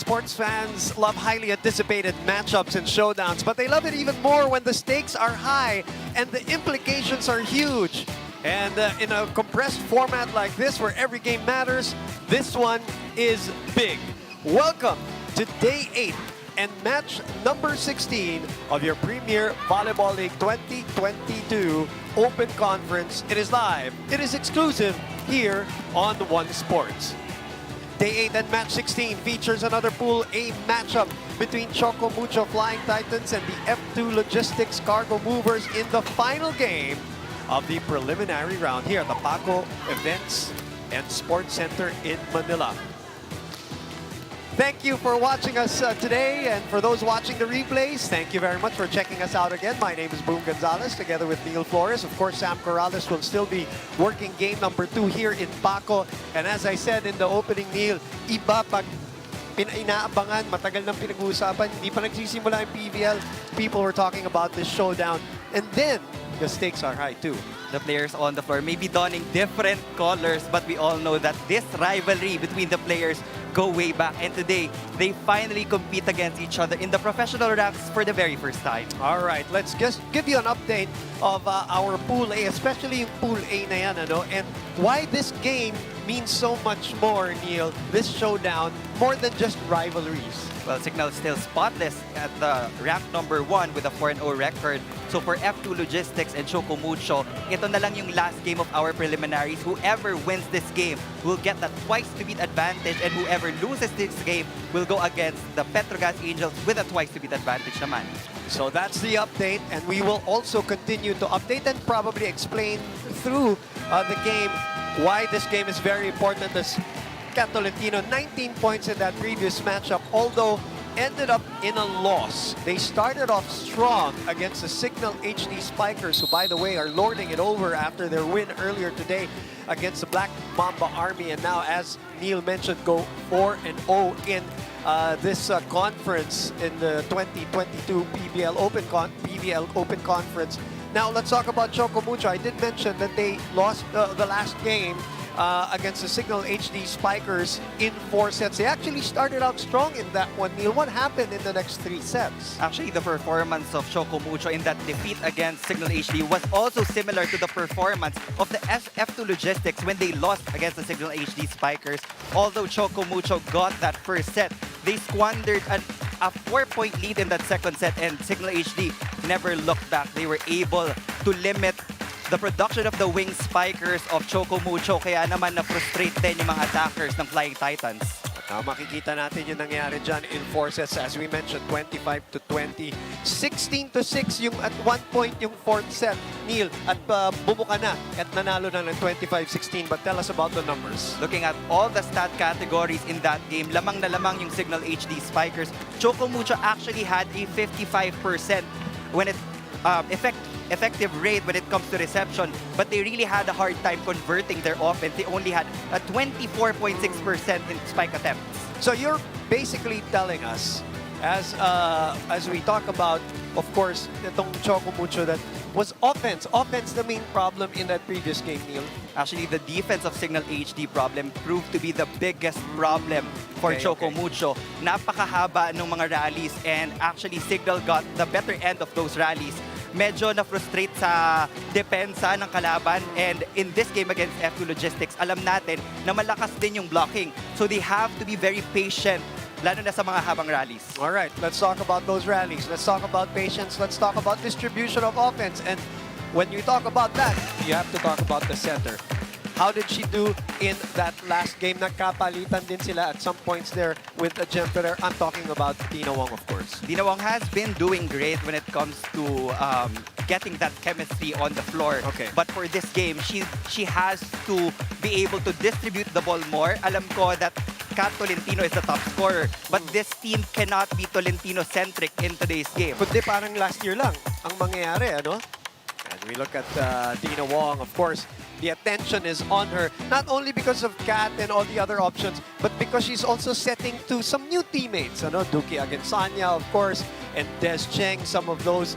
sports fans love highly anticipated matchups and showdowns, but they love it even more when the stakes are high and the implications are huge. And in a compressed format like this, where every game matters, this one is big. Welcome to Day 8 and match number 16 of your Premier Volleyball League 2022 Open Conference. It is live, it is exclusive here on One Sports. Day 8 and match 16 features another Pool A matchup between CHOCO MUCHO Flying Titans and the F2 Logistics Cargo Movers in the final game of the preliminary round here at the PACO Events and Sports Center in Manila. Thank you for watching us today, and for those watching the replays, thank you very much for checking us out again. My name is Boom Gonzalez, together with Neil Flores. Of course, Sam Corrales will still be working game number 2 here in PACO. And as I said in the opening, Neil, iba pag inaabangan, matagal nang pinag-uusapan, hindi pa nagsisimula yung PVL, people were talking about this showdown. And then, the stakes are high too. The players on the floor may be donning different colors, but we all know that this rivalry between the players go way back. And today, they finally compete against each other in the professional ranks for the very first time. All right, let's just give you an update of our Pool A, especially yung Pool A na yan, ano? And why this game means so much more, Neil, this showdown, more than just rivalries. Well, Signal still spotless at the rank number 1 with a 4-0 record. So for F2 Logistics and CHOCO MUCHO, ito na lang yung last game of our preliminaries. Whoever wins this game will get that twice-to-beat advantage, and whoever loses this game will go against the Petrogas Angels with a twice-to-beat advantage naman. So that's the update, and we will also continue to update and probably explain through the game why this game is very important. As Tolentino, 19 points in that previous matchup, although ended up in a loss. They started off strong against the Signal HD Spikers, who, by the way, are lording it over after their win earlier today against the Black Mamba Army. And now, as Neil mentioned, go 4-0 in this conference in the 2022 PVL Open Conference. Now, let's talk about CHOCO MUCHO. I did mention that they lost the last game against the Signal HD Spikers in 4 sets. They actually started out strong in that one, Neil. What happened in the next 3 sets? Actually, the performance of CHOCO MUCHO in that defeat against Signal HD was also similar to the performance of the F2 Logistics when they lost against the Signal HD Spikers. Although CHOCO MUCHO got that first set, they squandered a 4-point lead in that second set, and Signal HD never looked back. They were able to limit the production of the wing spikers of CHOCO MUCHO, kaya naman na-frustrate din yung mga attackers ng Flying Titans. Makikita natin yung nangyari dyan in 4 sets. As we mentioned, 25-20. 16-6 yung at one point yung 4th set, Neil. At bumuka na at nanalo na ng 25-16. But tell us about the numbers. Looking at all the stat categories in that game, lamang na lamang yung Signal HD Spikers. CHOCO MUCHO actually had a 55% when it effective rate when it comes to reception, but they really had a hard time converting their offense. They only had a 24.6% in spike attempts. So you're basically telling us, as we talk about, of course, itong CHOCO MUCHO, that was offense the main problem in that previous game, Neil? Actually, the defense of Signal HD problem proved to be the biggest problem for CHOCO MUCHO. Napakahaba ng mga rallies, and actually Signal got the better end of those rallies. Medyo na-frustrate sa depensa ng kalaban, and in this game against F2 Logistics, alam natin na malakas din yung blocking. So they have to be very patient, lalo na sa mga habang rallies. All right, let's talk about those rallies. Let's talk about patience. Let's talk about distribution of offense. And when you talk about that, you have to talk about the center. How did she do in that last game? Nagkapalitan din sila at some points there with a gem player. I'm talking about Dina Wong, of course. Dina Wong has been doing great when it comes to getting that chemistry on the floor. Okay. But for this game, she has to be able to distribute the ball more. Alam ko that Tolentino is the top scorer, but this team cannot be Tolentino-centric in today's game. Kundi parang last year lang ang mangyayari, ano? And we look at Dina Wong, of course. The attention is on her, not only because of Kat and all the other options, but because she's also setting to some new teammates. Ano? Duki Agensanya, of course, and Des Cheng, some of those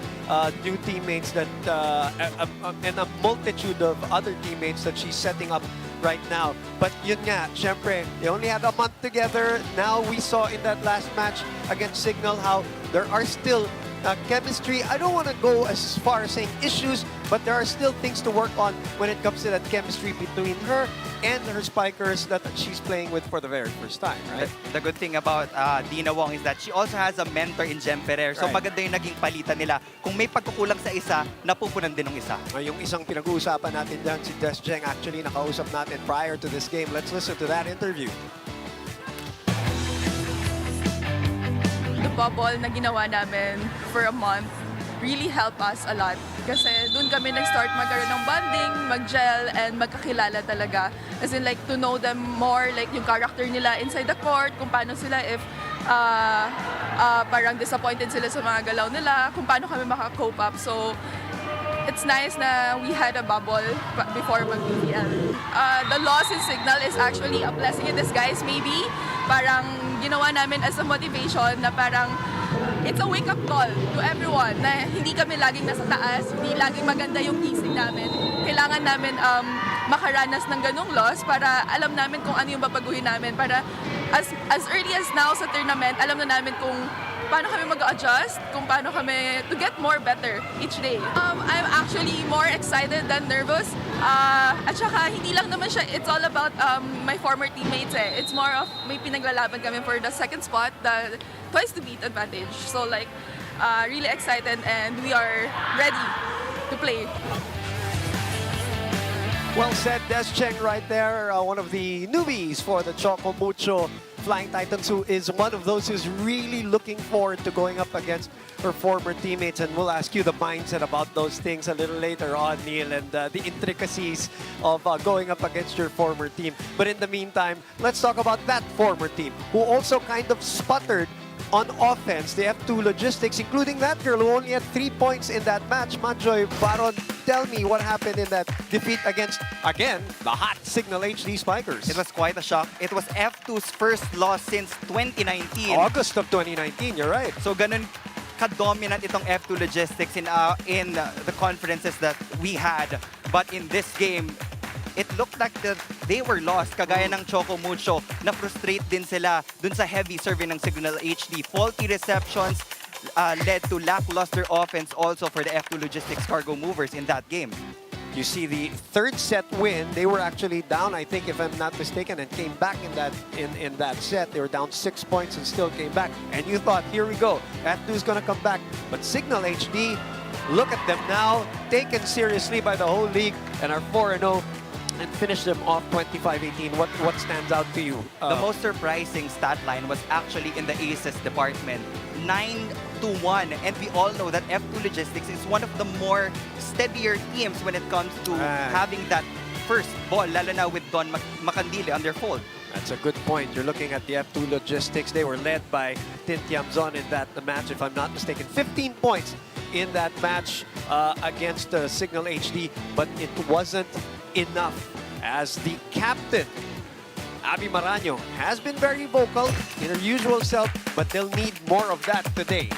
new teammates that, and a multitude of other teammates that she's setting up right now. But yun nga, syempre, they only had a month together. Now we saw in that last match against Signal how there are still chemistry. I don't want to go as far as saying issues, but there are still things to work on when it comes to that chemistry between her and her spikers that she's playing with for the very first time, right? The good thing about Dina Wong is that she also has a mentor in Jem Ferrer. So Right. maganda yung naging palitan nila. Kung may pagkukulang sa isa, napupunan din ng isa. Yung isang pinag-uusapan natin dyan, si Des Jeng, actually nakausap natin prior to this game. Let's listen to that interview. The bubble na ginawa namin for a month really helped us a lot. Kasi doon kami nag-start magkaroon ng bonding, mag-gel, and magkakilala talaga. As in like to know them more, like yung character nila inside the court, kung paano sila if parang disappointed sila sa mga galaw nila, kung paano kami maka-cope up. So, it's nice na we had a bubble before mag-PVL. The loss in Signal is actually a blessing in disguise maybe. Parang ginawa namin as a motivation na parang it's a wake-up call to everyone na hindi kami laging nasa taas, hindi laging maganda yung gising namin. Kailangan namin makaranas ng ganong loss para alam namin kung ano yung babaguhin namin. Para as early as now sa tournament, alam na namin kung paano kami mag-adjust, kung paano kami to get more better each day. I'm actually more excited than nervous. At saka hindi lang naman siya, it's all about my former teammates eh. It's more of may pinaglalaban kami for the second spot, the twice to beat advantage. So like, really excited and we are ready to play. Well said, Des Cheng right there, one of the newbies for the Choco Mucho Flying Titans, who is one of those who's really looking forward to going up against her former teammates. And we'll ask you the mindset about those things a little later on, Neil, and the intricacies of going up against your former team. But in the meantime, let's talk about that former team, who also kind of sputtered on offense. The F2 Logistics, including that girl who only had 3 points in that match. Manjoy Baron, tell me what happened in that defeat against, again, the hot Signal HD Spikers. It was quite a shock. It was F2's first loss since 2019. August of 2019, you're right. So ganun ka-dominant itong F2 Logistics in the conferences that we had. But in this game, it looked like they were lost. Kagaya ng Choco Mucho, na-frustrate din sila dun sa heavy serving ng Signal HD. Faulty receptions led to lackluster offense also for the F2 Logistics cargo movers in that game. You see the third set win, they were actually down, I think, if I'm not mistaken, and came back in that set. They were down 6 points and still came back. And you thought, here we go, F2 is going to come back. But Signal HD, look at them now, taken seriously by the whole league, and are 4-0. And finish them off 25-18. What stands out to you? The most surprising stat line was actually in the aces department. 9-1. And we all know that F2 Logistics is one of the more steadier teams when it comes to having that first ball, lalo na with Don Macandile on their fold. That's a good point. You're looking at the F2 Logistics. They were led by Tin Tiamzon in that match, if I'm not mistaken. 15 points in that match against Signal HD, but it wasn't enough, as the captain, Abby Maraño, has been very vocal in her usual self, but they'll need more of that today.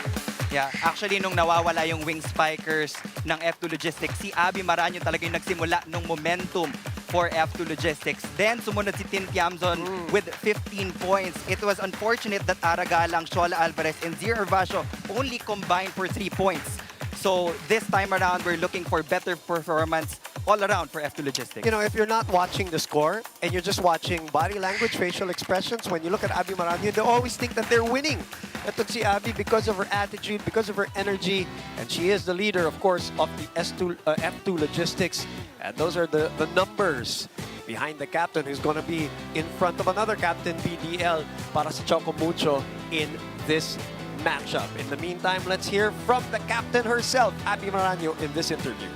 Yeah, actually nung nawawala yung wing spikers ng F2 Logistics, si Abby Maraño talaga yung nagsimula ng momentum for F2 Logistics. Then sumunod si Tin Tiamzon with 15 points. It was unfortunate that Aragalang, Shola Alvarez, and Zir Hervasio only combined for 3 points. So this time around, we're looking for better performance all around for F2 Logistics. You know, if you're not watching the score and you're just watching body language, facial expressions, when you look at Abby Maraño, they always think that they're winning. Ito si Abby because of her attitude, because of her energy, and she is the leader, of course, of the F2 Logistics. And those are the numbers behind the captain, who's going to be in front of another captain, BDL, para sa Choco Mucho in this matchup. In the meantime, let's hear from the captain herself, Abby Maraño, in this interview.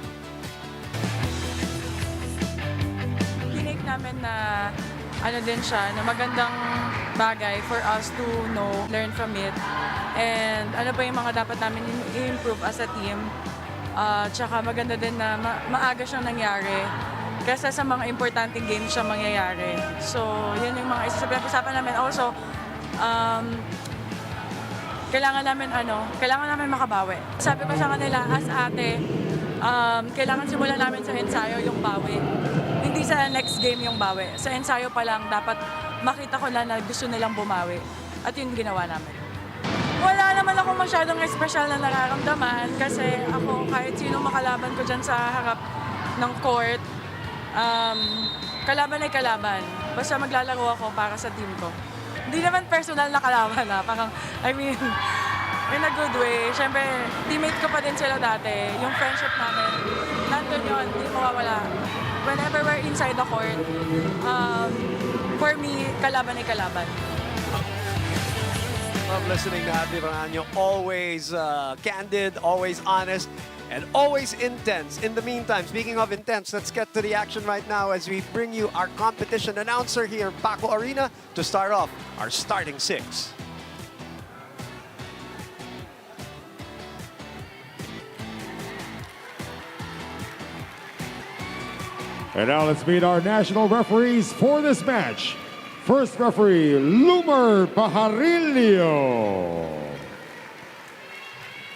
Tinik namin na ano din siya, na magandang bagay for us to know, learn from it. And ano pa yung mga dapat namin i-improve as a team. Tsaka maganda din na maaga siyang nangyari. Kasi sa mga importanteng games siya mangyayari. So, yun yung mga isa-usapan namin. Also, kailangan namin makabawi. Sabi ko sa kanila, as ate, kailangan simulan namin sa ensayo yung bawi. hindi sa next game yung bawi. Sa ensayo pa lang, dapat makita ko na gusto nilang bumawi. At yun ginawa namin. Wala naman ako masyadong espesyal na nararamdaman kasi ako kahit sino makalaban ko dyan sa harap ng court, kalaban ay kalaban. Basta maglalaro ako para sa team ko. Hindi naman personal na kalaban parang, I mean, in a good way. Siyempre, teammate ko pa din sila dati. Yung friendship namin, nandun yun, hindi mawawala. Whenever we're inside the court, for me, kalaban ay kalaban. Love listening to Abby Ranyo. Always candid, always honest, and always intense. In the meantime, speaking of intense, let's get to the action right now as we bring you our competition announcer here in Paco Arena to start off our starting six. And now let's meet our national referees for this match. First referee, Lumer Pajarillo.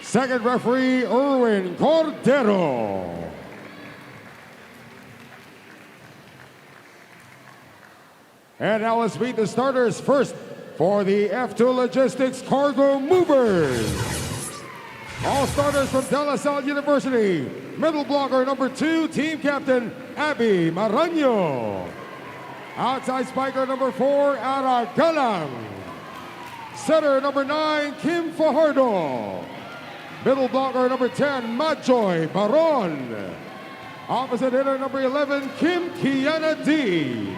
Second referee, Erwin Cordero. And now let's meet the starters. First, for the F2 Logistics Cargo Movers. All starters from De La Salle University. Middle blocker number 2, team captain Abby Maraño. Outside spiker number 4, Ara Galang. Setter number 9, Kim Fajardo. Middle blocker number 10, Majoy Baron. Opposite hitter number 11, Kim Kiana D.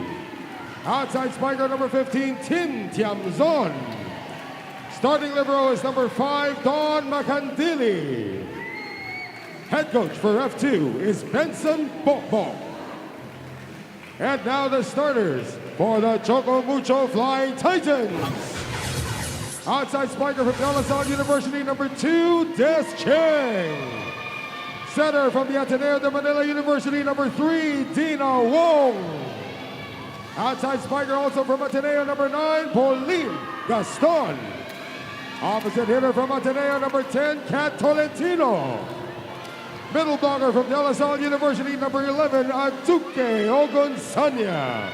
Outside spiker number 15, Tin Tiamzon. Starting libero is number 5, Don Macandili. Head coach for F2 is Benson Bokbok. And now the starters for the Choco Mucho Flying Titans. Outside spiker from De La Salle University, number 2, Des Cheng. Setter from the Ateneo de Manila University, number 3, Dina Wong. Outside spiker also from Ateneo, number 9, Pauline Gaston. Opposite hitter from Ateneo, number 10, Kat Tolentino. Middle blocker from De La Salle University, number 11, Aduke Ogunsanya.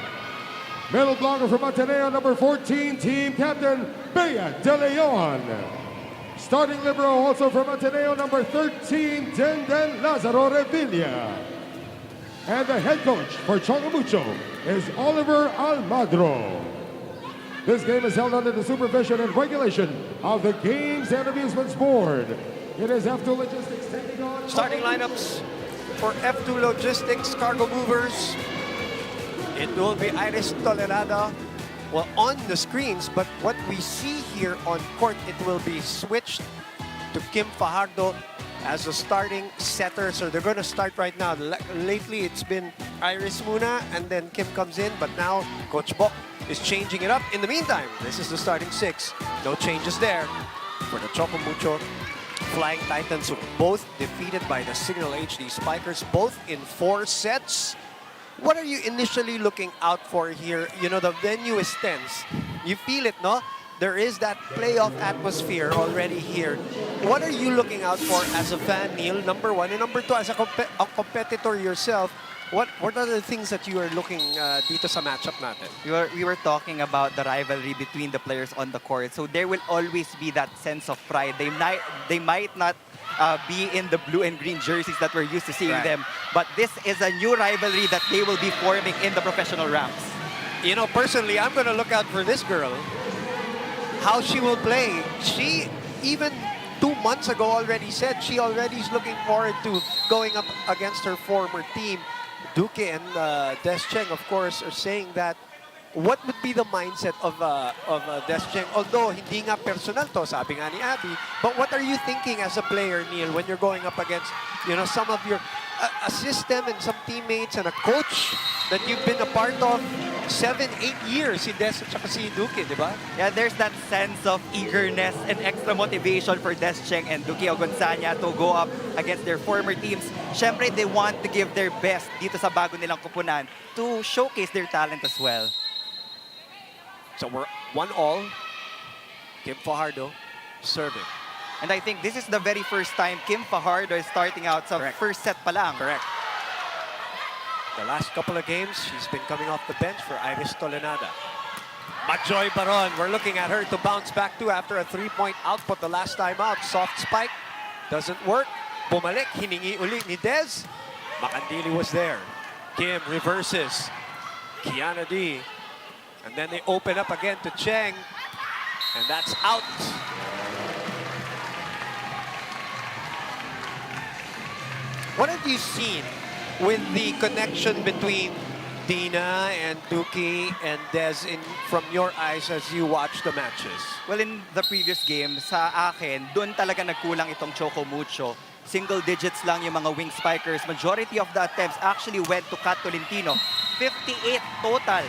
Middle blocker from Ateneo, number 14, team captain, Bea De Leon. Starting libero also from Ateneo, number 13, Denden Lazaro Revilla. And the head coach for Choco Mucho is Oliver Almagro. This game is held under the supervision and regulation of the Games and Amusements Board. It is F2 Logistics taking on... Starting lineups for F2 Logistics Cargo Movers. It will be Iris Tolerada, well, on the screens, but what we see here on court, it will be switched to Kim Fajardo as a starting setter. So they're going to start right now. Lately, it's been Iris Muna, and then Kim comes in, but now Coach Bok is changing it up. In the meantime, this is the starting six. No changes there for the Choco Mucho Flying Titans, who were both defeated by the Signal HD Spikers, both in 4 sets. What are you initially looking out for here? You know, the venue is tense. You feel it, no? There is that playoff atmosphere already here. What are you looking out for as a fan, Neil? Number 1. And number 2, as a competitor yourself, what are the things that you are looking dito sa matchup natin? We were talking about the rivalry between the players on the court. So there will always be that sense of pride. They might not be in the blue and green jerseys that we're used to seeing them. But this is a new rivalry that they will be forming in the professional ranks. You know, personally, I'm going to look out for this girl. How she will play. She, even 2 months ago, already said she already is looking forward to going up against her former team. Duque and Des Cheng, of course, are saying that. What would be the mindset of Des Cheng? Although hindi nga personal to, sabi nga ni Abby, but what are you thinking as a player, Neil, when you're going up against, you know, some of your a system and some teammates and a coach that you've been a part of 7-8 years, si Des at saka si Duque, di ba? Yeah, there's that sense of eagerness and extra motivation for Des Cheng and Duque Ogunsanya to go up against their former teams. Siyempre, they want to give their best dito sa bago nilang kupunan to showcase their talent as well. So we're 1-all. Kim Fajardo serving. And I think this is the very first time Kim Fajardo is starting out sa first set pa lang. Correct. The last couple of games, she's been coming off the bench for Iris Tolenada. Majoy Baron, we're looking at her to bounce back to after a three-point output the last time out. Soft spike, doesn't work. Bumalik, hiningi uli ni Dez. Makandili was there. Kim reverses. Kiana D. And then they open up again to Cheng. And that's out. What have you seen with the connection between Dina and Duki and Dez from your eyes as you watch the matches? Well, in the previous game, sa akin, doon talaga nagkulang itong Choco Mucho. Single digits lang yung mga wing spikers. Majority of the attempts actually went to Kat Tolentino. 58 total.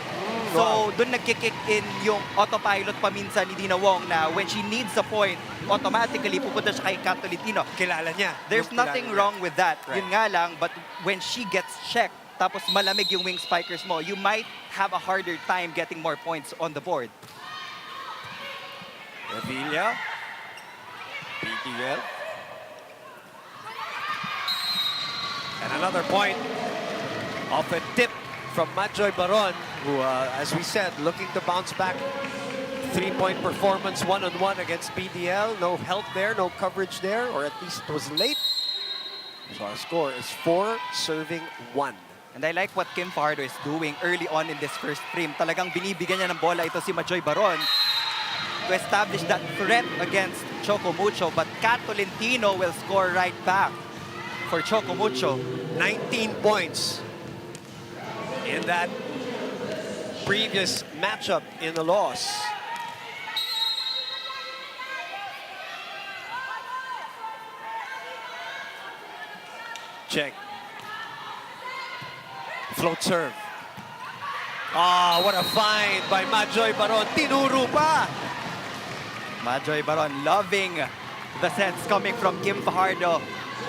So, doon nagkikick in yung autopilot paminsan ni Dina Wong na when she needs a point, automatically pupunta siya kay Kat Tolentino. Kilala niya. There's Yung nothing kilala wrong with that. Right. Yun nga lang, but when she gets checked, tapos malamig yung wing spikers mo, you might have a harder time getting more points on the board. Revilla. PVL. And another point off a tip from Majoy Baron, who, as we said, looking to bounce back. Three-point performance one-on-one against PDL. No help there, no coverage there, or at least it was late. So our score is 4 serving 1. And I like what Kim Fajardo is doing early on in this first frame. Talagang binibigyan niya ng bola ito si Majoy Baron to establish that threat against Choco Mucho. But Kat Tolentino will score right back for Choco Mucho. 19 points in that previous matchup in the loss. Check. Float serve. Ah, what a find by Majoy Baron. Tinuro pa. Majoy Baron loving the sets coming from Kim Fajardo.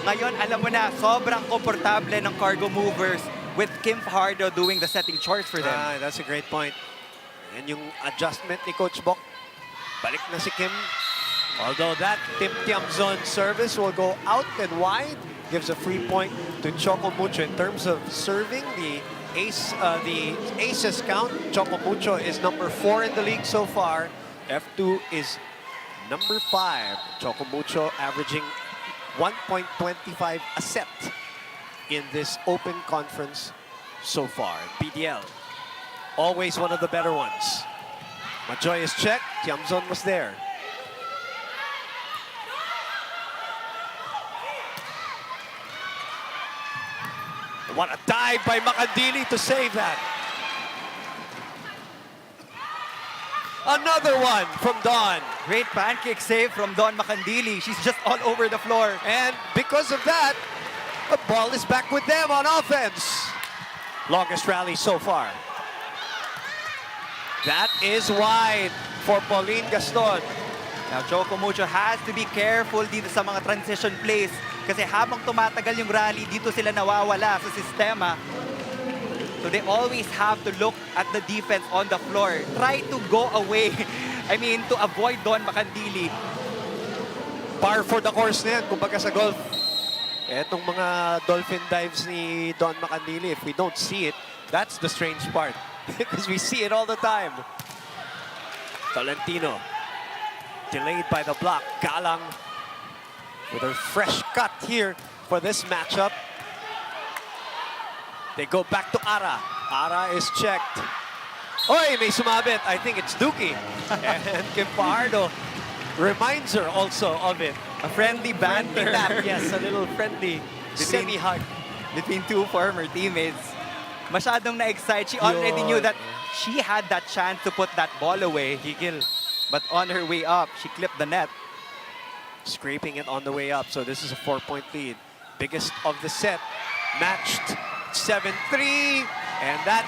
Ngayon, alam mo na, sobrang komportable ng cargo movers with Kim Fajardo doing the setting chores for them. Ah, that's a great point. And yung adjustment ni Coach Bok, balik na si Kim. Although that Tim Tiamzon service will go out and wide, gives a free point to Choco Mucho. In terms of serving, the aces count, Choco Mucho is number 4 in the league so far. F2 is number 5. Choco Mucho averaging 1.25 a set in this open conference so far. PDL, always one of the better ones. Majoy is checked. Tiamzon was there. What a dive by Makandili to save that. Another one from Dawn. Great pancake save from Dawn Makandili. She's just all over the floor. And because of that, the ball is back with them on offense. Longest rally so far. That is wide for Pauline Gaston. Now, Choco Mucho has to be careful dito sa mga transition plays kasi habang tumatagal yung rally, dito sila nawawala sa sistema. So they always have to look at the defense on the floor. Try to go away. I mean, to avoid Dawn Makandili. Par for the course na yan, kumbaga sa golf. Etong mga dolphin dives ni Dawn Makandili, if we don't see it, that's the strange part. Because we see it all the time. Tolentino, delayed by the block. Galang with a fresh cut here for this matchup. They go back to Ara. Ara is checked. Oy, may sumabit. I think it's Duki. And Kim Fajardo reminds her also of it. A friendly banter. Yes, a little friendly semi-hug. Between two former teammates. Masyadong na-excite. She already knew that she had that chance to put that ball away. Higil. But on her way up, she clipped the net. Scraping it on the way up. So this is a 4-point lead. Biggest of the set. Matched 7-3. And that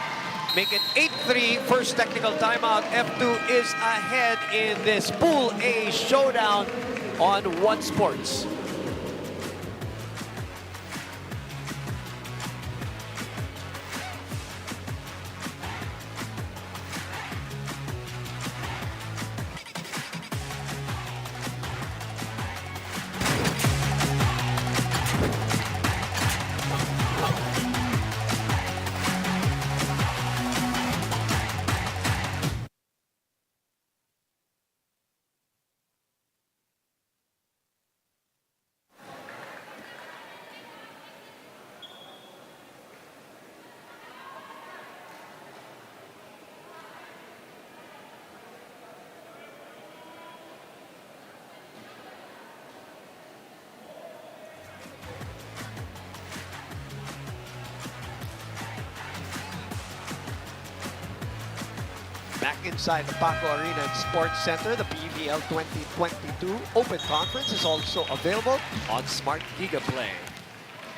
make it 8-3. First technical timeout. F2 is ahead in this Pool A showdown on One Sports. Back inside the Paco Arena and Sports Center, the PVL 2022 Open Conference is also available on Smart Giga Play.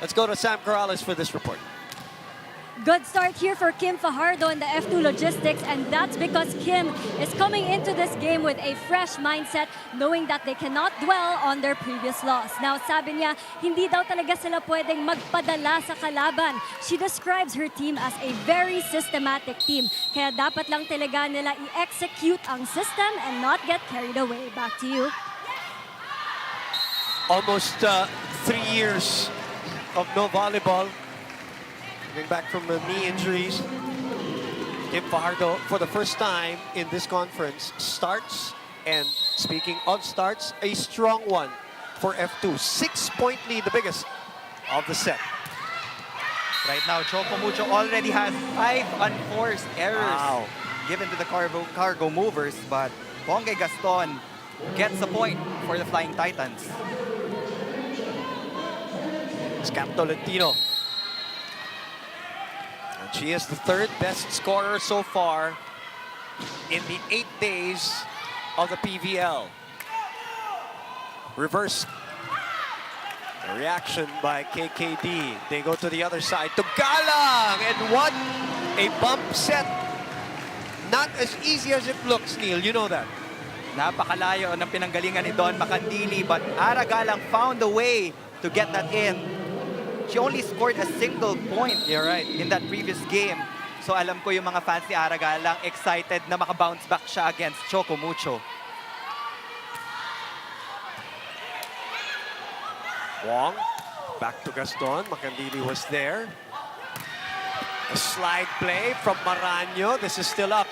Let's go to Sam Corrales for this report. Good start here for Kim Fajardo in the F2 Logistics, and that's because Kim is coming into this game with a fresh mindset, knowing that they cannot dwell on their previous loss. Now, sabi niya, hindi daw talaga sila pwedeng magpadala sa kalaban. She describes her team as a very systematic team, kaya dapat lang talaga nila i-execute ang system and not get carried away. Back to you. Almost 3 years of no volleyball. Coming back from the knee injuries, Kim Fajardo, for the first time in this conference, starts. And speaking of starts, a strong one for F2. 6-point lead, the biggest of the set. Right now, Choco Mucho already has 5 unforced errors given to the cargo movers, but Ponge Gaston gets a point for the Flying Titans. It's Cap Tolentino. She is the third best scorer so far in the 8 days of the PVL. Reverse reaction by KKD. They go to the other side to Galang, and what a bump set. Not as easy as it looks, Neil. You know that. Napakalayo ng pinanggalingan ni Don Macandili, but Ara Galang found a way to get that in. She only scored a single point. You're right. In that previous game. So alam ko yung mga fans ni Ara Galang excited na makabounce back siya against Choco Mucho. Wong, back to Gaston. Macandili was there. A slide play from Maraño. This is still up.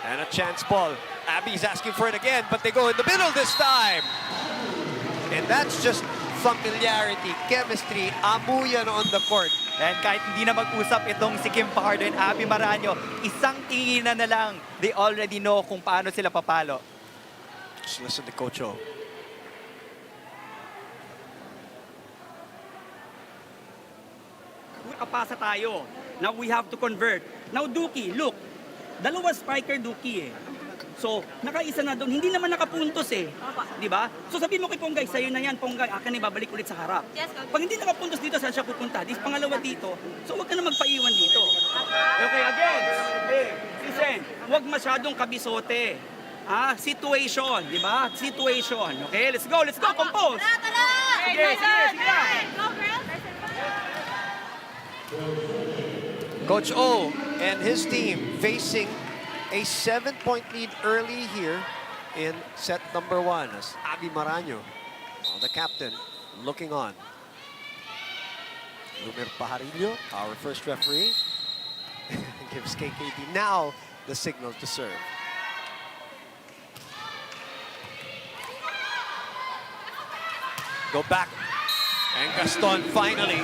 And a chance ball. Abby's asking for it again, but they go in the middle this time. And that's just familiarity, chemistry, amuyan on the court. And kahit hindi na mag-usap itong si Kim Fajardo and Abby Maraño, isang tinginan na lang, they already know kung paano sila papalo. Just listen to Coach O. Nakapasa tayo. Now we have to convert. Now Duki, look. Dalawa spiker Duki eh. So, nakaisa na doon. Hindi naman nakapuntos eh. Di ba? So sabihin mo kay Ponggay, sa'yo na yan, Ponggay, akin ay babalik ulit sa harap. Yes, Coach. Pag hindi nakapuntos dito, saan siya pupunta? Di pangalawa dito. So huwag ka na magpaiwan dito. Okay, again. Okay. Listen, huwag masyadong kabisote. Situation, di ba? Situation. Okay, let's go, compose. Sige, sige. Coach O and his team facing a 7-point lead early here in set number 1 as Abby Maraño, the captain, looking on. Lumir Pajarillo, our first referee, gives KKD now the signal to serve. Go back, and Gaston finally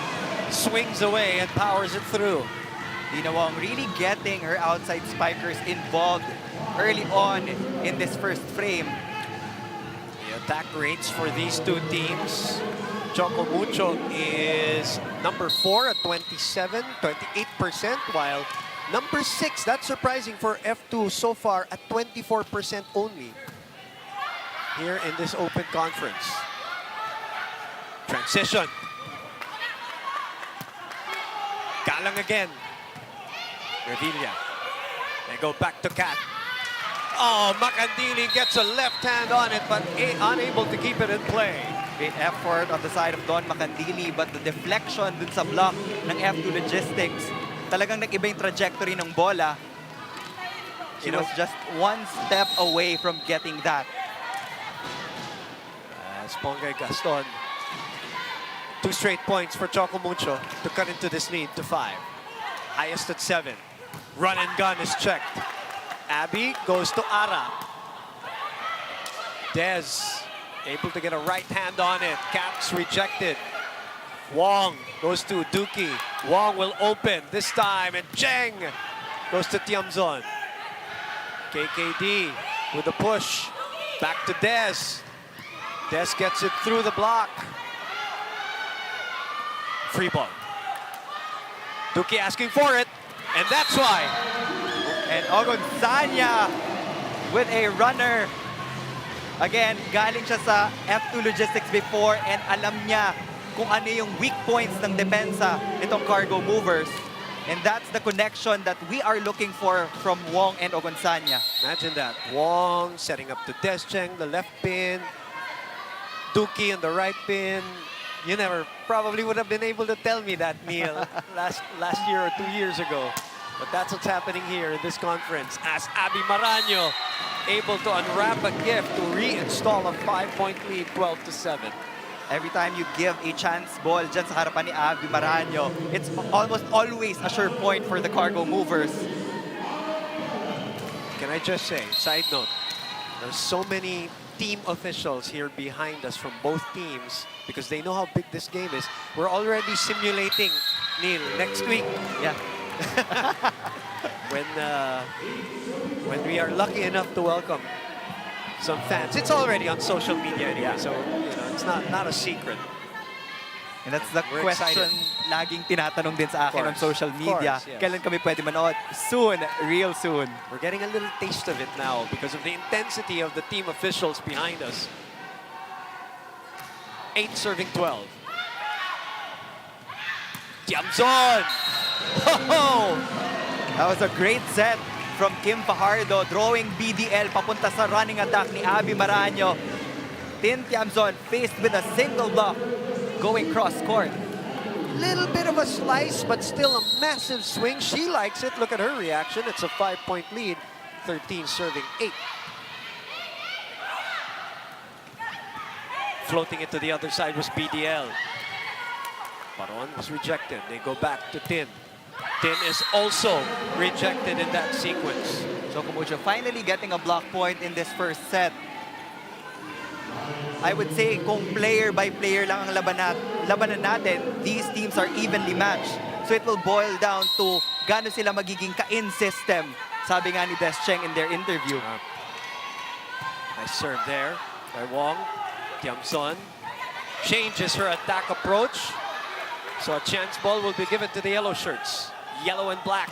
swings away and powers it through. Lina Wong really getting her outside spikers involved early on in this first frame. The attack rates for these two teams. Choco Mucho is number 4 at 28%, while number 6, that's surprising for F2 so far, at 24% only here in this open conference. Transition. Galang again. Revilla. They go back to Kat. Oh, Macandili gets a left hand on it, but unable to keep it in play. Great effort on the side of Don Macandili, but the deflection dun sa block ng F2 Logistics, talagang nag-iba yung trajectory ng bola. She was just one step away from getting that. As Ponggay Gaston. 2 straight points for Choco Mucho to cut into this lead to 5. Highest at 7. Run and gun is checked. Abby goes to Ara. Dez able to get a right hand on it. Caps rejected. Wong goes to Duki. Wong will open this time, and Cheng goes to Tiamzon. KKD with a push. Back to Dez. Dez gets it through the block. Free ball. Duki asking for it, and that's why. And Ogon Sanya with a runner. Again, galing siya sa F2 Logistics before and alam niya kung ano yung weak points ng depensa nitong Cargo Movers. And that's the connection that we are looking for from Wong and Ogonzanya. Imagine that. Wong setting up to Descheng, the left pin. Duki on the right pin. You never probably would have been able to tell me that, Neil, last year or 2 years ago. But that's what's happening here in this conference as Abby Maraño able to unwrap a gift to reinstall a 5-point lead, 12-7. Every time you give a chance ball dyan sa harapan ni Abby Maraño, it's almost always a sure point for the Cargo Movers. Can I just say, side note, there's so many team officials here behind us from both teams because they know how big this game is. We're already simulating, Neil, next week. Yeah. when we are lucky enough to welcome some fans. It's already on social media anyway, so you know it's not a secret. And that's the We're question excited. laging tinatanong din sa akin on Of course, social media. yes. Kailan kami pwede manood? Soon, real soon. We're getting a little taste of it now because of the intensity of the team officials behind us. 8 serving 12. Tiamzon! Oh! That was a great set from Kim Fajardo, drawing BDL papunta sa running attack ni Abby Maraño. Tin Tiamzon faced with a single block going cross court. Little bit of a slice, but still a massive swing. She likes it. Look at her reaction. It's a 5-point lead. 13 serving 8. Floating it to the other side was BDL. Paron was rejected. They go back to Tin. Tin is also rejected in that sequence. Choco Mucho finally getting a block point in this first set. I would say kung player by player lang ang labanan natin, these teams are evenly matched. So it will boil down to gaano sila magiging ka-in system. Sabi nga ni Descheng in their interview. Nice serve there by Wong. Tiamzon changes her attack approach. So a chance ball will be given to the yellow shirts. Yellow and black.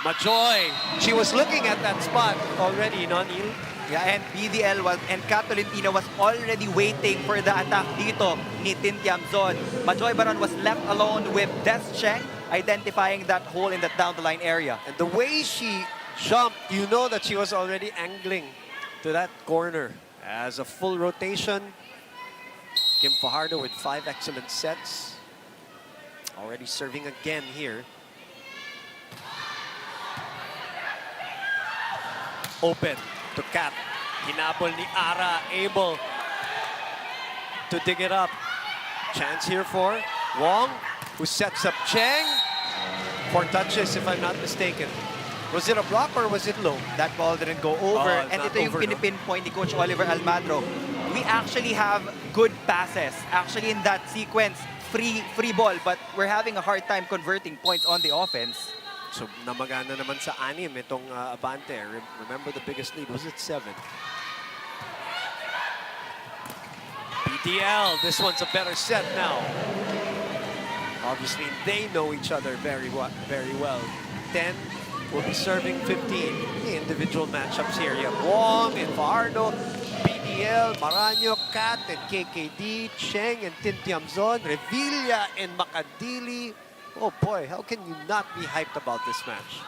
Majoy. She was looking at that spot already, no, Neil? Yeah, and BDL and Kat Tolentino was already waiting for the attack dito ni Tin Tiamzon. Majoy Baron was left alone with Descheng, identifying that hole in that down-the-line area. And the way she jumped, you know that she was already angling to that corner. As a full rotation, Kim Fajardo with 5 excellent sets. Already serving again here. Open to Kat. Hinabol ni Ara, able to dig it up. Chance here for Wong, who sets up Cheng. 4 touches, if I'm not mistaken. Was it a block or was it low? That ball didn't go over. Oh, And not ito yung over, no? pinipinpoint ni Coach Oliver Almagro. We actually have good passes. Actually, in that sequence, free ball, but we're having a hard time converting points on the offense. So namagana naman sa 6 itong Abante. Remember the biggest lead, was it 7? PTL, this one's a better set now. Obviously, they know each other very well. 10 will be serving 15. The individual matchups here. You have Wong and Fajardo, PDL, Maraño, Kat and KKD, Cheng and Tin Tiamzon, Revilla and Makadili. Oh boy, how can you not be hyped about this match?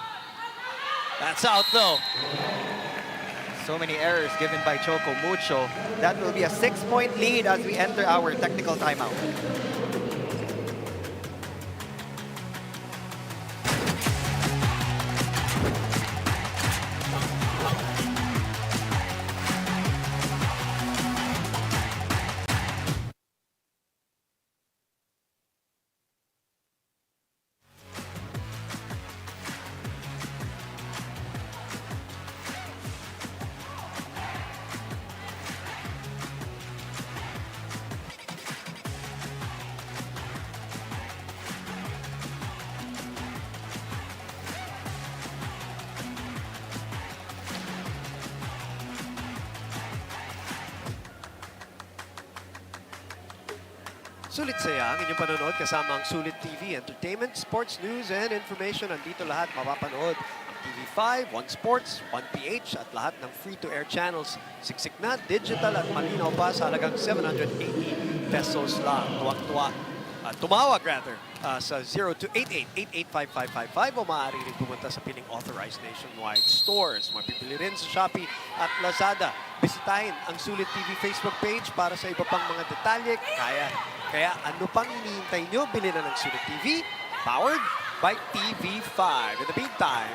That's out though. So many errors given by Choco Mucho. That will be a 6-point lead as we enter our technical timeout. Sulit saya ang inyong panonood kasama ang Sulit TV, entertainment, sports news, and information. Andito lahat mapapanood ang TV5, 1 Sports, 1 PH at lahat ng free-to-air channels. Siksik na, digital at malinaw pa sa halagang 780 pesos lang. Tuwag-tuwa. Tumawag rather sa 0288-885555 o maaari rin pumunta sa piling authorized nationwide stores. Mapipili rin sa Shopee at Lazada. Bisitahin ang Sulit TV Facebook page para sa iba pang mga detalye. Kaya ano pang hinihintay nyo? Bili na ng Sulit TV, powered by TV5. In the meantime,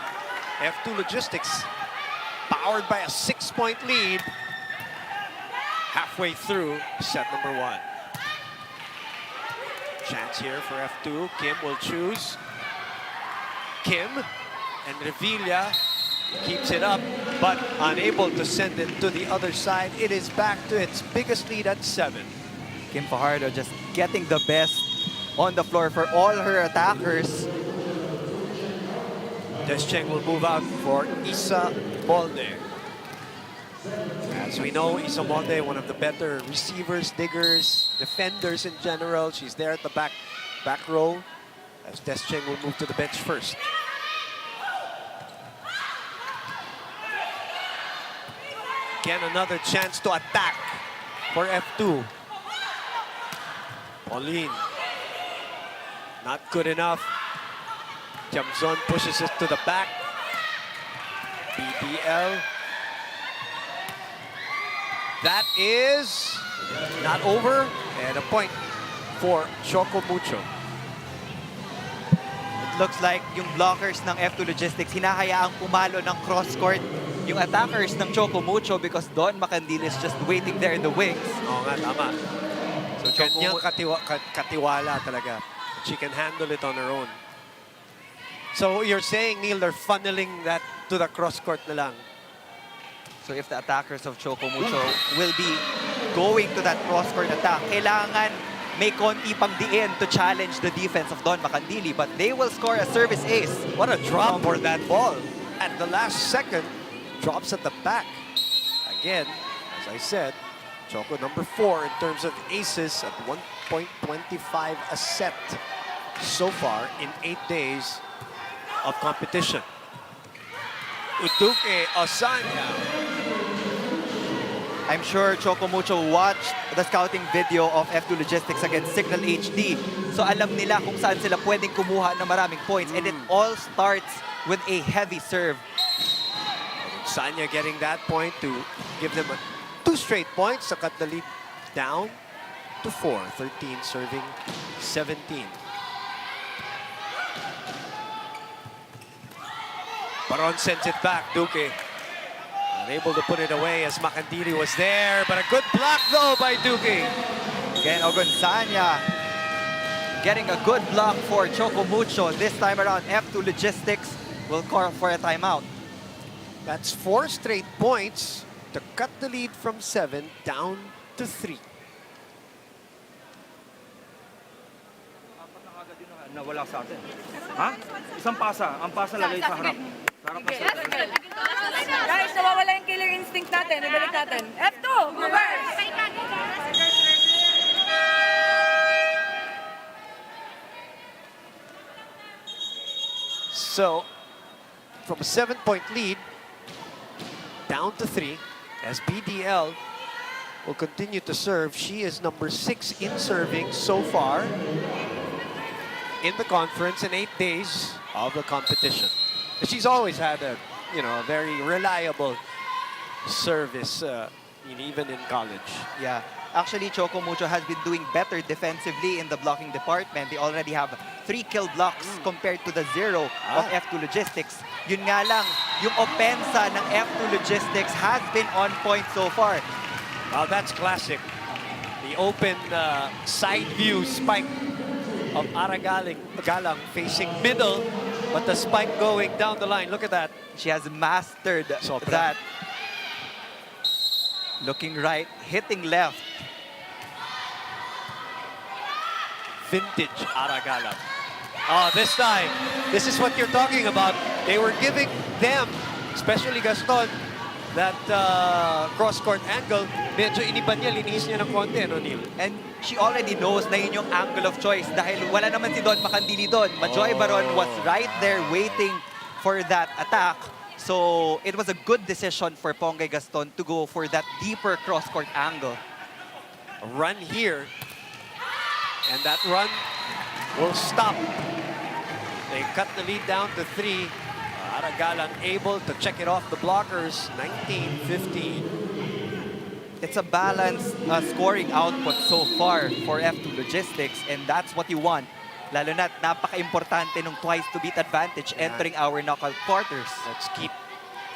F2 Logistics, powered by a 6-point lead, halfway through set number 1. Chance here for F2. Kim will choose. Kim and Revilla keeps it up, but unable to send it to the other side. It is back to its biggest lead at 7. Kim Fajardo just getting the best on the floor for all her attackers. Descheng will move out for Isa Molde. As we know, Isa Molde, one of the better receivers, diggers, defenders in general. She's there at the back row as Descheng will move to the bench first. Again, another chance to attack for F2. Pauline, not good enough. Jamzon pushes it to the back. PVL. That is not over, and a point for Choco Mucho. It looks like yung blockers ng F2 Logistics hinahayaang pumalo ng cross-court yung attackers ng Choco Mucho because Don Macandil is just waiting there in the wings. Oo nga, tama. So, kanyang katiwala talaga. She can handle it on her own. So, you're saying, Neil, they're funneling that to the cross-court na lang. So if the attackers of Choco Mucho will be going to that cross-court attack, kailangan may konti pang diin to challenge the defense of Don Macandili, but they will score a service ace. What a drop for that ball. At the last second, drops at the back. Again, as I said, Choco number 4 in terms of aces at 1.25 a set so far in 8 days of competition. Uduke Osanya. I'm sure Choco Mucho watched the scouting video of F2 Logistics against Signal HD. So alam nila kung saan sila pwedeng kumuha ng maraming points. And it all starts with a heavy serve. Sanya getting that point to give them 2 straight points to cut the lead down to 4. 13 serving 17. Baron sends it back. Duque unable to put it away as Macandili was there, but a good block though by Duque. Again, Ogunsanya getting a good block for Choco Mucho. This time around, F2 Logistics will call for a timeout. That's 4 straight points to cut the lead from 7 down to 3. Nawala sa atin. Ha? Isang pasa. Ang pasa lagay sa harap. Sa harap na Guys, nawawala yung killer instinct natin. Ibalik natin. F2, reverse! So, from a 7-point lead, down to 3, as BDL will continue to serve. She is number 6 in serving so far in the conference in 8 days of the competition. She's always had a, a very reliable service, even in college. Yeah. Actually, Choco Mucho has been doing better defensively in the blocking department. They already have 3 kill blocks compared to the 0 of F2 Logistics. Yun nga lang, yung opensa ng F2 Logistics has been on point so far. Well, that's classic. The open side view spike of Galang facing middle, but the spike going down the line. Look at that. She has mastered that. Looking right, hitting left. Vintage Galang. Oh, this time, this is what you're talking about. They were giving them, especially Gaston, that cross-court angle. Medyo iniba niya, linis niya ng konti, no, Neil? And she already knows na yun yung angle of choice dahil wala naman si Don Macandili doon. Majoy Baron was right there waiting for that attack. So it was a good decision for Pongay Gaston to go for that deeper cross-court angle. A run here, and that run will stop. They cut the lead down to 3. Aragalang able to check it off the blockers, 19-15. It's a balanced scoring output so far for F2 Logistics, and that's what you want. Lalo na't napaka-importante nung twice-to-beat advantage entering our knockout quarters. Let's keep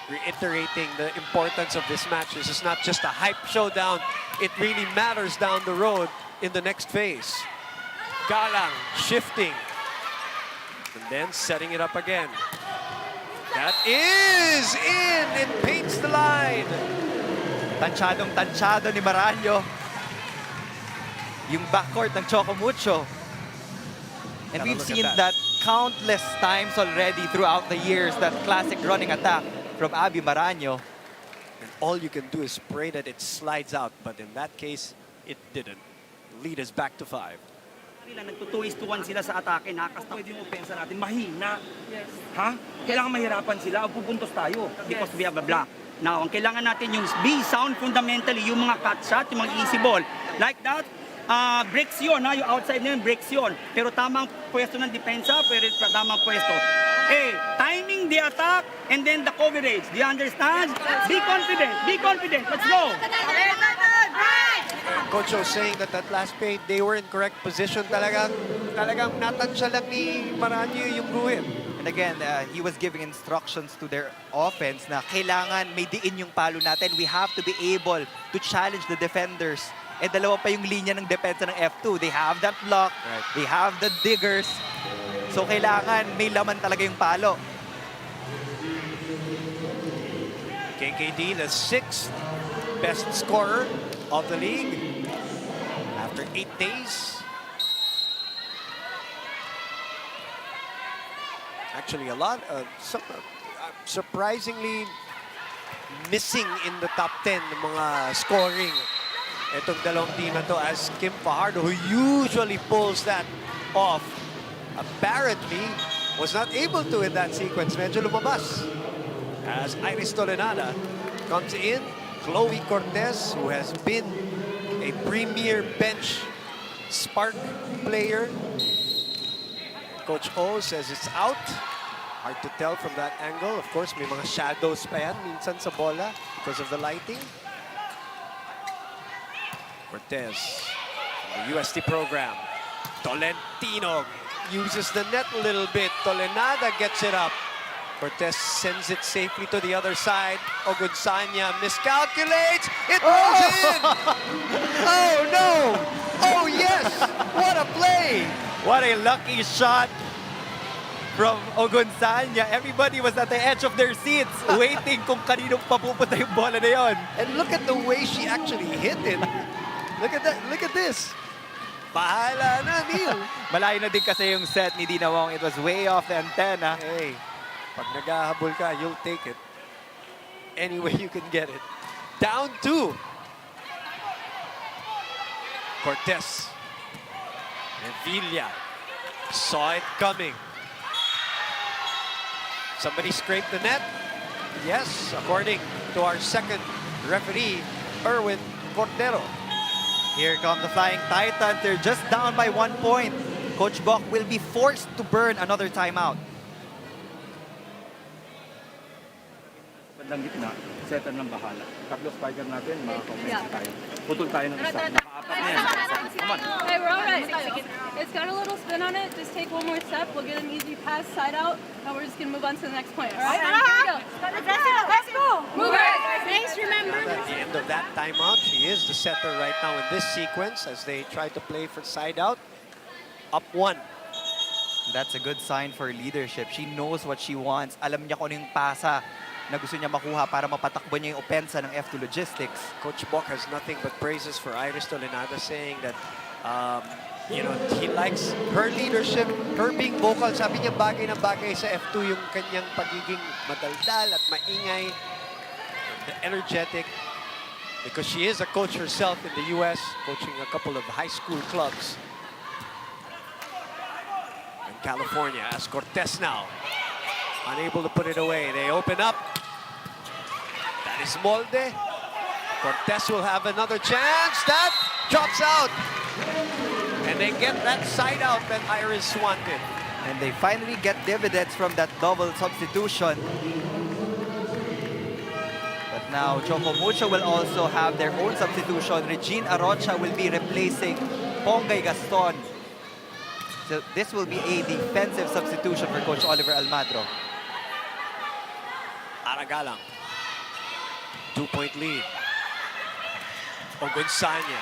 reiterating the importance of this match. This is not just a hype showdown. It really matters down the road in the next phase. Galang shifting. And then setting it up again. That is in! It paints the line. Tansyadong-tansyado ni Maranyo. Yung backcourt ng Choco Mucho. And we've seen that countless times already throughout the years, that classic running attack from Abby Maranyo. And all you can do is pray that it slides out. But in that case, it didn't. Lead is back to 5. Nagtutuwis-tuwan sila sa atake, nakakastop. Pwede yung opensa natin, mahina. Yes. Ha? Kailangan mahirapan sila, o pupuntos tayo because we have a block. Now, ang kailangan natin yung be sound fundamentally, yung mga cut shot, yung mga easy ball. Like that, breaks yun, ha? Yung outside na yun, breaks yun. Pero tamang pwesto ng depensa, pero tamang pwesto. Timing the attack and then the coverage. Do you understand? Be confident, be confident. Let's go! Coach was saying that last period, they were in correct position. Talagang natansya lang ni Maranyo yung guhit. And again, he was giving instructions to their offense na kailangan may diin yung palo natin. We have to be able to challenge the defenders. Dalawa pa yung linya ng depensa ng F2. They have that block, they have the diggers. So kailangan may laman talaga yung palo. KKD, the 6th best scorer of the league after 8 days. Actually, a lot of surprisingly missing in the top 10 ng mga scoring. Itong dalawang team na to, as Kim Fajardo, who usually pulls that off, apparently was not able to in that sequence. Medyo lumabas. As Iris Tolenada comes in, Chloe Cortez, who has been a premier bench spark player. Coach O says it's out. Hard to tell from that angle. Of course, may mga shadows pa yan minsan sa bola because of the lighting. Cortez from the UST program. Tolentino uses the net a little bit. Tolenada gets it up. Cortez sends it safely to the other side. Ogunsanya miscalculates. It goes in! Oh, no! Oh, yes! What a play! What a lucky shot from Ogunsanya. Everybody was at the edge of their seats waiting kung kaninong papupunta yung bola na yon. And look at the way she actually hit it. Look at that. Look at this. Bahala na, Neil. Malayo na din kasi yung set ni Dina Wong. It was way off the antenna. Hey, pag naghahabol ka, you'll take it. Any way you can get it. Down 2. Cortez. And Villa saw it coming. Somebody scraped the net. Yes, according to our second referee, Erwin Cordero. Here come the Flying Titans. They're just down by 1 point. Coach Bok will be forced to burn another timeout. Bandang gitna, setter ng bahala. Tatlo spiker natin, makaka-offense tayo. Putol tayo ng isa. Nakaapat na yan. Come on. Hey, we're all right. It's got a little spin on it. Just take one more step. We'll get an easy pass, side out, and we're just going to move on to the next point. All right? Here we go. Let's go. Move it. Thanks, remember. At the end of that timeout, she is the setter right now in this sequence as they try to play for side out. Up 1. That's a good sign for leadership. She knows what she wants. Alam niya kung ano yung pasa na gusto niya makuha para mapatakbo niya yung opensa ng F2 Logistics. Coach Bok has nothing but praises for Iris Tolenada, saying that you know, he likes her leadership, her being vocal. Sabi niya bagay na bagay sa F2 yung kanyang pagiging madaldal at maingay, the energetic, because she is a coach herself in the US, coaching a couple of high school clubs in California. As Cortez now Unable to put it away. They open up. That is Molde. Cortez will have another chance. That drops out. And they get that side out that Iris wanted. And they finally get dividends from that double substitution. But now Choco Mucho will also have their own substitution. Regine Arocha will be replacing Pongay Gaston. So this will be a defensive substitution for Coach Oliver Almadro. Aragalang. 2-point lead. Ogunsanya.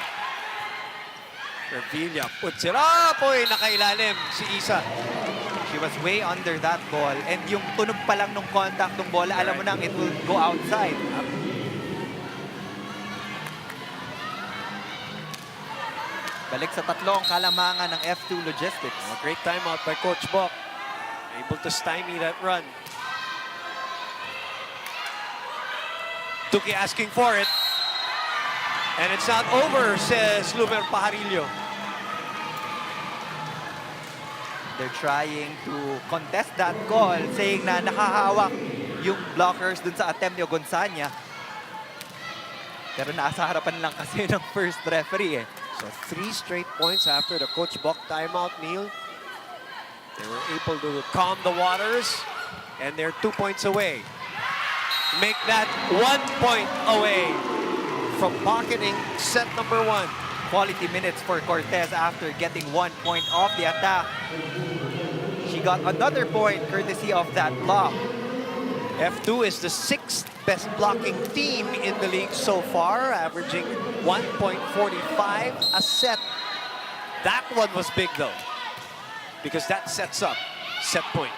Revilla puts it up. Uy, nakailalim si Isa. She was way under that ball. And yung tunog pa lang nung contact ng bola, alam mo nang it will go outside. Balik sa tatlong kalamangan ng F2 Logistics. A great timeout by Coach Bok. Able to stymie that run. Tuki asking for it. And it's not over, says Lumer Pajarillo. They're trying to contest that call, saying na nakahawak yung blockers dun sa attempt ni Gonzanya. Pero nasa harapan lang kasi ng first referee eh. So 3 straight points after the Coach Bok timeout, Neil. They were able to calm the waters, and they're 2 points away. Make that 1 point away from pocketing set number 1. Quality minutes for Cortez after getting 1 point off the attack. She got another point courtesy of that block. F2 is the 6th best blocking team in the league so far, averaging 1.45 a set. That one was big though, because that sets up set point.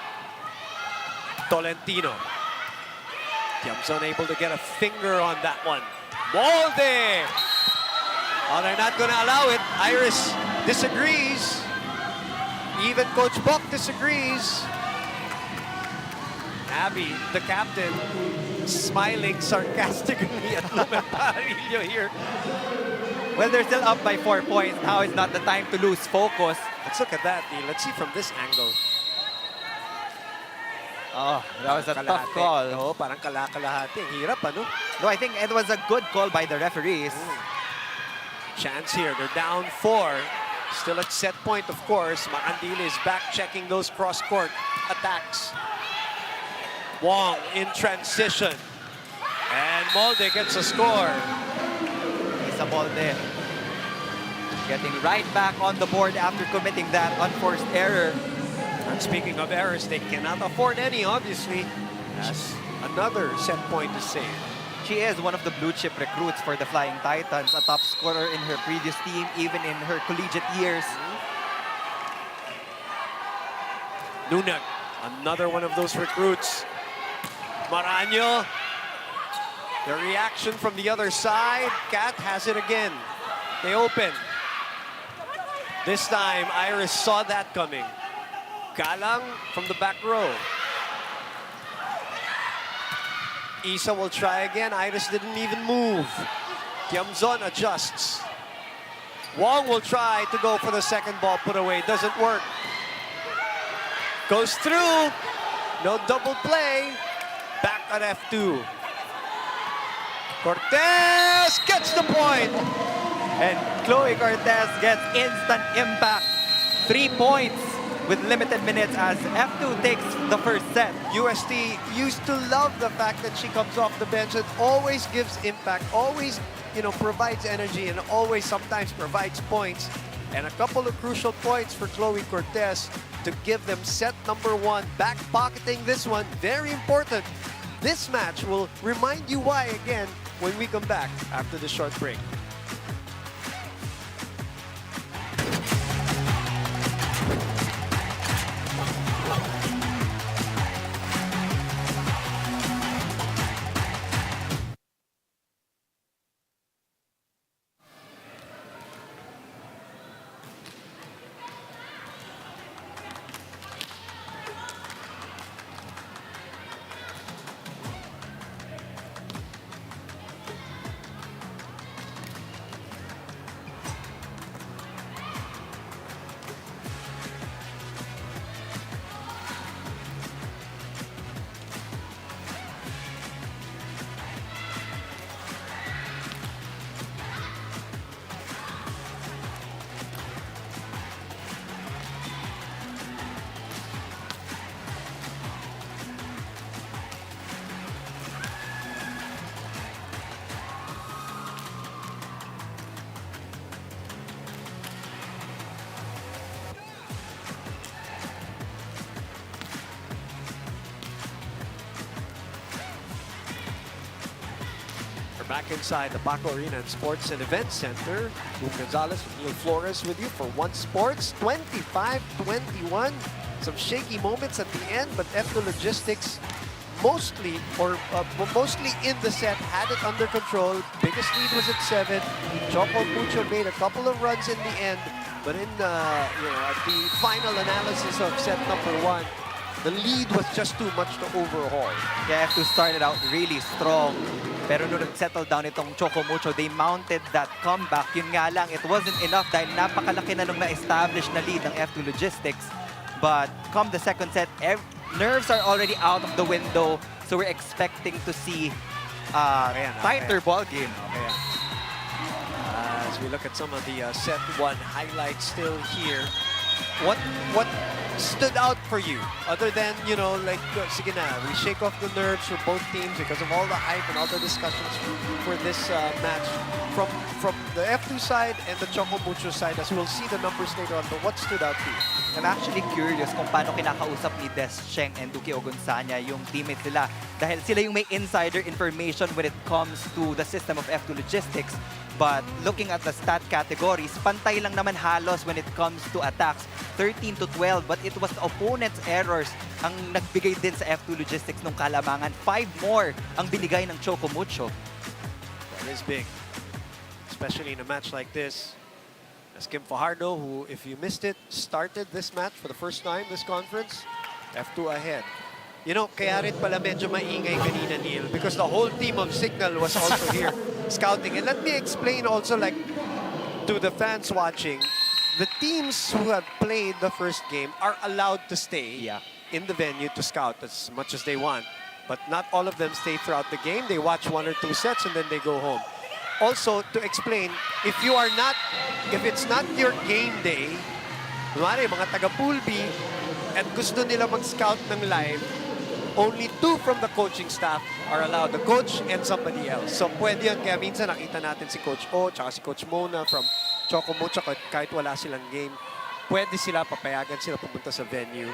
Tolentino. Tiamson able to get a finger on that one. Molde! Oh, they're not going to allow it. Iris disagrees. Even Coach Bok disagrees. Abby, the captain, smiling sarcastically at Lumer Pajarillo here. Well, they're still up by 4 points. Now is not the time to lose focus. Let's look at that, Neil. Let's see from this angle. Oh, that was a tough call. Oh, parang kalakalahati. Hirap, ano? No, I think it was a good call by the referees. Chance here. They're down 4. Still at set point, of course. Macandile is back checking those cross-court attacks. Wong in transition. And Molde gets a score. Isa Molde getting right back on the board after committing that unforced error. And speaking of errors, they cannot afford any, obviously. That's another set point to save. She is one of the blue chip recruits for the Flying Titans, a top scorer in her previous team, even in her collegiate years. Nunag, another one of those recruits. Maraño. The reaction from the other side. Kat has it again. They open. This time, Iris saw that coming. Galang from the back row. Isa will try again. Iris didn't even move. Tiamzon adjusts. Wong will try to go for the second ball put away. Doesn't work. Goes through. No double play. Back at F2. Cortez gets the point. And Chloe Cortez gets instant impact. 3 points with limited minutes as F2 takes the first set. UST used to love the fact that she comes off the bench and always gives impact, always, provides energy, and always sometimes provides points. And a couple of crucial points for Chloe Cortez to give them set number 1. Back pocketing this one, very important. This match will remind you why again when we come back after the short break. back inside the Paco Arena and Sports and Events Center. Boom Gonzalez and Neil Flores with you for One Sports. 25-21. Some shaky moments at the end, but F2 Logistics mostly in the set had it under control. Biggest lead was at 7. Choco Mucho made a couple of runs in the end, but in at the final analysis of set number 1, the lead was just too much to overhaul. Yeah, F2 started out really strong. Pero nung nag-settle down itong Choco Mucho, they mounted that comeback. Yun nga lang, it wasn't enough dahil napakalaki na nung na-establish na lead ng F2 Logistics. But come the second set, nerves are already out of the window. So we're expecting to see tighter ball game. As we look at some of the set 1 highlights still here, what stood out for you other than sige na, we shake off the nerves for both teams because of all the hype and all the discussions for this match from the F2 side and the Choco Mucho side, as we'll see the numbers later on. But what stood out to you? I'm actually curious kung paano kinakausap ni Des Cheng and Duki Ogunsanya yung teammates nila dahil sila yung may insider information when it comes to the system of F2 Logistics. But looking at the stat categories, pantay lang naman halos when it comes to attacks. 13-12, but it was the opponent's errors ang nagbigay din sa F2 Logistics nung kalamangan. 5 more ang binigay ng Choco Mucho. That is big, especially in a match like this. As Kim Fajardo, who, if you missed it, started this match for the first time this conference, F2 ahead. Kaya rin pala medyo maingay kanina, Neil, because the whole team of Signal was also here scouting. And let me explain also, to the fans watching, the teams who have played the first game are allowed to stay in the venue to scout as much as they want. But not all of them stay throughout the game. They watch 1 or 2 sets and then they go home. Also, to explain, if it's not your game day, mga taga Pool B, at gusto nila mag-scout ng live, only 2 from the coaching staff are allowed, the coach and somebody else. So pwede yun, kaya minsan nakita natin si Coach O, tsaka si Coach Mona from Choco Mucho, kahit wala silang game, pwede sila, papayagan sila pumunta sa venue.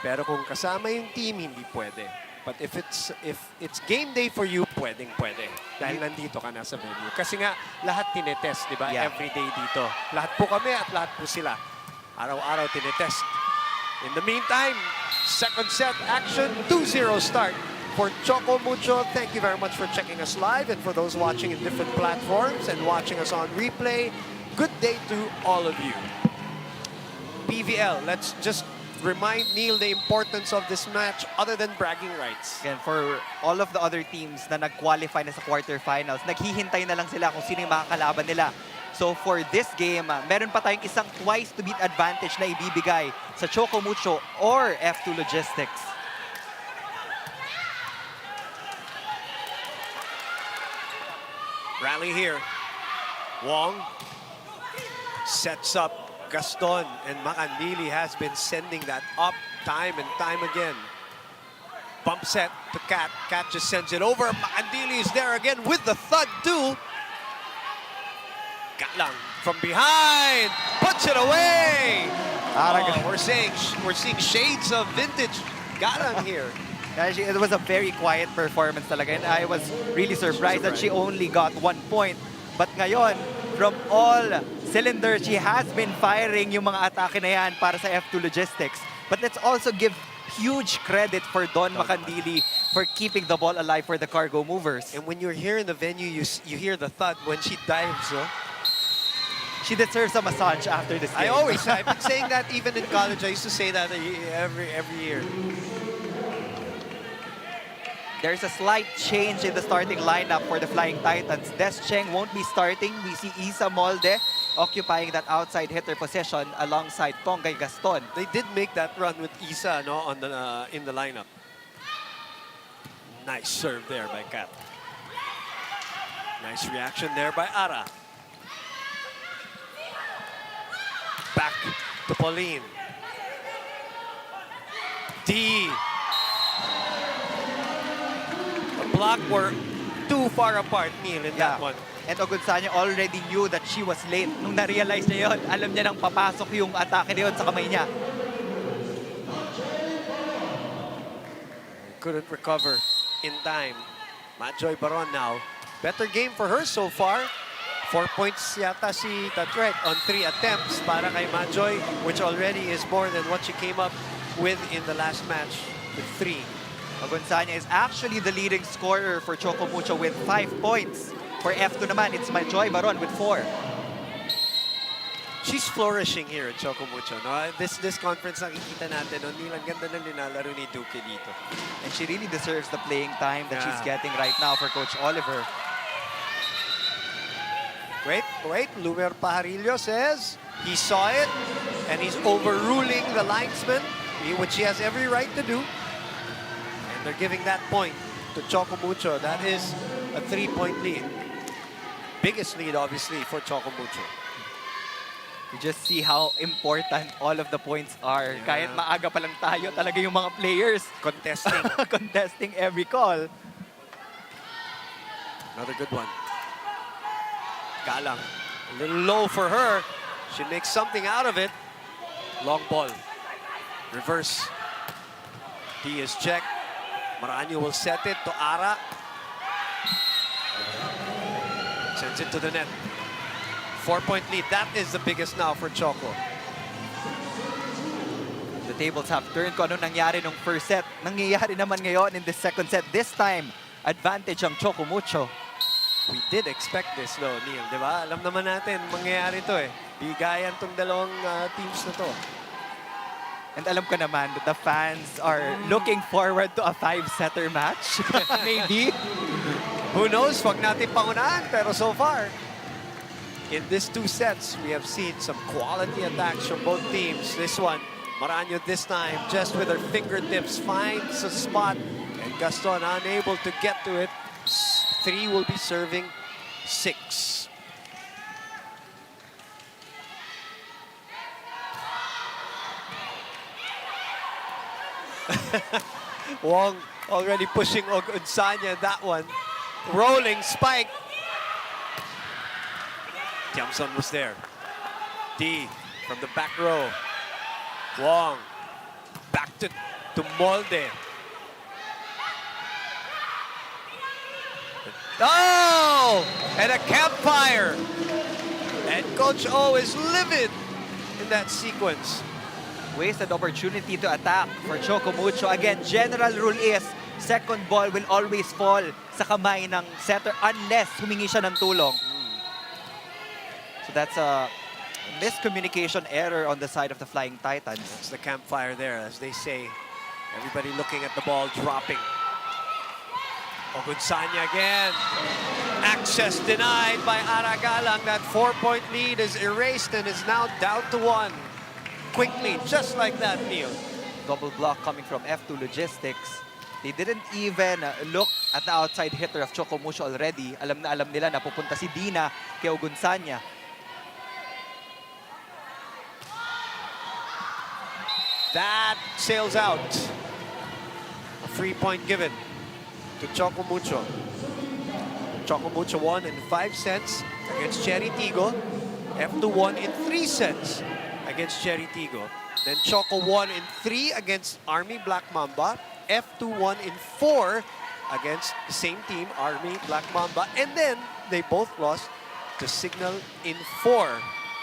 Pero kung kasama yung team, hindi pwede. But if it's game day for you, pwede. Dahil nandito ka na sa venue. Kasi nga, lahat tinetest, di ba? Yeah. Every day dito. Lahat po kami at lahat po sila. Araw-araw tinetest. In the meantime, second set action, 2-0 start for Choco Mucho. Thank you very much for checking us live, and for those watching in different platforms and watching us on replay, good day to all of you. PVL, let's just remind Neil the importance of this match other than bragging rights. Again, for all of the other teams na nag-qualify na sa quarterfinals, naghihintay na lang sila kung sino yung makakalaban nila. So for this game, meron pa tayong isang twice-to-beat advantage na ibibigay sa Choco Mucho or F2 Logistics. Rally here. Wong sets up Gaston, and Macandili has been sending that up time and time again. Bump set to Cat. Cat just sends it over. Macandili is there again with the thud too. Galang from behind, puts it away. We're seeing shades of vintage Galang here. Actually, it was a very quiet performance talaga, and I was really surprised that she only got 1 point. But ngayon, from all cylinders, she has been firing yung mga atake na yan para sa F2 Logistics. But let's also give huge credit for Don Macandili for keeping the ball alive for the Cargo Movers. And when you're here in the venue, you hear the thud when she dives, no? She deserves a massage after this game. I've been saying that even in college. I used to say that every year. There's a slight change in the starting lineup for the Flying Titans. Des Cheng won't be starting. We see Isa Molde occupying that outside hitter position alongside Pongay Gaston. They did make that run with Isa, no, in the lineup. Nice serve there by Kat. Nice reaction there by Ara. Back to Pauline. D. The block were too far apart, Neil, in that one. And Ogunsanya already knew that she was late. Nung na-realize niya yun, alam niya nang papasok yung atake na yun sa kamay niya. Couldn't recover in time. Matjoy Baron now Better game for her so far. 4 points yata si Tatret on 3 attempts para kay Majoy, which already is more than what she came up with in the last match with 3. Gonzanya is actually the leading scorer for Choco Mucho with 5 points. For F2 naman, it's Majoy Baron with 4. She's flourishing here at Choco Mucho. No? This conference nakikita natin, no? Nilang ganda na linalaro ni Duque dito. And she really deserves the playing time that she's getting right now for Coach Oliver. Wait, Lumer Pajarillo says he saw it and he's overruling the linesman, which he has every right to do. And they're giving that point to Choco Mucho. That is a 3-point lead. Biggest lead, obviously, for Choco Mucho. You just see how important all of the points are. Yeah. Kahit maaga pa lang tayo, talaga yung mga players Contesting. contesting every call. Another good one. Galang. A little low for her. She makes something out of it. Long ball. Reverse. D is checked. Maranyo will set it to Ara. Sends it to the net. 4-point lead. That is the biggest now for Choco. The tables have turned kung ano nangyari nung first set. Nangyayari naman ngayon in the second set. This time, advantage ang Choco Mucho. We did expect this, though, Neil. Di ba? Alam naman natin, mangyayari to eh. Bigayan tong dalawang teams na to. And alam ko naman that the fans are looking forward to a 5-setter match. Maybe. Who knows? Wag natin pangunahan. Pero so far, in these 2 sets, we have seen some quality attacks from both teams. This one, Maranyo this time, just with her fingertips, finds a spot. And Gaston unable to get to it. 3 will be serving 6. Wong already pushing Unsanya that one. Rolling spike. Tiamson was there. D from the back row. Wong back to Molde. Oh! And a campfire. And Coach O is livid in that sequence. Wasted opportunity to attack for Choco Mucho. Again, general rule is second ball will always fall sa kamay ng setter unless humingi siya ng tulong. So that's a miscommunication error on the side of the Flying Titans. It's the campfire there, as they say. Everybody looking at the ball dropping. Ogunsanya again. Access denied by Aragalang. That 4-point lead is erased and is now down to 1. Quickly, just like that, Neil. Double block coming from F2 Logistics. They didn't even look at the outside hitter of Choco Mucho already. Alam na alam nila na pupunta si Dina kay Ogunsanya. That sails out. A free point given to Choco Mucho. Choco Mucho won in 5 sets against Cherry Tigo. F2 won in 3 sets against Cherry Tigo. Then Choco won in 3 against Army Black Mamba. F2 won in 4 against the same team, Army Black Mamba. And then they both lost to Signal in 4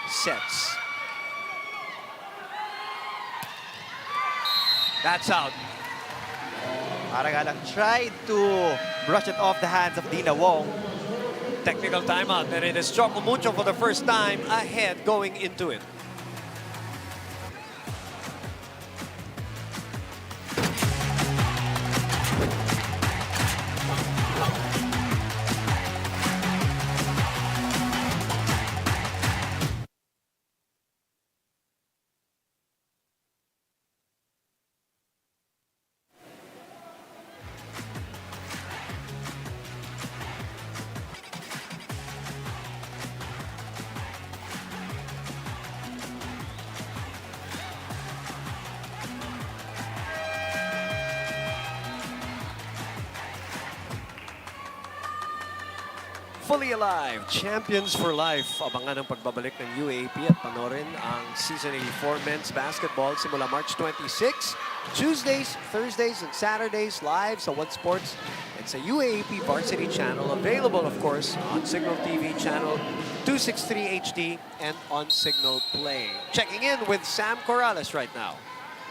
sets. That's out. Aragalang tried to brush it off the hands of Dina Wong. Technical timeout, and it is Choco Mucho for the first time ahead going into it. Fully Alive, Champions for Life. Abangan ang pagbabalik ng UAP at panorin ang Season 84 Men's Basketball simula March 26. Tuesdays, Thursdays, and Saturdays live sa One Sports and It's a UAAP varsity channel, available, of course, on Signal TV channel 263 HD and on Signal Play. Checking in with Sam Corrales right now.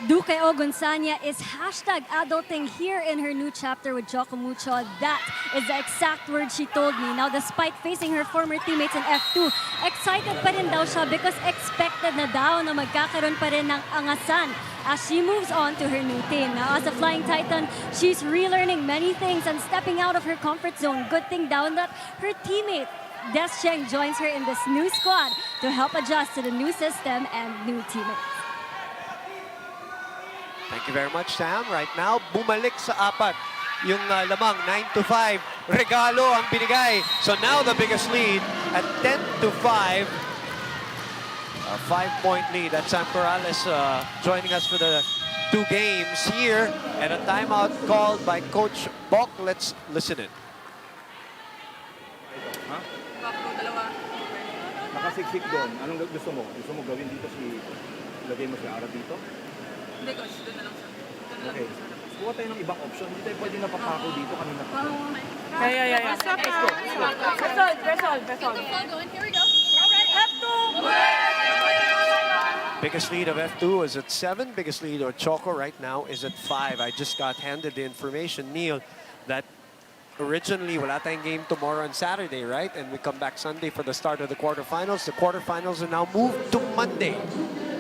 Duque Ogunsanya is #adulting here in her new chapter with Choco Mucho. That is the exact word she told me. Now, despite facing her former teammates in F2, excited pa rin daw siya because expected na daw na magkakaroon pa rin ng angasan as she moves on to her new team. Now, as a Flying Titan, she's relearning many things and stepping out of her comfort zone. Good thing daw that her teammate Des Cheng joins her in this new squad to help adjust to the new system and new teammates. Thank you very much, Sam. Right now, bumalik sa apat. Yung lamang 9-5. Regalo ang binigay. So now the biggest lead at 10-5. A 5-point lead. That's Sam Corrales joining us for the 2 games here. And a timeout called by Coach Bok. Let's listen in. Nakasiksik doon. Anong gusto mo? Gusto mo gawin dito lagay mo si Ara dito? Hindi, coach. Doon na lang siya. Okay. Kuha tayo ng ibang option. Hindi tayo pwede napapako dito kanina pa. Yeah. Let's go. Press on. Get the flow going. Here we go. Biggest lead of F2 is at 7. Biggest lead of Choco right now is at 5. I just got handed the information, Neil, that originally wala tayong game tomorrow and Saturday, right? And we come back Sunday for the start of the quarterfinals. The quarterfinals are now moved to Monday.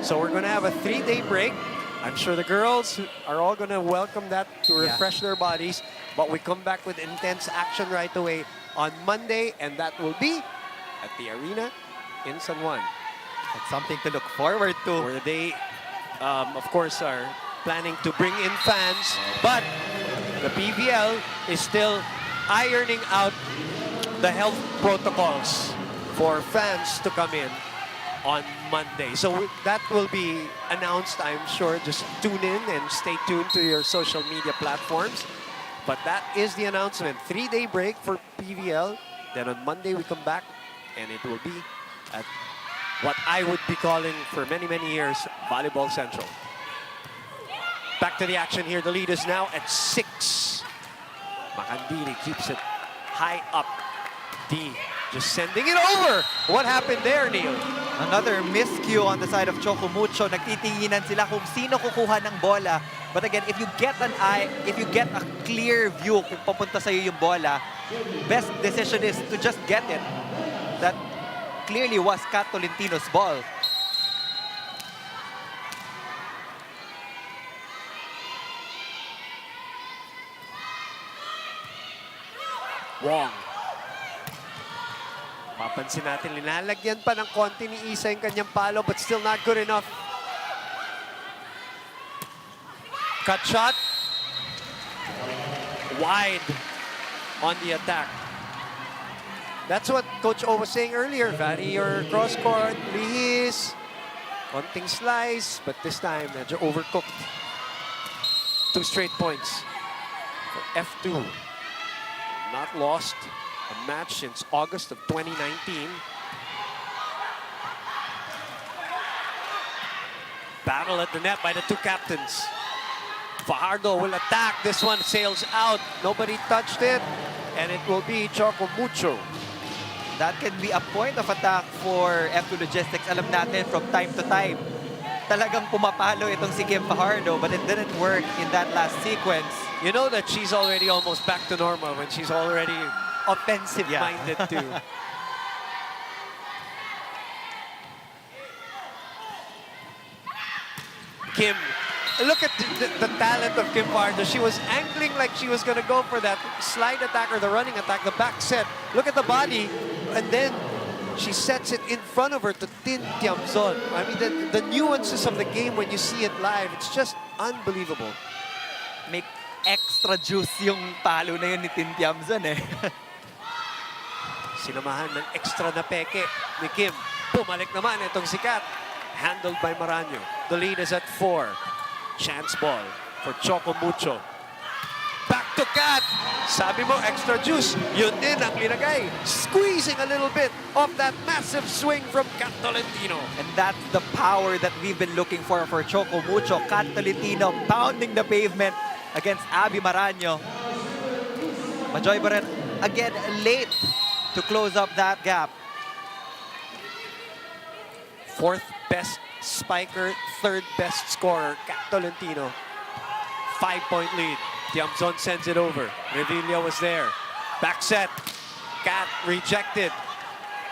So we're going to have a 3-day break. I'm sure the girls are all going to welcome that to refresh their bodies. But we come back with intense action right away on Monday, and that will be at the arena in San Juan. That's something to look forward to. Where they, of course, are planning to bring in fans. But the PVL is still ironing out the health protocols for fans to come in on Monday. So that will be announced, I'm sure. Just tune in and stay tuned to your social media platforms. But that is the announcement. 3-day break for PVL. Then on Monday we come back and it will be at what I would be calling for many, many years, Volleyball Central. Back to the action here. The lead is now at 6. Macandili keeps it high up. D just sending it over. What happened there, Neil? Another miscue on the side of Choco Mucho. Nagtitinginan sila kung sino kukuha ng bola. But again, if you get a clear view kung papunta sa'yo yung bola, best decision is to just get it. That clearly was Kat Tolentino's ball. Wong. Papansin natin, linalagyan pa ng konti ni Isa yung kanyang palo, but still not good enough. Cut shot. Wide on the attack. That's what Coach O was saying earlier. Vary your cross court, lihis, konting slice, but this time, medyo overcooked. 2 straight points for F2. Not lost a match since August of 2019. Battle at the net by the 2 captains. Fajardo will attack. This one sails out. Nobody touched it. And it will be Choco Mucho. That can be a point of attack for F2 Logistics. Alam natin from time to time, talagang pumapalo itong si Kim Fajardo, but it didn't work in that last sequence. You know that she's already almost back to normal when she's already offensive-minded too. Kim, look at the talent of Kim Fajardo. She was angling like she was going to go for that slide attack or the running attack, the back set. Look at the body, and then she sets it in front of her to Tin Tiamzon. I mean, the nuances of the game when you see it live, it's just unbelievable. Make extra juice yung palo na yun ni Tin Tiamzon eh. Sinamahan ng extra na peke ni Kim. Pumalik naman itong si Kat. Handled by Maranyo. The lead is at 4. Chance ball for Choco Mucho. Back to Kat. Sabi mo, extra juice. Yun din ang linagay. Squeezing a little bit of that massive swing from Kat Tolentino. And that's the power that we've been looking for Choco Mucho. Kat Tolentino pounding the pavement against Abby Maranyo. Majoy Barret again late to close up that gap. Fourth best spiker, third best scorer, Kat Tolentino. 5-point lead. Tiamzon sends it over. Revilla was there. Back set. Kat rejected.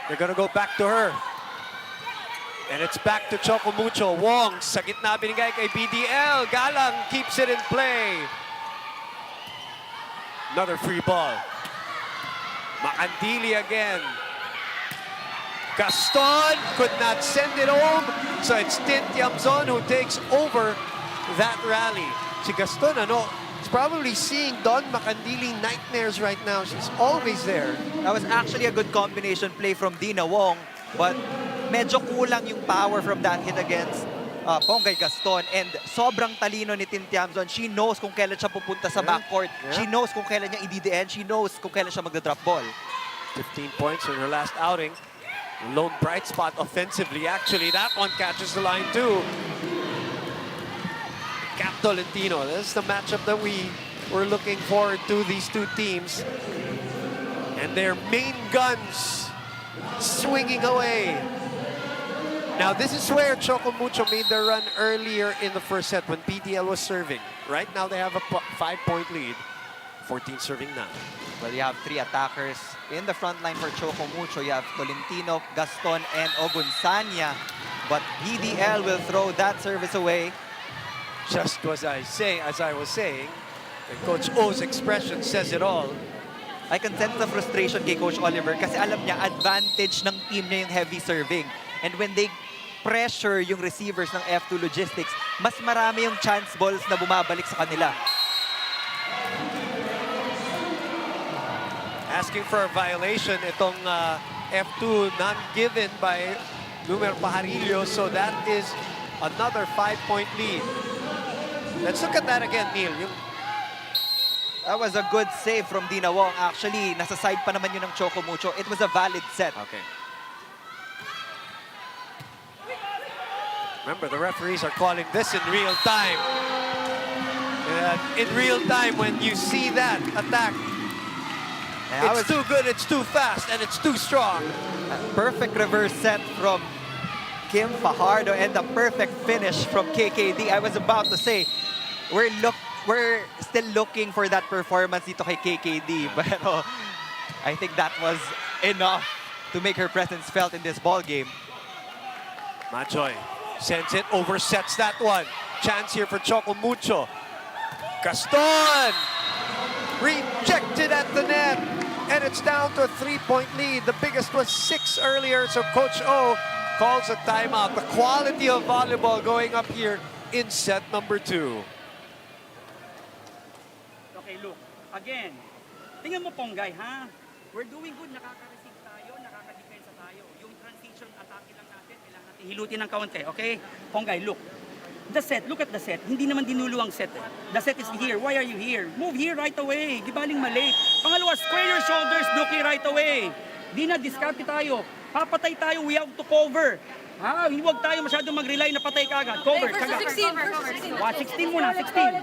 They're gonna go back to her. And it's back to Choco Mucho. Wong sa gitna binigay kay BDL. Galang keeps it in play. Another free ball. Macandili again. Gaston could not send it home. So it's Tin Tiamzon who takes over that rally. Si Gaston, is probably seeing Don Macandili nightmares right now. She's always there. That was actually a good combination play from Dina Wong, but medyo kulang yung power from that hit against Ponggay Gaston. And sobrang talino ni Tin Tiamzon. She knows kung kailan siya pupunta sa backcourt. She knows kung kailan niya i-DDN. She knows kung kailan siya magda-drop ball. 15 points in her last outing. Lone bright spot offensively. Actually, that one catches the line too. Kat Tolentino. This is the matchup that we were looking forward to, these two teams. And their main guns swinging away. Now, this is where Choco Mucho made their run earlier in the first set when PDL was serving. Right now, they have a 5-point lead. 14 serving now. Well, you have three attackers in the front line for Choco Mucho. You have Tolentino, Gaston, and Ogunsanya. But PDL will throw that service away. Just as I was saying, and Coach O's expression says it all. I can sense the frustration kay Coach Oliver kasi alam niya advantage ng team niya yung heavy serving. And when they pressure yung receivers ng F2 Logistics, mas marami yung chance balls na bumabalik sa kanila. Asking for a violation itong F2 non-given by Lumer Pajarillo. So that is another 5-point lead. Let's look at that again, Neil. That was a good save from Dina Wong. Actually, nasa side pa naman yun ng Choco Mucho. It was a valid set. Okay. Remember, the referees are calling this in real time. In real time, when you see that attack, it's too good, it's too fast, and it's too strong. Perfect reverse set from Kim Fajardo and the perfect finish from KKD. I was about to say, we're still looking for that performance dito kay KKD. But I think that was enough to make her presence felt in this ball game. Majoy sends it, oversets that one. Chance here for Choco Mucho. Gaston! Rejected at the net. And it's down to a 3-point lead. The biggest was 6 earlier, so Coach O calls a timeout. The quality of volleyball going up here in set number 2. Okay, look. Again, tingnan mo Ponggay, ha? We're doing good. Nakaka-receive tayo, nakaka-defensa tayo. Yung transition atake lang natin, kailangan natin hilutin ng kaunti, okay? Ponggay, look. The set, look at the set. Hindi naman dinulu ang set. The set is here. Why are you here? Move here right away. Di baling mali. Pangalawa, square your shoulders, look here right away. Di na, diskarte tayo. Papatay tayo, we have to cover. Ha, huwag tayo masyadong mag-rely na patay ka agad. Cover, Versus kagad. 16. 16 muna, 16.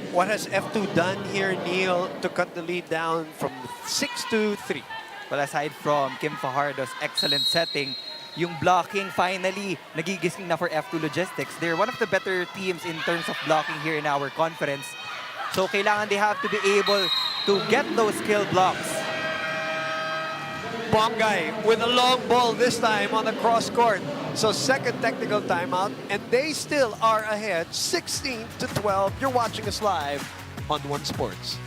What has F2 done here, Neil, to cut the lead down from 6 to 3? Well, aside from Kim Fajardo's excellent setting, yung blocking finally nagigising na for F2 Logistics. They're one of the better teams in terms of blocking here in our conference. So kailangan they have to be able to get those skill blocks. Ponggay with a long ball this time on the cross court. So second technical timeout, and they still are ahead 16 to 12. You're watching us live on One Sports.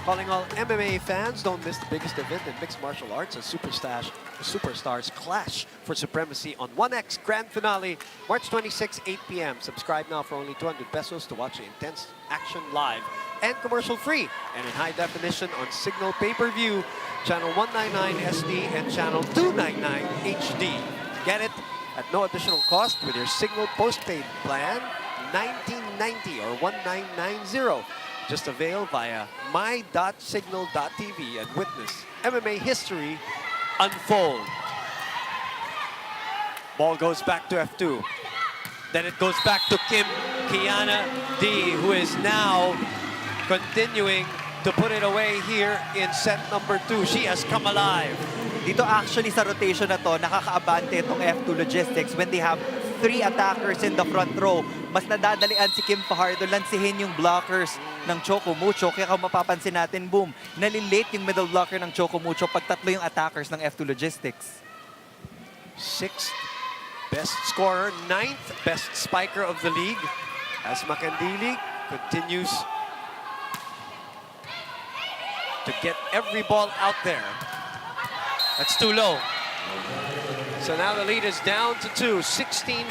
Calling all MMA fans, don't miss the biggest event in mixed martial arts as superstars clash for supremacy on 1X Grand Finale, March 26, 8 p.m. Subscribe now for only 200 pesos to watch the intense action live and commercial-free and in high definition on Signal Pay-Per-View, Channel 199 SD and Channel 299 HD. Get it at no additional cost with your Signal postpaid plan, $19.90 or $19.90. Just avail via my.signal.tv and witness MMA history unfold. Ball goes back to F2. Then it goes back to Kiana D, who is now continuing to put it away here in set number 2. She has come alive. Dito actually sa rotation na to, nakakaabante itong F2 Logistics when they have 3 attackers in the front row. Mas nadadalian si Kim Fajardo lansihin yung blockers ng Choco Mucho. Kaya kung mapapansin natin, boom, nalilate yung middle blocker ng Choco Mucho pag tatlo yung attackers ng F2 Logistics. 6th best scorer, 9th best spiker of the league as Makandili continues to get every ball out there. That's too low. So now the lead is down to 2, 16-14,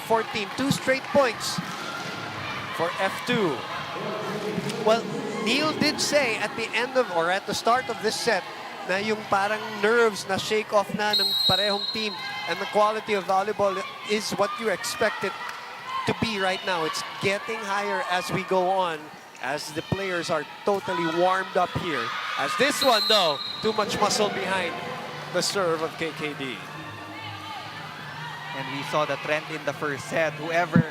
2 straight points for F2. Well, Neil did say at the end of, or at the start of this set, na yung parang nerves na shake off na ng parehong team and the quality of volleyball is what you expect it to be right now. It's getting higher as we go on, as the players are totally warmed up here. As this one, though, too much muscle behind the serve of KKD. And we saw the trend in the first set. Whoever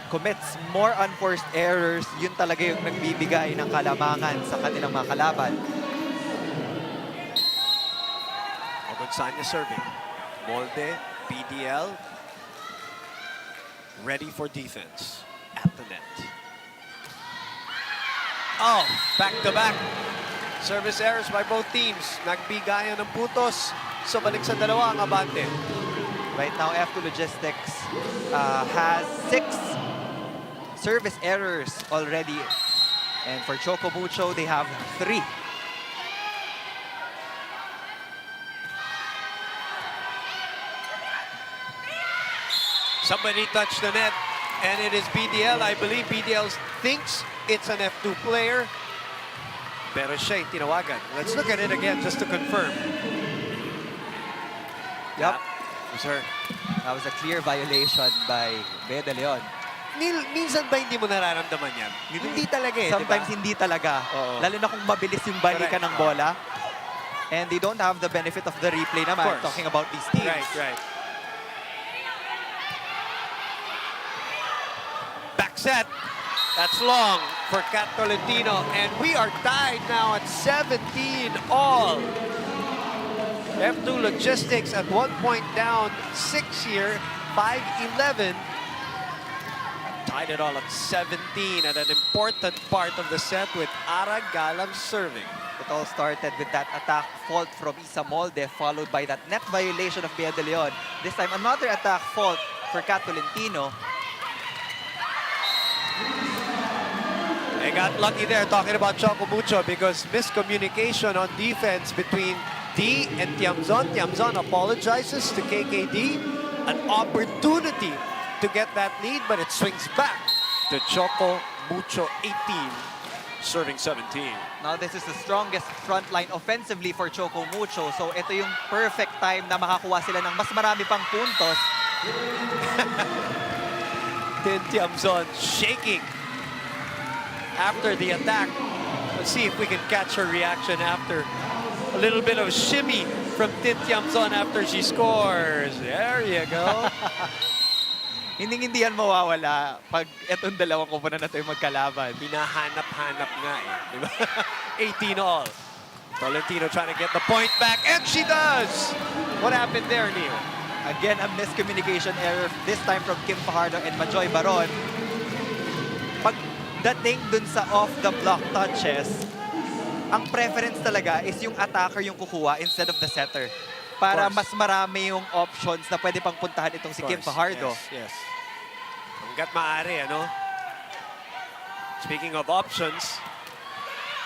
commits more unforced errors, yun talaga yung nagbibigay ng kalamangan sa kanilang mga kalaban. Ogunsanya serving. Molde, PDL, ready for defense at the net. Oh, back-to-back. Service errors by both teams. Nagbigayan ng putos. So balik sa dalawa ang abante. Right now, F2 Logistics has 6 service errors already. And for Choco Mucho, they have 3. Somebody touched the net, and it is BDL. I believe BDL thinks it's an F2 player. Pero siya yung tinawagan. Let's look at it again just to confirm. Yep. It was her. That was a clear violation by Bea de Leon. Minsan ba hindi mo nararamdaman yan? Hindi talaga eh, Sometimes diba? hindi talaga. Oo. Lalo na kung mabilis yung balikan ng bola. And they don't have the benefit of the replay naman, course. talking about these teams. Right. Back set. That's long for Cat Tolentino. And we are tied now at 17 all. F2 Logistics at 1 point down, 6 here, 5-11. Tied it all at 17 at an important part of the set with Ara Galam serving. It all started with that attack fault from Isa Molde, followed by that net violation of Bea de Leon. This time, another attack fault for Cat Tolentino. They got lucky there talking about Choco Mucho because miscommunication on defense between D and Tiamzon. Tiamzon apologizes to KKD. An opportunity to get that lead, but it swings back to Choco Mucho 18, serving 17. Now, this is the strongest front line offensively for Choco Mucho. So, ito yung perfect time na makakuha sila ng mas marami pang puntos. Tin Tiamzon shaking after the attack. Let's see if we can catch her reaction after a little bit of shimmy from Tin Tiamzon after she scores. There you go. Hindi yan mawawala pag etong dalawang kupunan na ito yung magkalaban. Hinahanap-hanap nga eh. Diba? 18 all. Tolentino trying to get the point back, and she does! What happened there, Neil? Again, a miscommunication error, this time from Kim Fajardo and Majoy Baron. Pagdating dun sa off-the-block touches, ang preference talaga is yung attacker yung kukuha instead of the setter. Para mas marami yung options na pwede pang puntahan itong si Kim Fajardo. Yes. Hanggat maaari, ano? Speaking of options,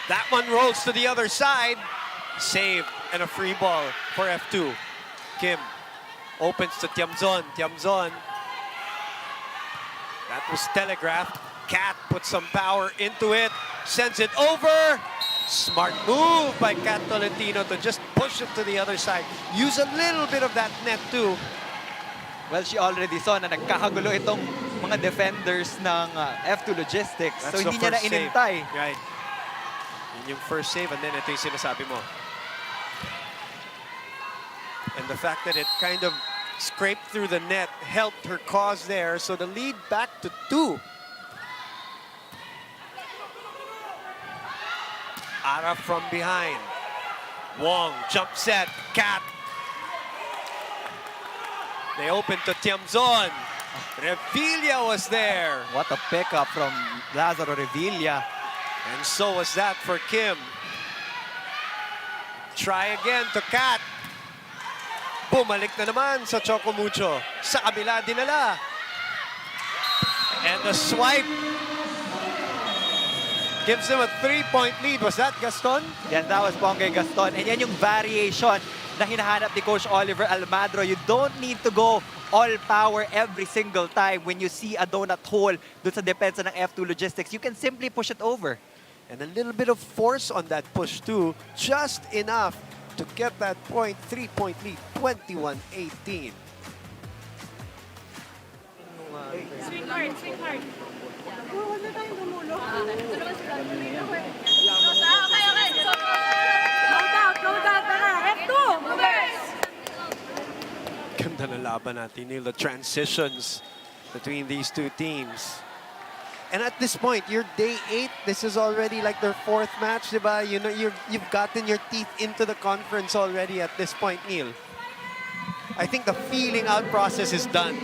That one rolls to the other side. Save and a free ball for F2. Kim opens to Tiamzon. Tiamzon. That was telegraphed. Kat puts some power into it. Sends it over. Smart move by Kat Tolentino to just push it to the other side. Use a little bit of that net too. Well, she already saw na nagkakagulo itong mga defenders ng F2 Logistics. That's So the hindi niya na first save. inintay. Right. Yun yung first save and then ito yung sinasabi mo. And the fact that it kind of scraped through the net helped her cause there. So the lead back to 2. Ara from behind. Wong, jump set, Kat. They open to Tiamzon. Revilla was there. What a pickup from Lazaro Revilla. And so was that for Kim. Try again to Kat. Bumalik na naman sa Choco Mucho. Sa kabila dinala. And the swipe gives them a 3-point lead. Was that Gaston? Yes, that was Ponge Gaston. And yan yung variation na hinahanap ni Coach Oliver Almadro. You don't need to go all power every single time when you see a donut hole dun sa depensa ng F2 Logistics. You can simply push it over. And a little bit of force on that push too. Just enough to get that point. 3-point lead. 21-18. Swing hard, swing hard. Load out, tara. F2, movers! Ganda na laban natin, Neil. The transitions between these two teams. And at this point, you're day 8. This is already like their 4th match, diba? You know, you've gotten your teeth into the conference already at this point, Neil. I think the feeling out process is done.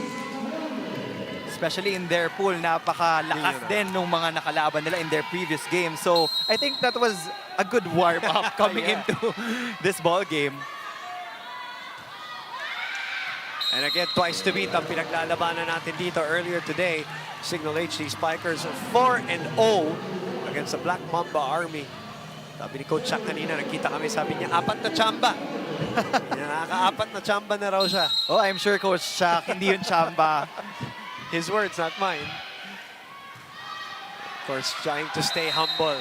Especially in their pool, napakalakas din nung mga nakalaban nila in their previous game. So I think that was a good warm-up coming into this ball game. And again, twice to beat ang pinaglalabanan natin dito earlier today. Signal HD Spikers 4-0 against the Black Mamba Army. Sabi ni Coach Chuck kanina, nakita kami, sabi niya, 4 na chamba. Nakaka-4 na chamba na raw siya. Oh, I'm sure Coach Chuck, hindi yun chamba. His words, not mine. Of course, trying to stay humble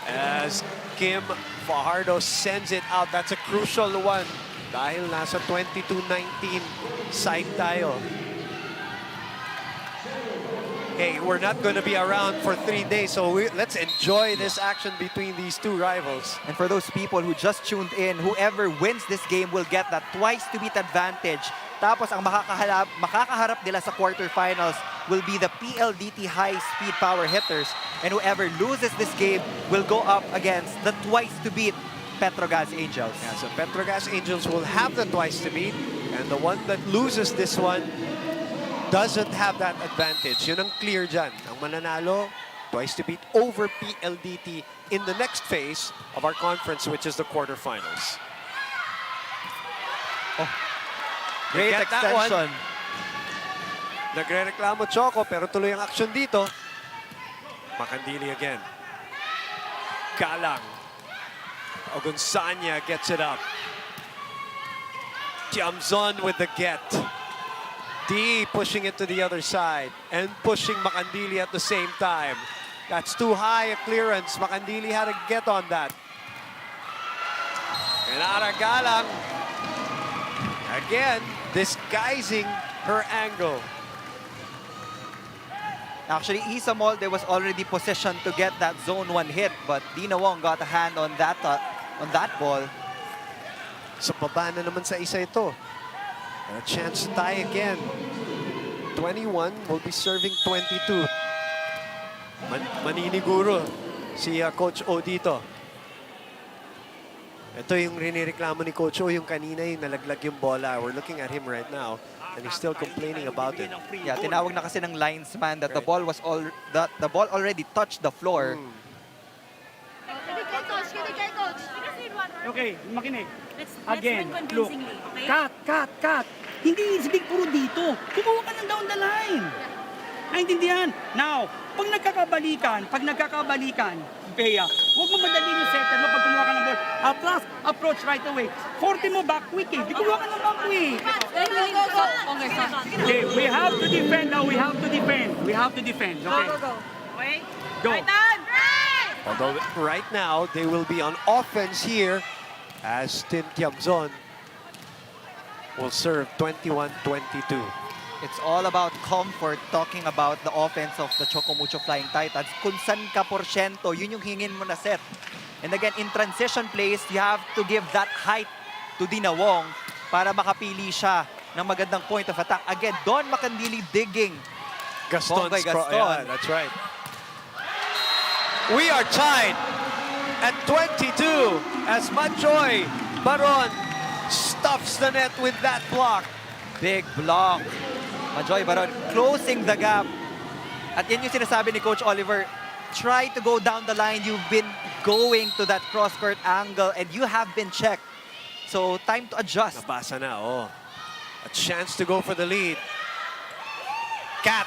as Kim Fajardo sends it out. That's a crucial one dahil nasa 22-19 side tayo. Hey, we're not going to be around for 3 days, so let's enjoy this action between these two rivals. And for those people who just tuned in, whoever wins this game will get that twice-to-beat advantage. Tapos ang makakaharap nila sa quarterfinals will be the PLDT high-speed power hitters. And whoever loses this game will go up against the twice-to-beat Petrogas Angels. Yeah, so Petrogas Angels will have the twice-to-beat, and the one that loses this one doesn't have that advantage. Yun ang clear dyan. Ang mananalo, twice to beat over PLDT in the next phase of our conference, which is the quarterfinals. Oh, great Get that one. extension. Nagre-reklamo Choco, pero tuloy ang action dito. Makandili again. Galang. Ogunsanya gets it up. Tiamzon with the get. D pushing it to the other side and pushing Makandili at the same time. That's too high a clearance. Makandili had to get on that. And Aragalang again disguising her angle. Actually, Isa Molde was already positioned to get that zone 1 hit, but Dina Wong got a hand on that ball. So baba na naman sa isa ito. And a chance to tie again. 21 will be serving 22. Maniniguro si Coach O dito. Ito yung rinireklamo ni Coach O, yung kanina yung nalaglag yung bola. We're looking at him right now and he's still complaining about it. Yeah, tinawag na kasi ng linesman that the ball already touched the floor. Okay, makinig. Let's Again, win look. convincingly, okay? Cut. Hindi isbig puro dito. Kumuha ka ng down the line. Naintindihan? Now, pag nagkakabalikan, Bea, Huwag mo madalin yung setter mo pag kumuha ka ng ball. Plus, approach right away. 40 mo back quick eh. Di kumuha ka ng back quick. Okay, we have to defend now. We have to defend. We have to defend. Okay. Wait. Go. Although right now, they will be on offense here as Tin Tiamzon will serve 21-22. It's all about comfort, talking about the offense of the Choco Mucho Flying Titans. Kung san ka porsyento, yun yung hingin mo na set. And again, in transition plays, you have to give that height to Dina Wong para makapili siya ng magandang point of attack. Again, Don Macandili digging. Gaston's Gaston. Yeah, that's right. We are tied at 22 as Majoy Baron stuffs the net with that block. Big block. Majoy Baron closing the gap. At yan yung sinasabi ni Coach Oliver, try to go down the line. You've been going to that cross-court angle and you have been checked. So, time to adjust. Nabasa na, oh. A chance to go for the lead. Kat,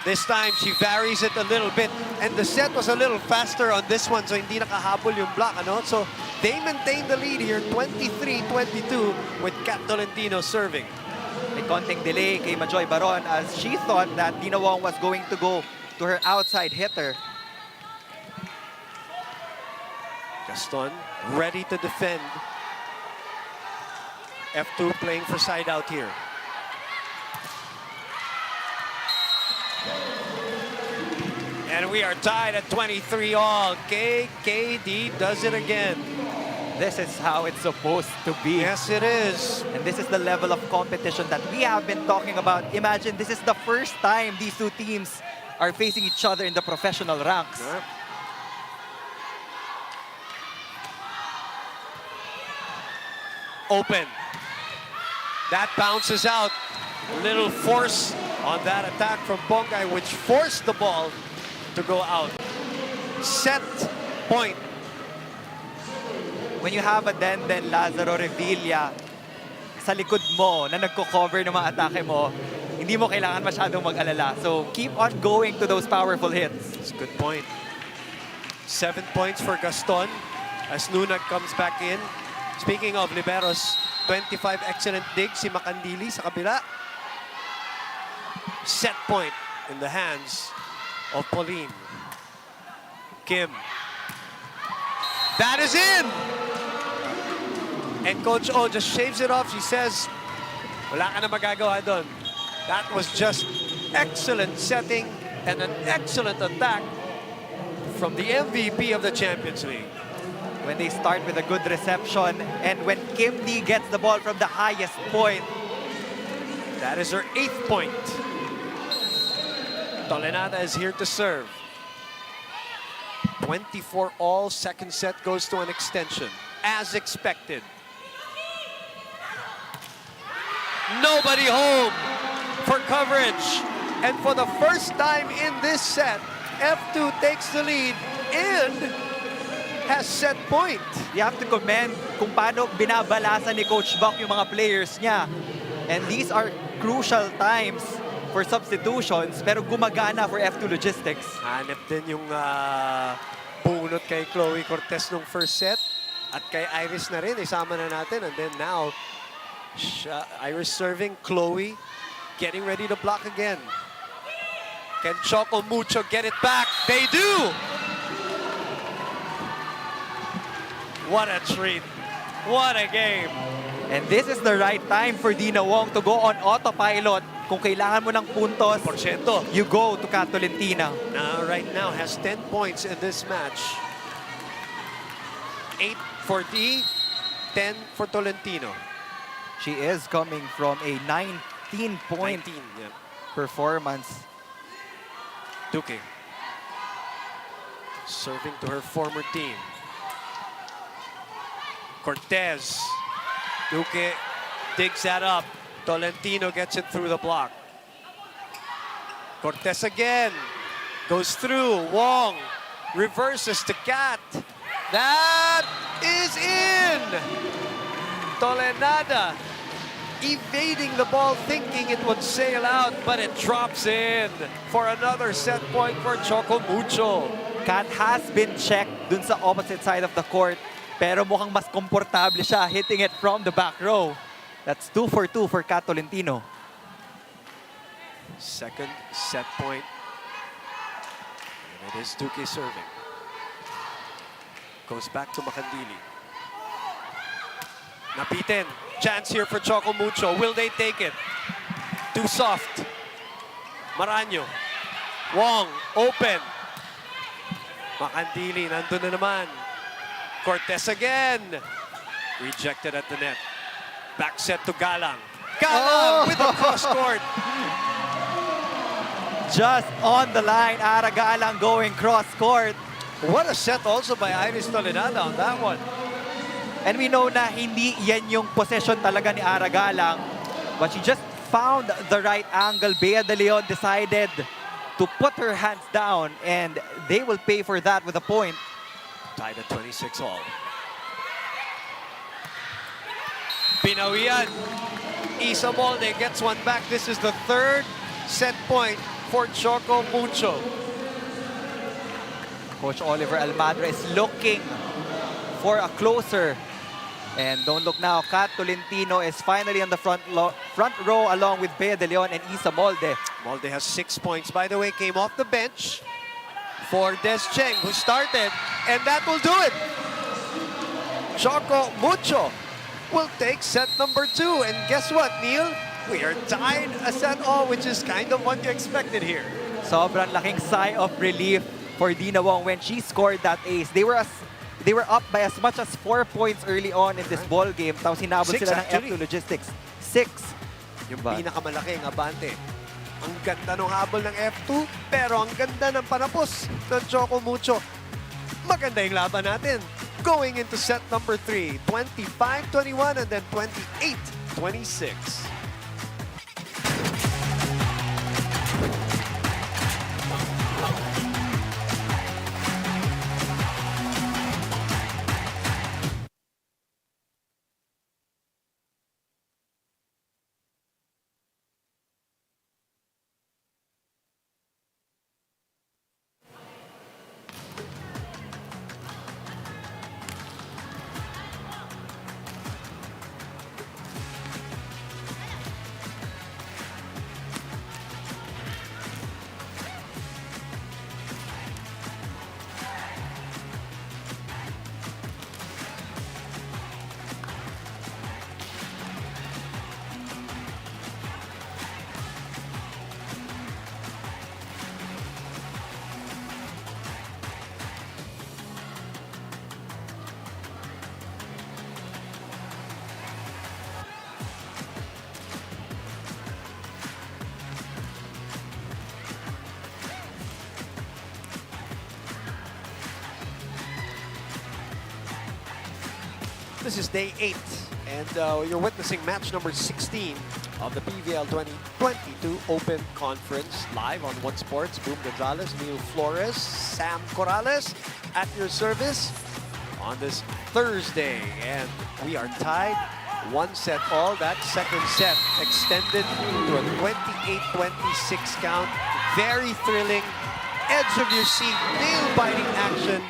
this time she varies it a little bit. And the set was a little faster on this one, so hindi nakahabol yung block, ano? So, they maintain the lead here, 23-22, with Kat Tolentino serving. May konting delay kay Majoy Baron as she thought that Dina Wong was going to go to her outside hitter. Gaston ready to defend. F2 playing for side out here. And we are tied at 23 all. KKD does it again. This is how it's supposed to be. Yes, it is. And this is the level of competition that we have been talking about. Imagine this is the first time these two teams are facing each other in the professional ranks. Yep. Open. That bounces out. A little force on that attack from Bongay, which forced the ball to go out. Set point. When you have a Denden Lazaro Revilla sa likod mo na nagko-cover ng mga atake mo, hindi mo kailangan masyadong mag-alala. So keep on going to those powerful hits. That's a good point. 7 points for Gaston as Nunag comes back in. Speaking of liberos, 25 excellent digs si Macandili sa kabila. Set point in the hands of Pauline. Kim. That is in! And Coach O just shaves it off. She says, wala ka na magagawa doon. That was just excellent setting and an excellent attack from the MVP of the Champions League. When they start with a good reception and when Kim Lee gets the ball from the highest point. That is her 8th point. Tolenada is here to serve. 24 all. Second set goes to an extension, as expected. Nobody home for coverage. And for the first time in this set, F2 takes the lead and has set point. You have to commend kung paano binabalasan ni Coach Buck yung mga players niya. And these are crucial times for substitutions, pero gumagana for F2 Logistics. Hanep din yung bunot kay Chloe Cortez nung first set. At kay Iris na rin, isama na natin. And then now, Iris serving, Chloe getting ready to block again. Can Choco Mucho get it back? They do! What a treat. What a game. And this is the right time for Dina Wong to go on autopilot. Kung kailangan mo ng puntos, Porsyento. you go to Kat Tolentino. Now, right now, has 10 points in this match. 8 for D, 10 for Tolentino. She is coming from a 19-point 19, yeah. performance. Duque. Serving to her former team. Cortez. Duque digs that up. Tolentino gets it through the block. Cortez again. Goes through. Wong reverses to Kat. That is in! Tolenada evading the ball, thinking it would sail out, but it drops in for another set point for Choco Mucho. Kat has been checked dun sa opposite side of the court. Pero mukhang mas komportable siya hitting it from the back row. That's 2 for 2 for Kat Tolentino. Second set point. And it is Duque serving. Goes back to Macandili. Napitin. Chance here for Choco Mucho. Will they take it? Too soft. Maraño. Wong. Open. Macandili. Nandun na naman. Cortez again. Rejected at the net. Back set to Galang. Galang with the cross court. Just on the line, Ara Galang going cross court. What a set also by Iris Toledano on that one. And we know na hindi yan yung possession talaga ni Ara Galang. But she just found the right angle. Bea De Leon decided to put her hands down, and they will pay for that with a point. Tied at 26 all. Pinawian. Isa Molde gets one back. This is the third set point for Choco Mucho. Coach Oliver Almadra is looking for a closer. And don't look now, Kat Tolentino is finally on the front row along with Bea De Leon and Isa Molde. Molde has 6 points. By the way, came off the bench for Des Cheng, who started, and that will do it. Choco Mucho will take set number 2. And guess what, Neil? We are tied a set all, which is kind of what you expected here. Sobrang laking sigh of relief for Dina Wong when she scored that ace. They were up by as much as 4 points early on in this ball game. Tapos hinabot sila ng F2 Logistics. 6. Yung pinakamalaki ang abante. Ang ganda ng habol ng F2, pero ang ganda ng panapos ng Choco Mucho. Maganda yung laban natin. Going into set number 3, 25-21 and then 28-26. This is day 8, and you're witnessing match number 16 of the PVL 2022 Open Conference live on One Sports. Boom Gonzalez, Neil Flores, Sam Corrales at your service on this Thursday. And we are tied 1 set all. That second set extended to a 28-26 count. Very thrilling, edge of your seat, nail-biting action.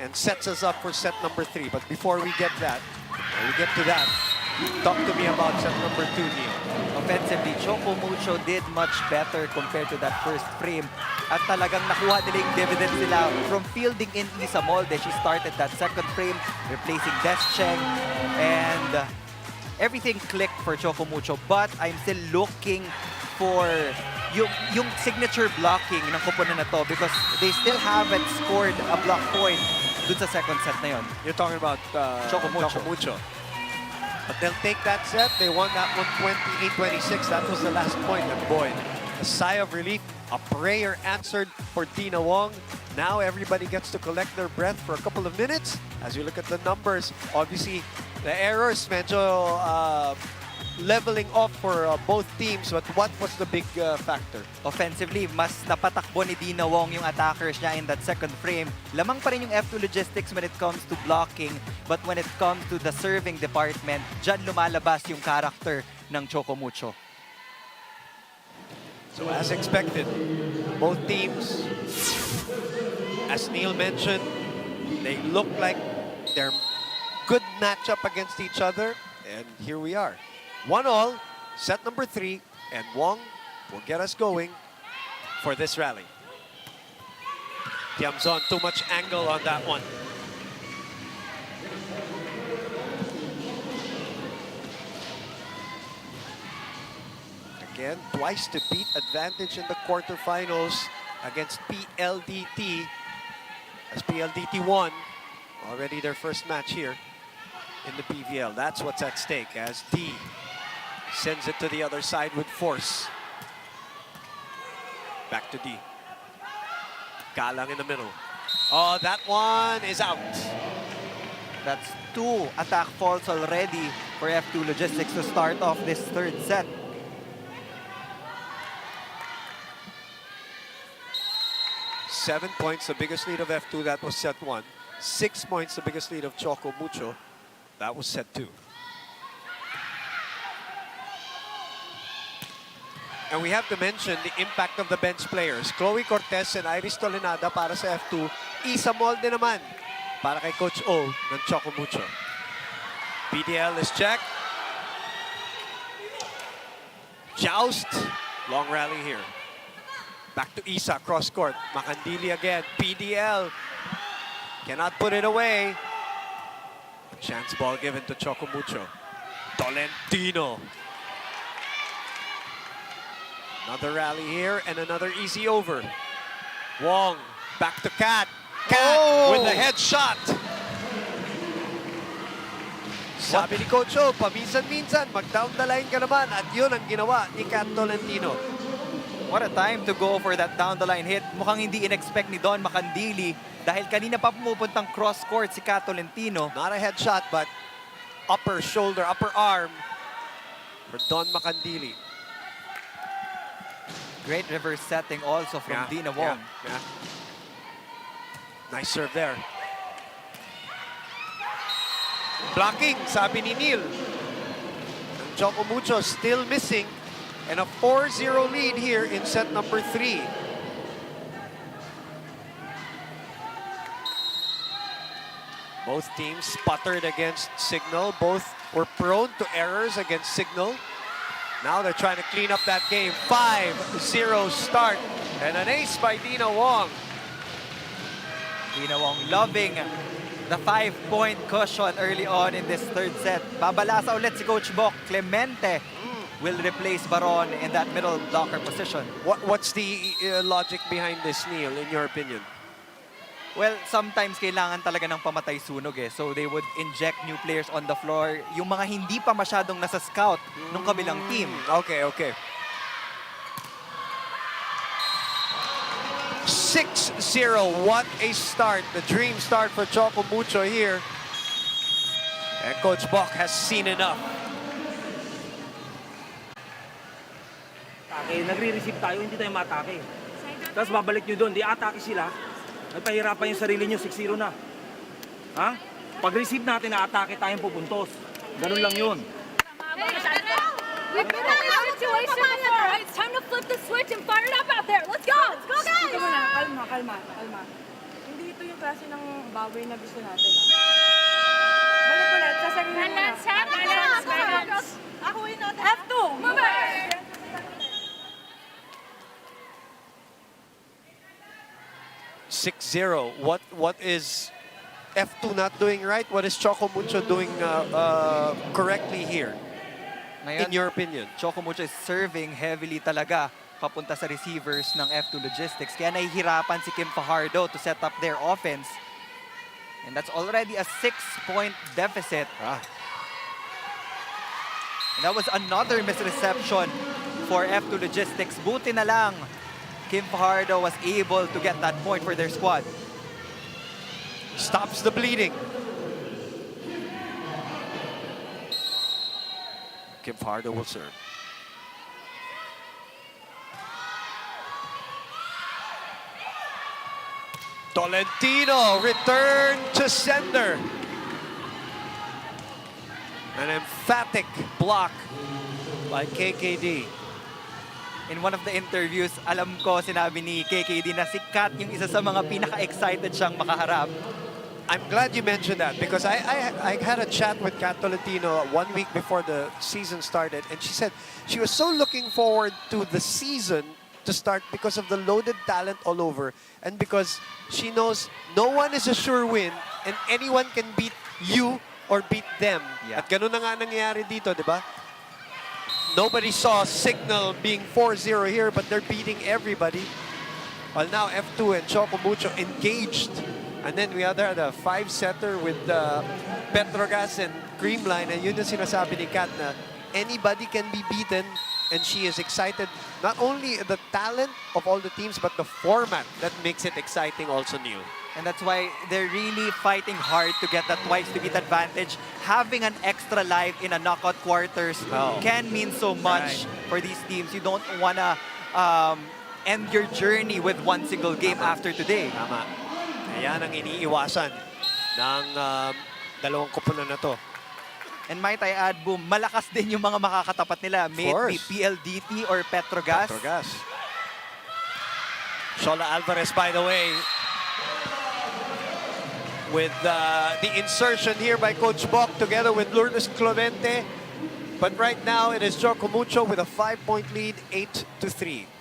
And sets us up for set number 3. But before we get that, talk to me about set number 2, Neil. Offensively, Choco Mucho did much better compared to that first frame. At talagang nakuha nila yung dividends nila from fielding in Isa Molde. She started that second frame, replacing Des Cheng. And everything clicked for Choco Mucho. But I'm still looking for yung signature blocking ng koponan na to because they still haven't scored a block point dun sa second set na yun. You're talking about Choco Mucho. But they'll take that set. They won that one 28-26. That was the last point. And boy, a sigh of relief, a prayer answered for Tina Wong. Now everybody gets to collect their breath for a couple of minutes. As you look at the numbers, obviously the errors medyo leveling off for both teams. But what was the big factor? Offensively, mas napatakbo ni Dina Wong yung attackers niya in that second frame. Lamang pa rin yung F2 Logistics when it comes to blocking. But when it comes to the serving department, dyan lumalabas yung character ng Choco Mucho. So as expected, both teams As Neil mentioned, they look like they're good matchup against each other. And here we are. 1-all, set number 3. And Wong will get us going for this rally. Tiamzon, too much angle on that one. Again, twice to beat advantage in the quarterfinals against PLDT. As PLDT won already their first match here in the PVL. That's what's at stake as D sends it to the other side with force. Back to D. Galang in the middle. Oh, that one is out. That's 2 attack faults already for F2 Logistics to start off this third set. Seven points, the biggest lead of F2. That was set 1. 6 points, the biggest lead of Choco Mucho. That was set 2. And we have to mention the impact of the bench players. Chloe Cortez and Iris Tolenada para sa F2. Isa Molde naman para kay Coach O ng Choco Mucho. PDL is checked. Joust. Long rally here. Back to Isa, cross court. Macandili again. PDL cannot put it away. Chance ball given to Choco Mucho. Tolentino. Another rally here and another easy over. Wong, back to Kat. Kat with the headshot. Sabi ni Coach O, paminsan-minsan, mag-down the line ka naman. At yun ang ginawa ni Kat Tolentino. What a time to go for that down-the-line hit. Mukhang hindi in-expect ni Don Macandili dahil kanina pa pumupuntang cross-court si Kat Tolentino. Not a headshot, but upper shoulder, upper arm for Don Macandili. Great reverse setting also from Dina Wong. Yeah. Nice serve there. Blocking, sabi ni Neil. And Choco Mucho still missing. And a 4-0 lead here in set number 3. Both teams sputtered against Signal. Both were prone to errors against Signal. Now they're trying to clean up that game. 5-0 start. And an ace by Dina Wong. Dina Wong loving the 5-point cushion early on in this third set. Babalasa ulit si Coach Bok. Clemente will replace Baron in that middle blocker position. What's the logic behind this, Neil, in your opinion? Well, sometimes kailangan talaga ng pamatay sunog eh. So they would inject new players on the floor. Yung mga hindi pa masyadong nasa scout ng kabilang team. Okay. 6-0. What a start. The dream start for Choco Mucho here. And Coach Bok has seen enough. Nagre-receive tayo, hindi tayo matake. Tapos babalik nyo doon, di atake sila. Nagpahirapan yung sarili nyo, 6-0 na. Ha? Pag-receive natin, na-atake tayong pupuntos. Ganun lang yun. We've been in this situation before. It's time to flip the switch and fire it up out there. Let's go! Let's go, guys! Kalma. Hindi ito yung klase ng baboy na gusto natin. Balik ulit, sasabihin mo na. Balance. Ako win natin. F2! Mover! 6-0. What is F2 not doing right? What is Choco Mucho doing correctly here? Ngayon, in your opinion? Choco Mucho is serving heavily talaga papunta sa receivers ng F2 Logistics. Kaya nahihirapan si Kim Fajardo to set up their offense. And that's already a 6-point deficit. And that was another misreception for F2 Logistics. Buti na lang, Kim Fajardo was able to get that point for their squad. Stops the bleeding. Kim Fajardo will serve. Tolentino return to sender. An emphatic block by KKD. In one of the interviews, alam ko sinabi ni KKD na si Kat yung isa sa mga pinaka-excited siyang makaharap. I'm glad you mentioned that because I had a chat with Kat Tolentino 1 week before the season started, and she said she was so looking forward to the season to start because of the loaded talent all over and because she knows no one is a sure win and anyone can beat you or beat them. Yeah. At ganun na nga nangyayari dito, di ba? Nobody saw Signal being 4-0 here, but they're beating everybody. While now F2 and Choco Mucho engaged. And then we had a 5-setter with Petrogas and Creamline. And yun yung sinasabi ni Kat na anybody can be beaten. And she is excited, not only the talent of all the teams, but the format that makes it exciting also new. And that's why they're really fighting hard to get that twice-to-beat advantage. Having an extra life in a knockout quarters can mean so much for these teams. You don't want to end your journey with one single game after today. Tama. Ayan ang iniiwasan ng dalawang koponan na to. And might I add, Boom, malakas din yung mga makakatapat nila. May it be PLDT or Petrogas. Shola Alvarez, by the way, with the insertion here by Coach Bok together with Lourdes Clemente. But right now, it is Choco Mucho with a 5-point lead, 8-3.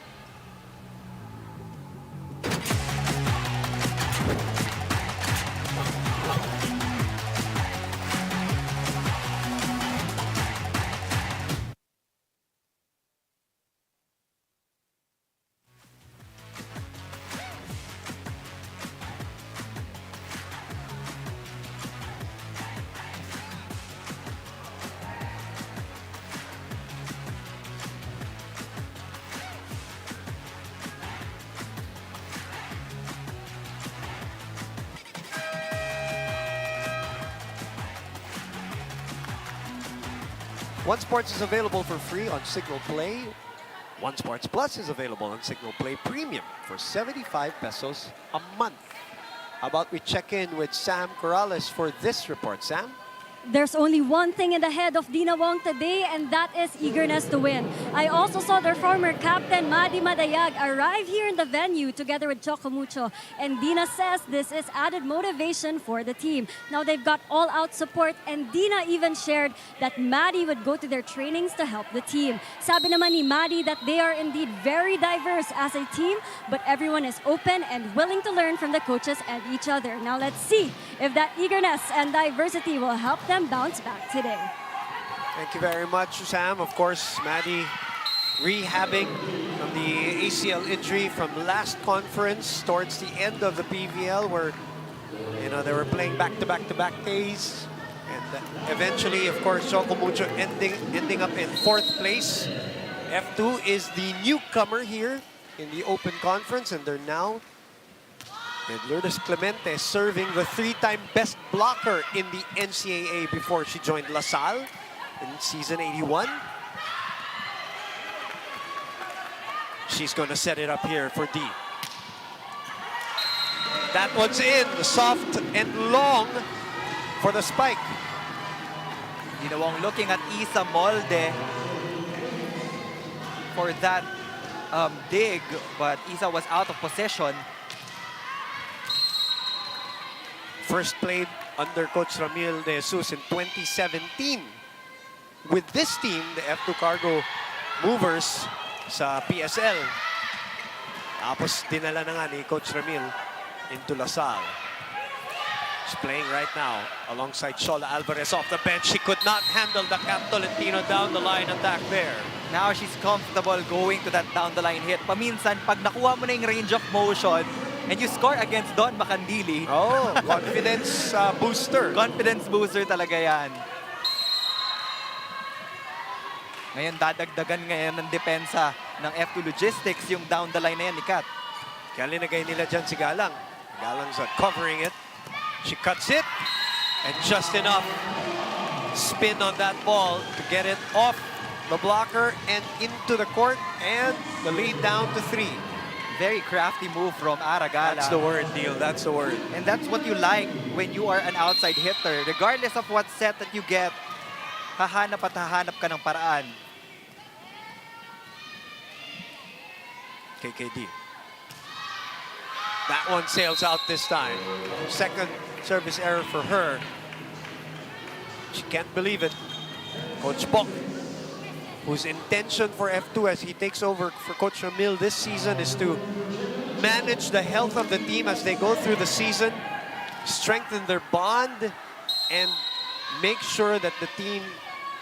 One Sports is available for free on Signal Play. One Sports Plus is available on Signal Play Premium for 75 pesos a month. How about we check in with Sam Corrales for this report? Sam? There's only one thing in the head of Dina Wong today, and that is eagerness to win. I also saw their former captain, Madi Madayag, arrive here in the venue together with Choco Mucho. And Dina says this is added motivation for the team. Now they've got all-out support, and Dina even shared that Madi would go to their trainings to help the team. Sabi naman ni Madi that they are indeed very diverse as a team, but everyone is open and willing to learn from the coaches and each other. Now let's see if that eagerness and diversity will help them bounce back today. Thank you very much, Sam. Of course, Maddie rehabbing from the ACL injury from last conference towards the end of the PVL where, you know, they were playing back-to-back days. And eventually, of course, Choco Mucho ending up in 4th place. F2 is the newcomer here in the Open Conference, and they're now with Lourdes Clemente serving the 3-time best blocker in the NCAA before she joined La Salle in season 81. She's going to set it up here for D. That one's in, soft and long for the spike. Dina Wong looking at Isa Molde for that dig, but Isa was out of possession. First played under Coach Ramil de Jesus in 2017. With this team, the F2 Cargo Movers sa PSL. Tapos dinala na nga ni Coach Ramil into La Salle. She's playing right now alongside Shola Alvarez off the bench. She could not handle the Kat Tolentino down the line attack there. Now she's comfortable going to that down the line hit. Paminsan, pag nakuha mo na yung range of motion, and you score against Don Macandili. Oh, confidence booster. Confidence booster talaga yan. Ngayon, dadagdagan ngayon ng depensa ng F2 Logistics yung down the line na yan ni Kat. Kaya linagay nila dyan si Galang. Galang's covering it. She cuts it. And just enough spin on that ball to get it off the blocker and into the court. And the lead down to 3. Very crafty move from Aragala. That's the word, Neil. That's the word. And that's what you like when you are an outside hitter. Regardless of what set that you get, hahanap at hahanap ka ng paraan. KKD. That one sails out this time. Second service error for her. She can't believe it. Coach Bok, whose intention for F2 as he takes over for Coach Ramil this season is to manage the health of the team as they go through the season, strengthen their bond, and make sure that the team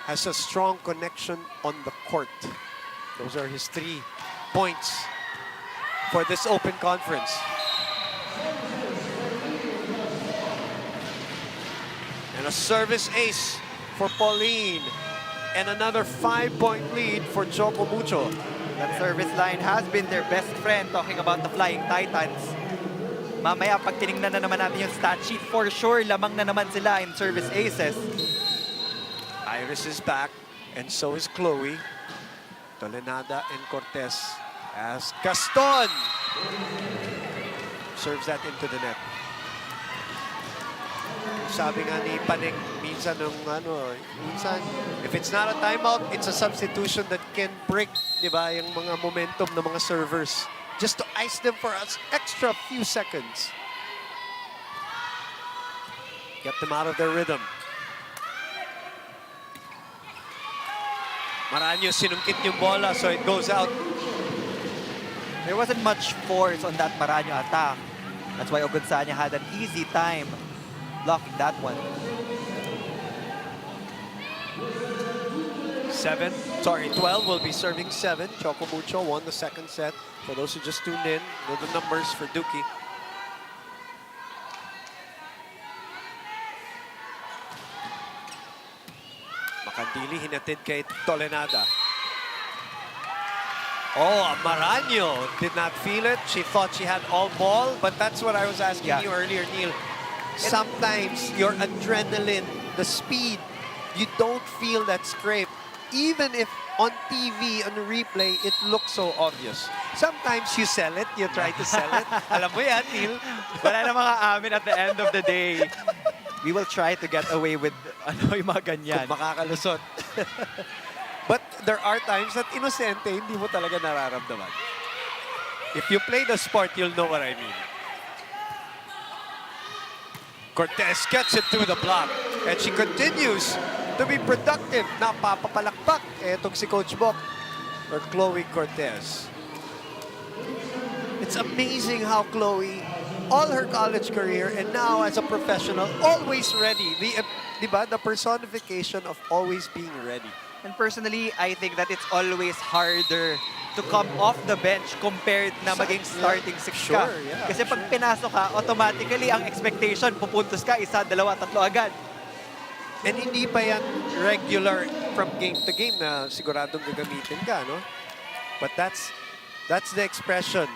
has a strong connection on the court. Those are his 3 points for this open conference. And a service ace for Pauline. And another 5-point lead for Choco Mucho. That service line has been their best friend, talking about the Flying Titans. Mamaya, pag tinignan na naman natin yung stat sheet, for sure, lamang na naman sila in service aces. Iris is back, and so is Chloe. Tolenada and Cortez as Gaston serves that into the net. Sabi nga ni Panek, minsan if it's not a timeout, it's a substitution that can break, di ba, yung mga momentum ng mga servers. Just to ice them for an extra few seconds. Get them out of their rhythm. Maranyo sinungkit yung bola, so it goes out. There wasn't much force on that Maranyo attack. That's why Ogunsanya had an easy time blocking that one. 12 will be serving 7. Choco Mucho won the second set. For those who just tuned in, know the numbers for Duki. Makandili hinatid kay Tolenada. Oh, Maranyo did not feel it. She thought she had all ball, but that's what I was asking you earlier, Neil. Sometimes your adrenaline, the speed, you don't feel that scrape. Even if on TV, on replay, it looks so obvious. Sometimes you sell it, you try to sell it. Alam mo yan, Neil. Wala na mga amin at the end of the day. We will try to get away with yung mga ganyan. Kung makakalusot. But there are times that inosente, hindi mo talaga nararamdaman. If you play the sport, you'll know what I mean. Cortez gets it through the block. And she continues to be productive. Napapapalakpak etong si Coach Bok or Chloe Cortez. It's amazing how Chloe, all her college career and now as a professional, always ready. The personification of always being ready. And personally, I think that it's always harder to come off the bench compared na maging starting six ka. Sure, yeah, Kasi pag pinasok ka, automatically ang expectation, pupuntos ka, 1, 2, 3 agad. And hindi pa yan regular from game to game na siguradong gagamitin ka, no? But that's the expression.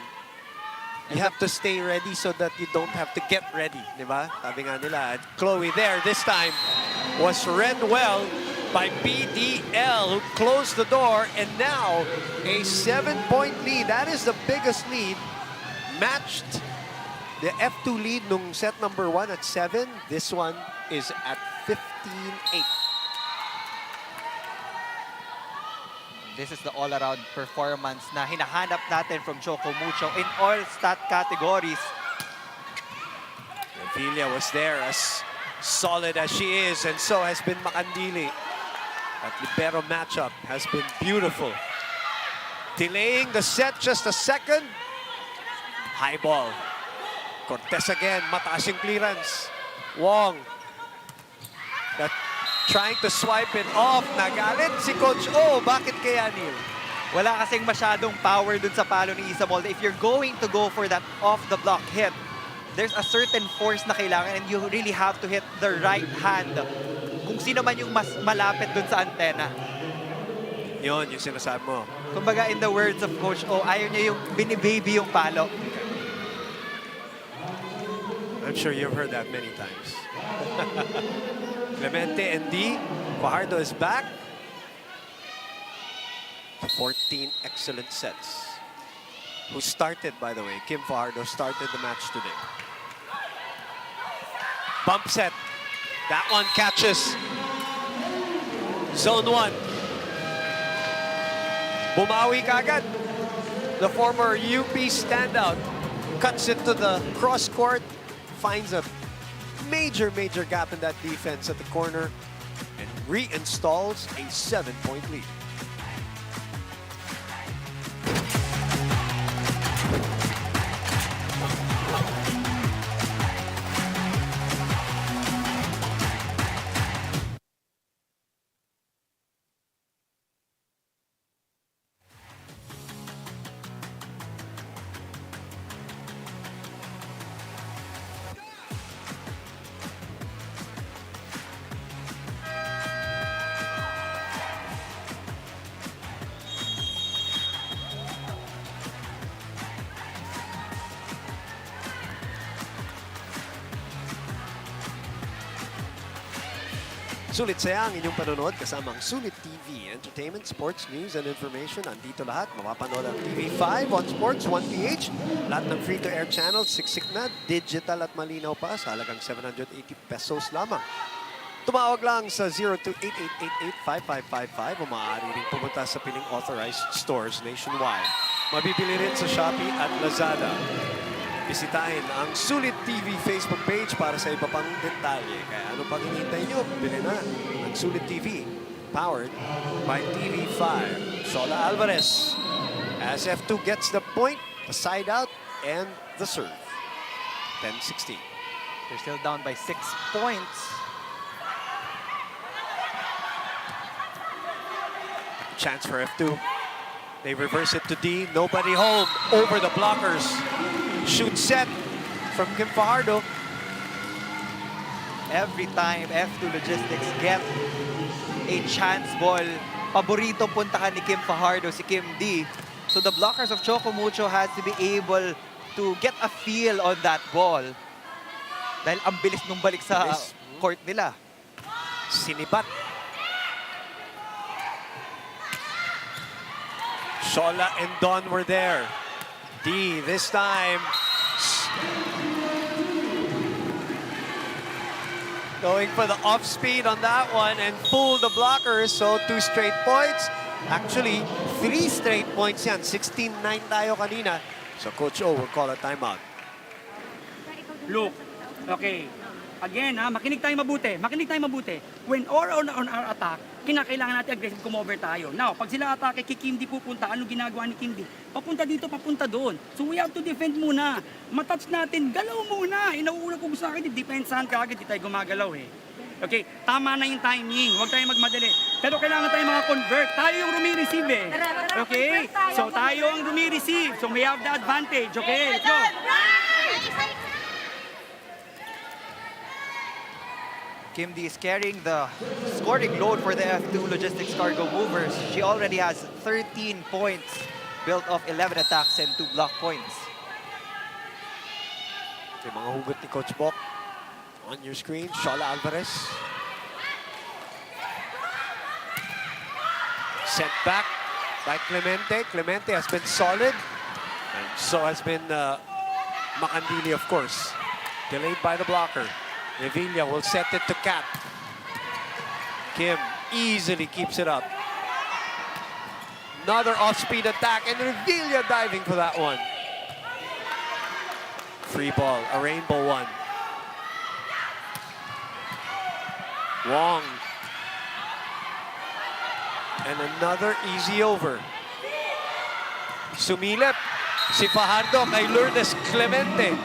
You have to stay ready so that you don't have to get ready, di ba? Sabi nga nila, Chloe there this time was read well by PDL, who closed the door, and now a 7-point lead. That is the biggest lead. Matched the F2 lead nung set number 1 at 7. This one is at 15-8. This is the all-around performance na hinahanap natin from Choco Mucho in all stat categories. Ophelia was there, as solid as she is, and so has been Makandili. That libero matchup has been beautiful. Delaying the set just a second. High ball. Cortez again, mataas yung clearance. Wong. That trying to swipe it off. Nagalit si Coach O. Bakit kaya, Neil? Wala kasing masyadong power dun sa palo ni Isa Molde. If you're going to go for that off-the-block hit, there's a certain force na kailangan and you really have to hit the right hand. Kung sino man yung mas malapit dun sa antena. Yun, yung sinasabi mo. Kumbaga, in the words of Coach O, ayaw niya yung binibaby yung palo. I'm sure you've heard that many times. Clemente and D. Fajardo is back. 14 excellent sets. Who started, by the way, Kim Fajardo started the match today. Bump set. That one catches. Zone 1. Bumawi kagad. the former UP standout, cuts into the cross court, finds a major gap in that defense at the corner, and reinstalls a 7-point lead. Sulit saya ang inyong panonood kasama ang Sulit TV. Entertainment, sports, news, and information. Andito lahat. Mapapanood ang TV5 on Sports, 1PH. Lahat ng free-to-air channels, siksik na, digital at malinaw pa sa halagang 780 pesos lamang. Tumawag lang sa 0288885555 o maaari rin pumunta sa piling authorized stores nationwide. Mabibili rin sa Shopee at Lazada. Bisitahin ang Sulit TV Facebook page para sa iba pang detalye. Kaya ano pang hinihintay nyo? Bili na ang Sulit TV. Powered by TV5. Shola Alvarez. As F2 gets the point, the side out, and the serve. 10-16. They're still down by 6 points. Chance for F2. They reverse it to D. Nobody home. Over the blockers. Shoot set from Kim Fajardo. Every time F2 Logistics get a chance ball, paborito puntahan ni Kim Fajardo si Kim D. So the blockers of Choco Mucho has to be able to get a feel on that ball. Dahil ang bilis nung balik sa court nila. Sinibat. Shola and Don were there. D this time. Going for the off speed on that one and fool the blockers. So 2 straight points. Actually, 3 straight points yan. 16-9 tayo kanina. So Coach O will call a timeout. Look, okay. Again, makinig tayo mabuti. Makinig tayo mabuti. When on our attack, kinakailangan natin aggressive kumover tayo. Now, pag sila atake, kay Kim D pupunta, anong ginagawa ni Kim D? Papunta dito, papunta doon. So we have to defend muna. Matouch natin, galaw muna. Inauuna ko sa akin, depensahan ka agad, di tayo gumagalaw eh. Okay, tama na yung timing. Huwag tayong magmadali. Pero kailangan tayo convert. Tayo yung rumi-receive eh. Okay? So tayo ang rumi-receive. So we have the advantage. Okay, let's go. Kim D is carrying the scoring load for the F2 Logistics Cargo Movers. She already has 13 points, built off 11 attacks and 2 block points. Yung mga hugot ni Coach Bok. On your screen, Shola Alvarez. Sent back by Clemente. Clemente has been solid. And so has been Macandili, of course. Delayed by the blocker. Revilla will set it to Kat. Kim easily keeps it up. Another off-speed attack, and Revilla diving for that one. Free ball, a rainbow one. Wong. And another easy over. Sumilip. Si Fajardo kay Lourdes Clemente.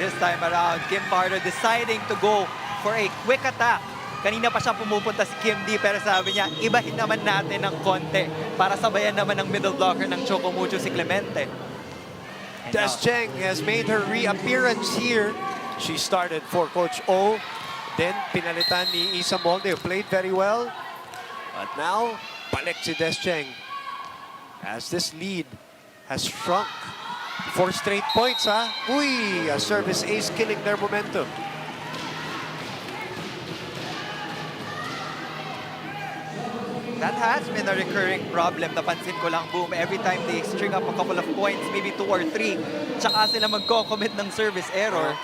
This time around, Kim Fajardo deciding to go for a quick attack. Kanina pa siya pumupunta si Kim D, pero sabi niya, ibahin naman natin ng konti para sabayan naman ng middle blocker ng Choco Mucho si Clemente. Des Cheng has made her reappearance here. She started for Coach O. Then pinalitan ni Isa Molde, who played very well. But now, balik si Des Cheng. As this lead has shrunk. 4 straight points, ha? Uy, a service ace killing their momentum. That has been a recurring problem. Napansin ko lang, Boom, every time they string up a couple of points, maybe 2 or 3, tsaka sila magko-commit ng service error.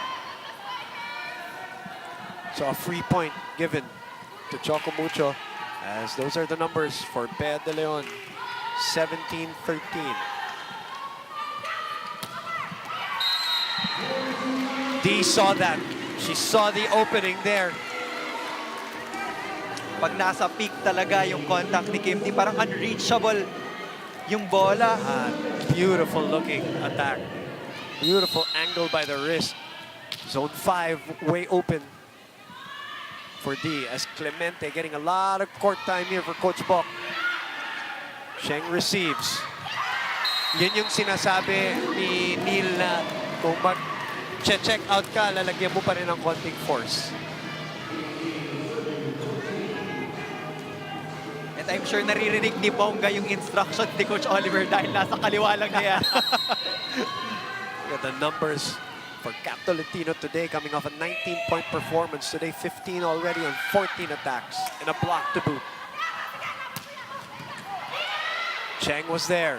So a free point given to Choco Mucho, as those are the numbers for Bea De Leon. 17-13. Dee saw that. She saw the opening there. Pag nasa peak talaga yung contact ni Kim Dee, parang unreachable yung bola. Beautiful looking attack. Beautiful angle by the wrist. Zone 5 way open for Dee as Clemente getting a lot of court time here for Coach Bok. Sheng receives. Yun yung sinasabi ni Neil na kung mag-check out ka, lalagyan mo pa rin ng konting force. And I'm sure naririnig ni Bongga yung instructions ni Coach Oliver dahil nasa kaliwa lang niya. Look at the numbers for Cap Tolentino today, coming off a 19-point performance. Today, 15 already on 14 attacks and a block to boot. Cheng was there.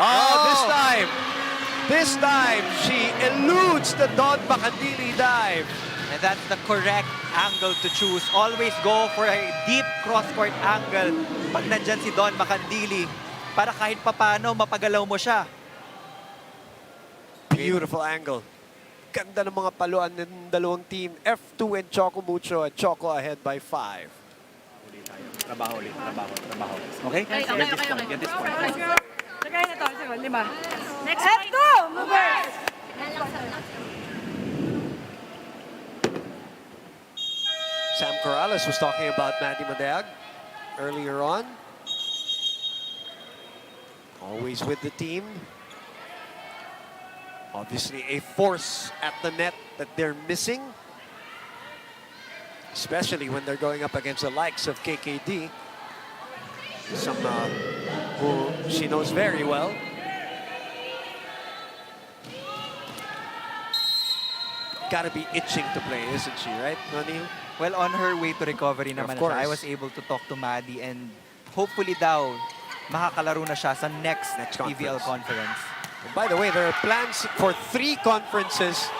Oh, this time, she eludes the Don Bacandili dive. And that's the correct angle to choose. Always go for a deep cross-court angle pag nandyan si Don Bacandili para kahit papano mapagalaw mo siya. Beautiful angle. Ganda ng mga paluan ng dalawang team. F2 and Choco Mucho at Choco ahead by 5. Trabaho ulit, trabaho. Okay? Okay. Get this point. Lagay na to, 5. Next F2! Movers! Sam Corrales was talking about Maddie Madeag earlier on. Always with the team. Obviously a force at the net that they're missing. Especially when they're going up against the likes of KKD. Some who she knows very well. Gotta be itching to play, isn't she, right, Neil? Well, on her way to recovery naman course. siya. I was able to talk to Maddie and hopefully daw makakalaro na siya sa next PVL conference. And by the way, there are plans for 3 conferences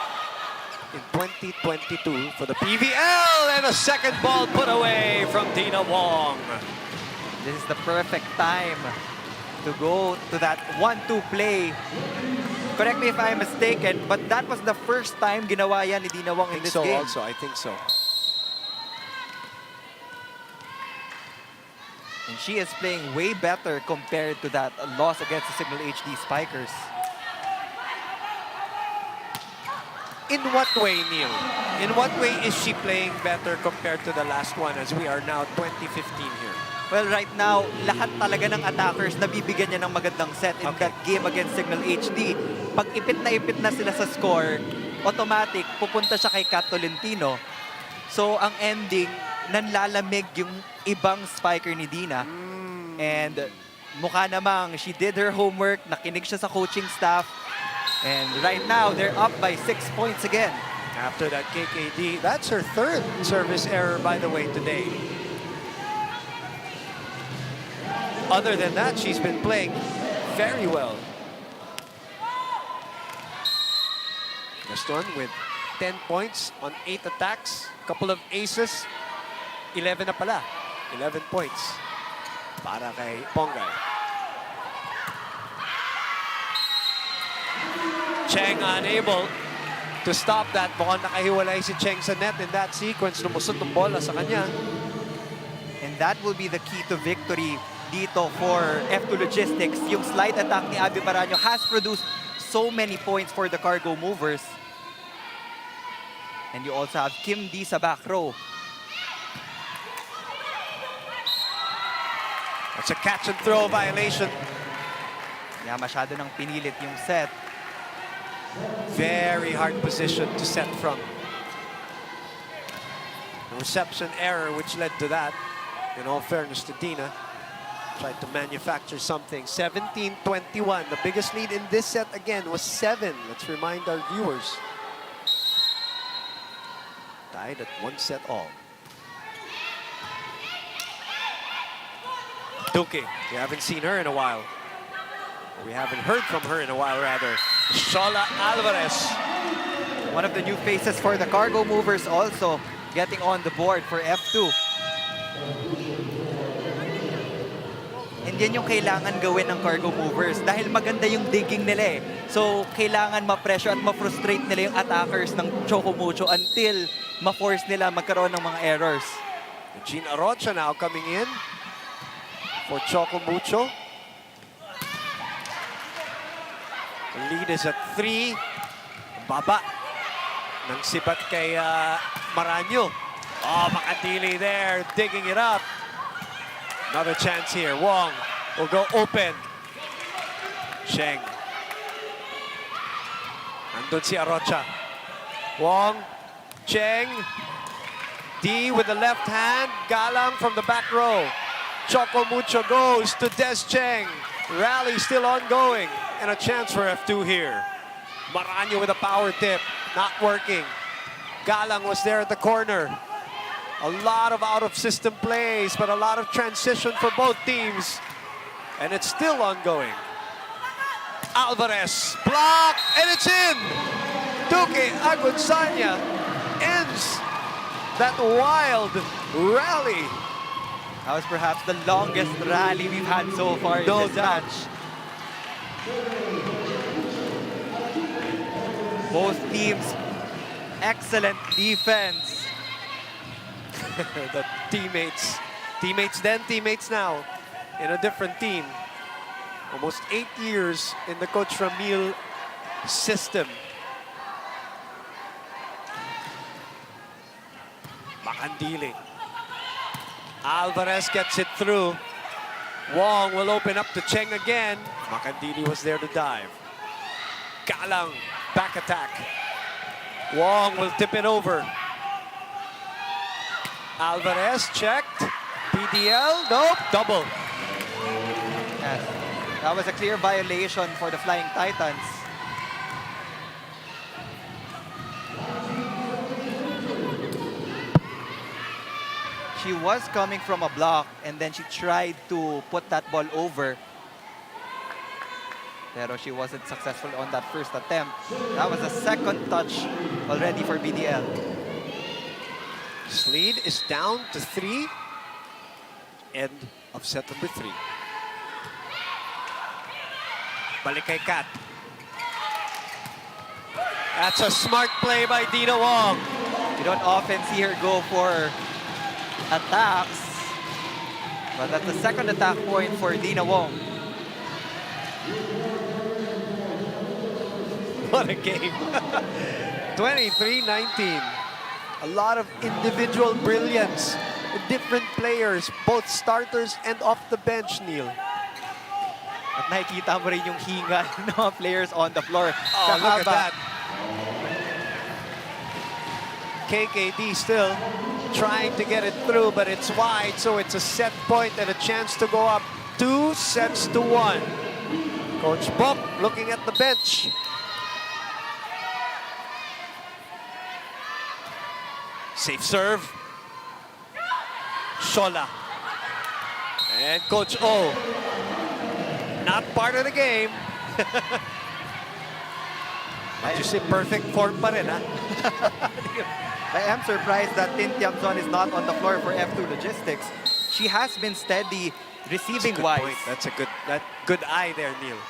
in 2022 for the PVL, and a second ball put away from Tina Wong. This is the perfect time to go to that 1-2 play. Correct me if I'm mistaken, but that was the first time ginawa yan ni Tina Wong in this game. I think so. And she is playing way better compared to that loss against the Signal HD Spikers. In what way, Neil? In what way is she playing better compared to the last one as we are now 2015 here? Well, right now, lahat talaga ng attackers nabibigyan niya ng magandang set in that game against Signal HD. Pag ipit na sila sa score, automatic, pupunta siya kay Kat Tolentino. So, ang ending, nanlalamig yung ibang spiker ni Dina. And mukha namang she did her homework, nakinig siya sa coaching staff. And right now, they're up by 6 points again. After that KKD, that's her 3rd service error, by the way, today. Other than that, she's been playing very well. Gaston with 10 points on 8 attacks, couple of aces, 11 na pala, 11 points para kay Pongay. Cheng unable to stop that. Mukhang nakahiwalay si Cheng sa net in that sequence. Lumusot ng bola sa kanya. And that will be the key to victory dito for F2 Logistics. Yung slide attack ni Abby Paraño has produced so many points for the cargo movers. And you also have Kim Dee sa back row. That's a catch and throw violation. Yeah, masyado nang pinilit yung set. Very hard position to set from. A reception error which led to that. In all fairness to Dina, tried to manufacture something. 17-21. The biggest lead in this set again was 7. Let's remind our viewers. Tied at 1 set all. Duque, we haven't seen her in a while. We haven't heard from her in a while, rather. Shola Alvarez. One of the new faces for the cargo movers also getting on the board for F2. And mind, yan yung kailangan gawin ng cargo movers dahil maganda yung digging nila eh. So, kailangan ma-pressure at ma-frustrate nila yung attackers ng Choco Mucho until ma-force nila magkaroon ng mga errors. Gene Arocha now coming in for Choco Mucho. The lead is at 3. Baba ng sibat kay Maranyo. Oh, Makatili there, digging it up. Another chance here. Wong will go open. Cheng. Andun si Arocha. Wong, Cheng. D with the left hand. Galang from the back row. Choco Mucho goes to Des Cheng. Rally still ongoing. And a chance for F2 here. Maranyo with a power tip. Not working. Galang was there at the corner. A lot of out-of-system plays, but a lot of transition for both teams. And it's still ongoing. Alvarez, block, and it's in! Duque Agunsanya ends that wild rally. That was perhaps the longest rally we've had so far in this match. Both teams, excellent defense. The teammates then, teammates now, in a different team. Almost 8 years in the Coach Ramil system. Makandili. Alvarez gets it through. Wong will open up to Cheng again. Makandili was there to dive. Galang, back attack. Wong will tip it over. Alvarez checked. PDL, nope, double. Yes. That was a clear violation for the Flying Titans. She was coming from a block and then she tried to put that ball over. Pero she wasn't successful on that first attempt. That was a second touch already for BDL. This lead is down to 3. End of set number 3. Balik kay Kat. That's a smart play by Dina Wong. You don't often see her go for attacks, but that's the second attack point for Dina Wong. What a game. 23-19. A lot of individual brilliance. Different players, both starters and off the bench, Neil. At nakikita mo rin yung hinga ng mga players on the floor. Oh, look at that. KKD still trying to get it through, but it's wide, so it's a set point and a chance to go up 2 sets to 1. Coach Bok looking at the bench. Safe serve. Shola. And Coach O. Not part of the game. Did you say perfect form pa rin, ha? I am surprised that Tin Tiamzon is not on the floor for F2 Logistics. She has been steady receiving-wise. That's a good eye there, Neil.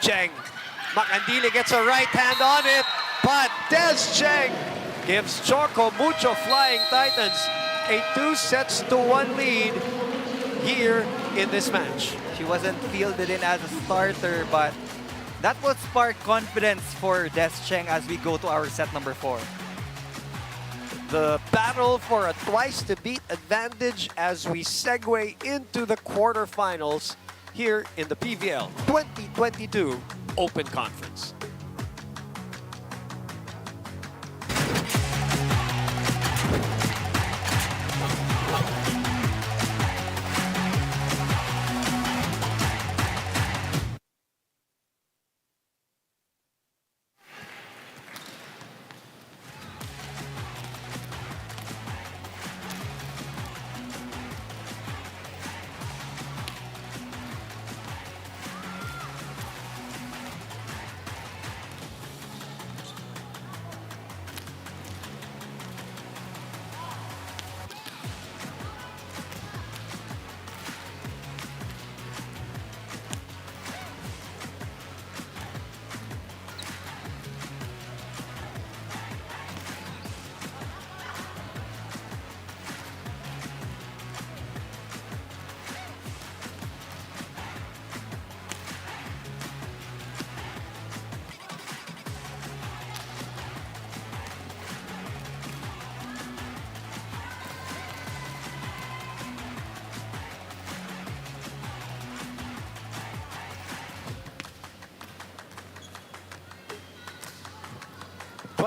Cheng. Makandili gets a right hand on it, but Des Cheng gives Choco Mucho Flying Titans a 2 sets to 1 lead here in this match. She wasn't fielded in as a starter, but that will spark confidence for Des Cheng as we go to our set number 4. The battle for a twice-to-beat advantage as we segue into the quarterfinals here in the PVL 2022 Open Conference.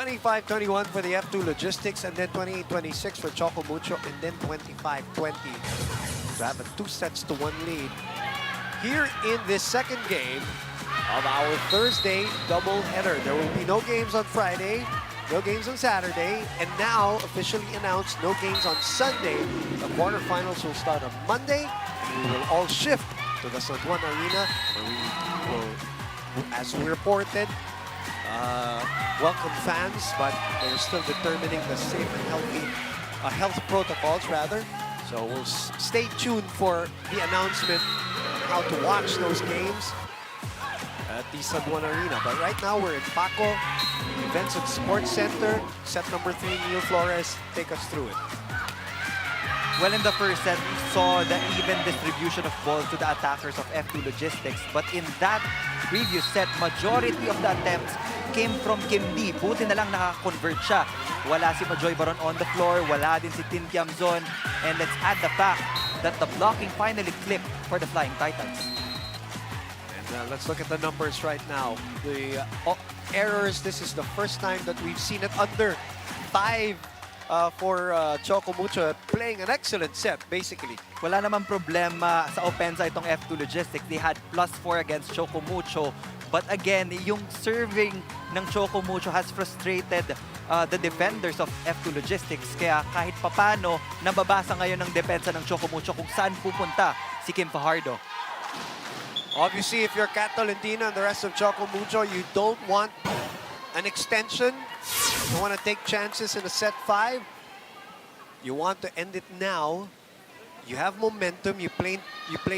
25-21 for the F2 Logistics, and then 28-26 for CHOCO MUCHO, and then 25-20 to have a 2-1 lead. Here in this second game of our Thursday doubleheader. There will be no games on Friday, no games on Saturday, and now officially announced no games on Sunday. The quarterfinals will start on Monday, and we will all shift to the San Juan Arena, where we will, as we reported, welcome fans, but they're still determining the safe and healthy health protocols, rather. So we'll stay tuned for the announcement on how to watch those games at the San Juan Arena. But right now we're in Paco, Events and Sports Center. Set number 3, Neil Flores, take us through it. Well, in the first set, we saw the even distribution of balls to the attackers of F2 Logistics. But in that previous set, majority of the attempts came from Kim D. Buti na lang nakakonvert siya. Wala si Majoy Baron on the floor, wala din si Tin Tiamzon. And let's add the fact that the blocking finally clicked for the Flying Titans. And let's look at the numbers right now. The errors, this is the first time that we've seen it under 5 for CHOCO MUCHO, playing an excellent set, basically. Wala namang problema sa opensa itong F2 Logistics. They had +4 against CHOCO MUCHO. But again, yung serving ng CHOCO MUCHO has frustrated the defenders of F2 Logistics. Kaya kahit papano, nababasa ngayon ng depensa ng CHOCO MUCHO kung saan pupunta si Kim Fajardo. Obviously, if you're Cat Tolentino and the rest of CHOCO MUCHO, you don't want an extension. You want to take chances in a set 5. You want to end it now. You have momentum. You played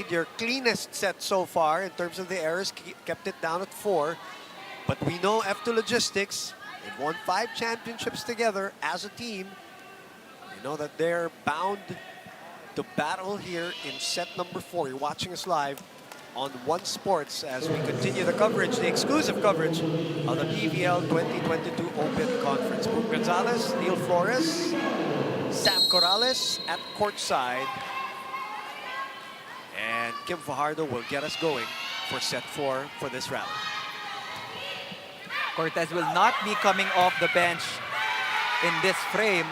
your cleanest set so far in terms of the errors. Kept it down at 4. But we know F2 Logistics, they've won 5 championships together as a team. You know that they're bound to battle here in set number 4. You're watching us live on One Sports as we continue the coverage, the exclusive coverage of the PVL 2022 Open Conference. Boom Gonzalez, Neil Flores, Sam Corrales at courtside. And Kim Fajardo will get us going for set 4 for this rally. Cortez will not be coming off the bench in this frame.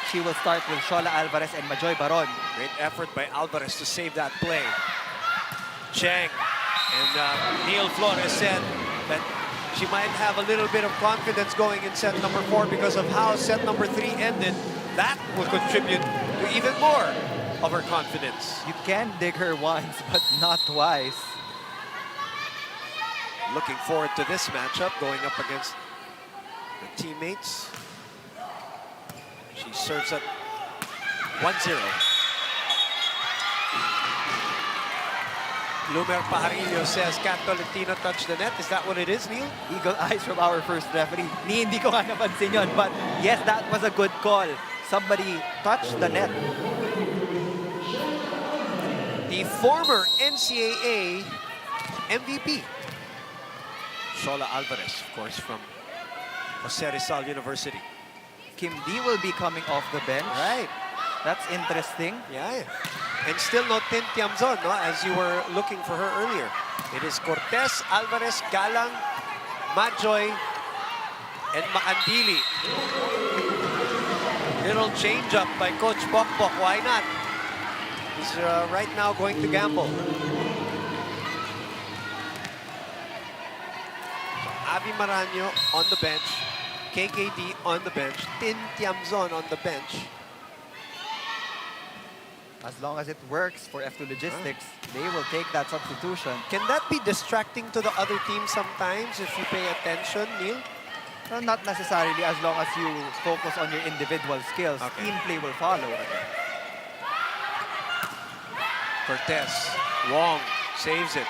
She will start with Shola Alvarez and Majoy Baron. Great effort by Alvarez to save that play. Cheng and Neil Flores said that she might have a little bit of confidence going in set number 4 because of how set number 3 ended. That will contribute to even more of her confidence. You can dig her once, but not twice. Looking forward to this matchup, going up against the teammates. She serves at 1-0. Lumer Pajarillo says Cat Tolentino touched the net. Is that what it is, Neil? Eagle eyes from our first referee. Hindi ko nga napansin yun, but yes, that was a good call. Somebody touched the net. The former NCAA MVP, Shola Alvarez, of course, from Jose Rizal University. Kim D will be coming off the bench. Right. That's interesting. Yeah. And still no Tin Tiamzon, no, as you were looking for her earlier. It is Cortez, Alvarez, Galang, Majoy, and Macandili. Little change-up by Coach Bokbok. Why not? He's right now going to gamble. Abby Maraño on the bench. KKD on the bench. Tin Tiamzon on the bench. As long as it works for F2 Logistics, they will take that substitution. Can that be distracting to the other team sometimes if you pay attention, Neil? Well, not necessarily, as long as you focus on your individual skills. Okay. Team play will follow. Cortez, Wong saves it.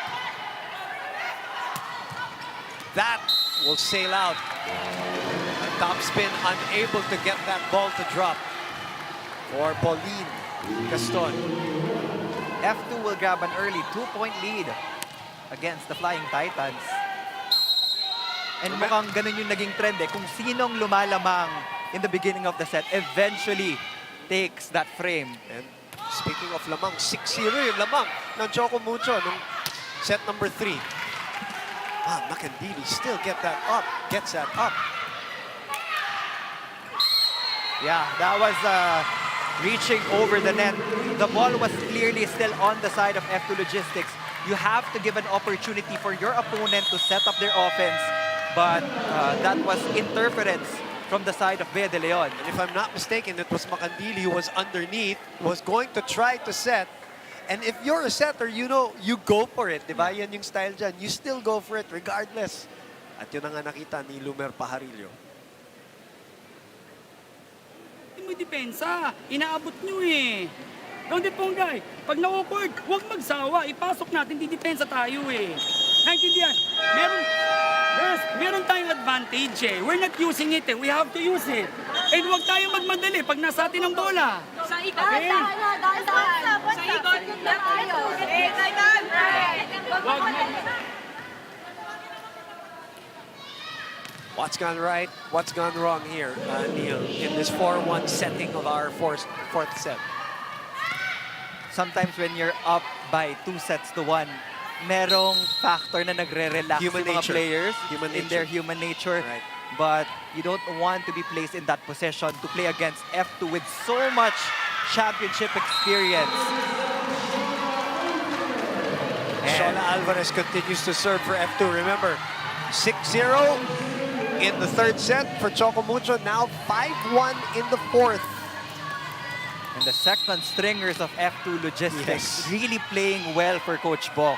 That will sail out. A top spin, unable to get that ball to drop. For Pauline Gaston. F2 will grab an early 2-point lead against the Flying Titans. And mukhang ganun yung naging trend eh. Kung sinong lumalamang in the beginning of the set, eventually takes that frame. And speaking of lamang, 6-0 yung lamang ng CHOCO MUCHO nung set number 3. Macandili still gets that up. Yeah, that was reaching over the net. The ball was clearly still on the side of F2 Logistics. You have to give an opportunity for your opponent to set up their offense, but that was interference from the side of Bea de Leon. And if I'm not mistaken, it was Macandili who was underneath, was going to try to set. And if you're a setter, you know, you go for it, di ba? Yan yung style dyan. You still go for it regardless. At yun ang nga nakita ni Lumer Pajarillo. Hindi mo depensa. Inaabot nyo eh. Don't Ponggay, pag na-awkward, huwag magsawa. Ipasok natin, didepensa tayo eh. Naintindihan? Meron tayong advantage eh. We're not using it eh. We have to use it. And huwag tayong magmadali pag nasa atin ang bola. Sa ikot. Okay? Sa ikot. What's gone right? What's gone wrong here, Neil, in this 4-1 setting of our fourth set? Sometimes when you're up by 2-1, merong factor na nagre-relax Human yung mga nature. players Human in nature. their human nature. Right. But you don't want to be placed in that position to play against F2 with so much championship experience. Shola Alvarez continues to serve for F2. Remember, 6-0 in the third set for Choco Mucho. Now 5-1 in the fourth. And the second stringers of F2 Logistics Yes. really playing well for Coach Bo.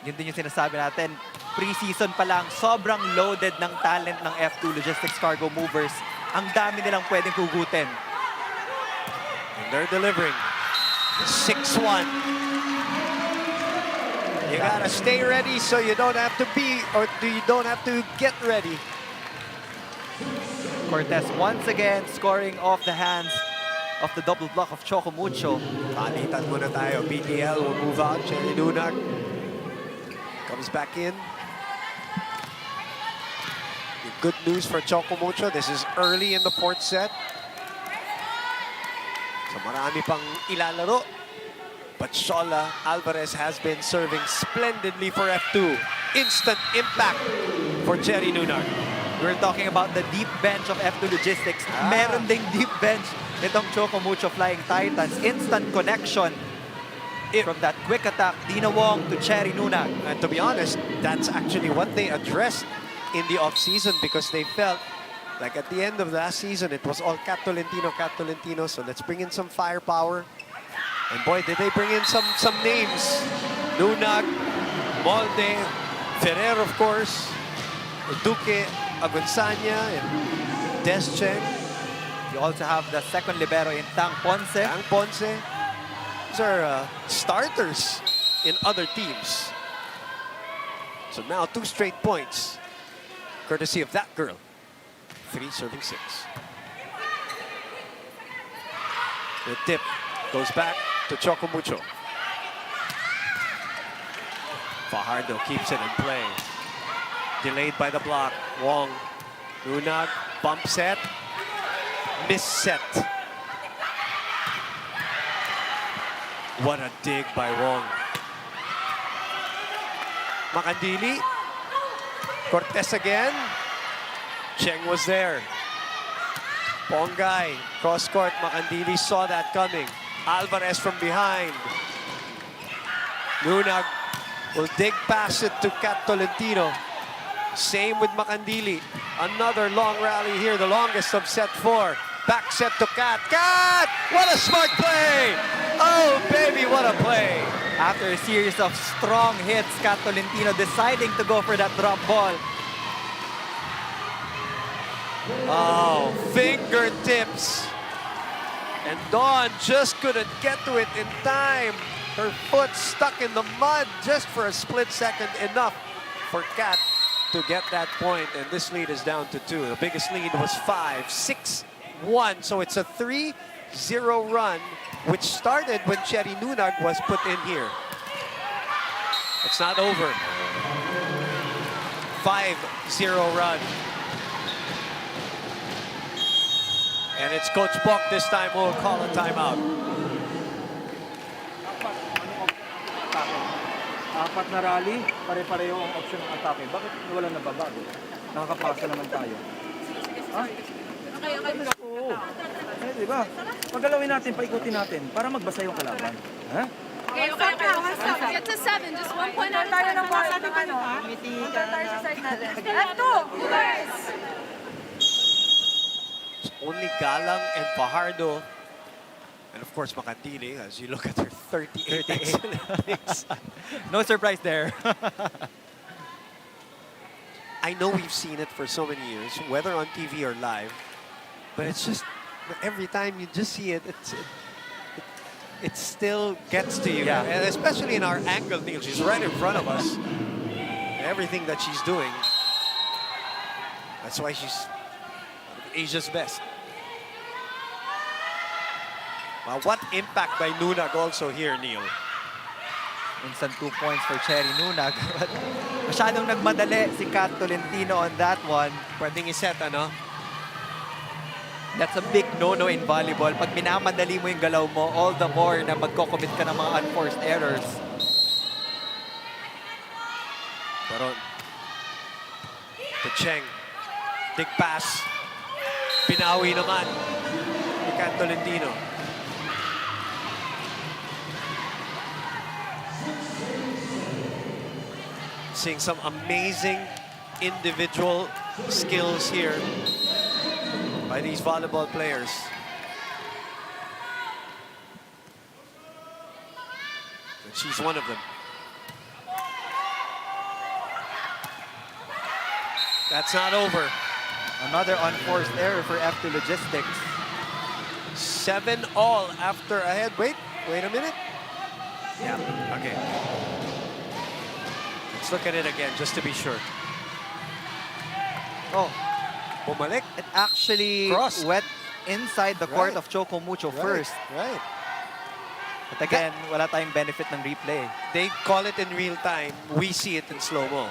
Yun din yung sinasabi natin. Pre-season pa lang, sobrang loaded ng talent ng F2 Logistics Cargo Movers. Ang dami nilang pwedeng hugutin. And they're delivering. 6-1. You gotta stay ready so you don't have to be, or you don't have to get ready. Cortez once again scoring off the hands of the double block of Choco Mucho. Palitan muna tayo. PVL will move out. Cherry Lunag comes back in. The good news for Choco Mucho, this is early in the fourth set. So marami pang ilalaro. But Shola Alvarez has been serving splendidly for F2. Instant impact for Cherry Lunag. We're talking about the deep bench of F2 Logistics. Meron ding deep bench nitong Choco Mucho Flying Titans. Instant connection from that quick attack, Dina Wong to Cherry Nunag. And to be honest, that's actually what they addressed in the off-season because they felt like at the end of last season, it was all Cat Tolentino. So let's bring in some firepower. And boy, did they bring in some names. Nunag, Molde, Ferrer, of course, Duque, Agunsanya, and Descheng. You also have the second libero in Tang Ponce. Ang Ponce. These are starters in other teams. So now 2 straight points, courtesy of that girl. 3 serving 6. The tip goes back to Choco Mucho. Fajardo keeps it in play. Delayed by the block. Wong. Nunag. Bump set. Miss set. What a dig by Wong. Macandili. Cortez again. Cheng was there. Ponggay. Cross court. Macandili saw that coming. Alvarez from behind. Nunag will dig past it to Cat Tolentino. Same with Macandili. Another long rally here, the longest of set 4. Back set to Cat. Cat! What a smart play! Oh, baby, what a play! After a series of strong hits, Cat Tolentino deciding to go for that drop ball. Oh, fingertips. And Dawn just couldn't get to it in time. Her foot stuck in the mud just for a split second, enough for Cat to get that point. And this lead is down to 2. The biggest lead was 5, 6-1. So it's a 3-0 run, which started when Cherry Nunag was put in here. It's not over. 5-0 run. And it's Coach Bok this time who will call a timeout. Apat na rally, pare-pareho ang option ng atake. Bakit wala nababago? Nakakapasa naman tayo. Ha? Okay. Oo. Eh, di ba? Pagalawin natin, paikutin natin para magbasa yung kalaban. Ha? Okay, get to 7, just 1 point at a Tayo time. ng ball sa ating ano, ha? Punta tayo sa side natin. F2! Movers! It's only Galang and Fajardo. And of course, Makatili, as you look at her 38. No surprise there. I know we've seen it for so many years, whether on TV or live, but it's just every time you just see it, it still gets to you. Yeah. And especially in our angle, Neil, she's right in front of us. Everything that she's doing, that's why she's Asia's best. Wow, what impact by Nunag also here, Neil. Instant 2 points for Cherry Nunag. But masyadong nagmadali si Kat Tolentino on that one. Pwedeng iset, ano? That's a big no-no in volleyball. Pag minamadali mo yung galaw mo, all the more na magko-commit ka ng mga unforced errors. Baron. To Cheng. Big pass. Pinawi naman ni Kat Tolentino. Seeing some amazing individual skills here by these volleyball players. And she's one of them. That's not over. Another unforced error for F2 Logistics. 7-all after ahead. Wait a minute. Yeah, okay. Let's look at it again just to be sure. Oh, Bumalik. it actually Crossed. went inside the court Right. of Choco Mucho first. Right. But again, wala tayong benefit ng replay. They call it in real time. We see it in slow-mo.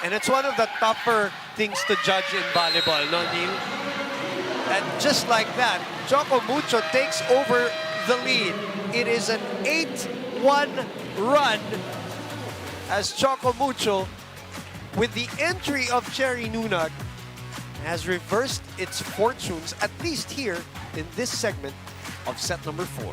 And it's one of the tougher things to judge in volleyball, no, Neil? And just like that, Choco Mucho takes over the lead. It is an 8-1 run as Choco Mucho, with the entry of Cherry Nunag, has reversed its fortunes, at least here in this segment of set number 4.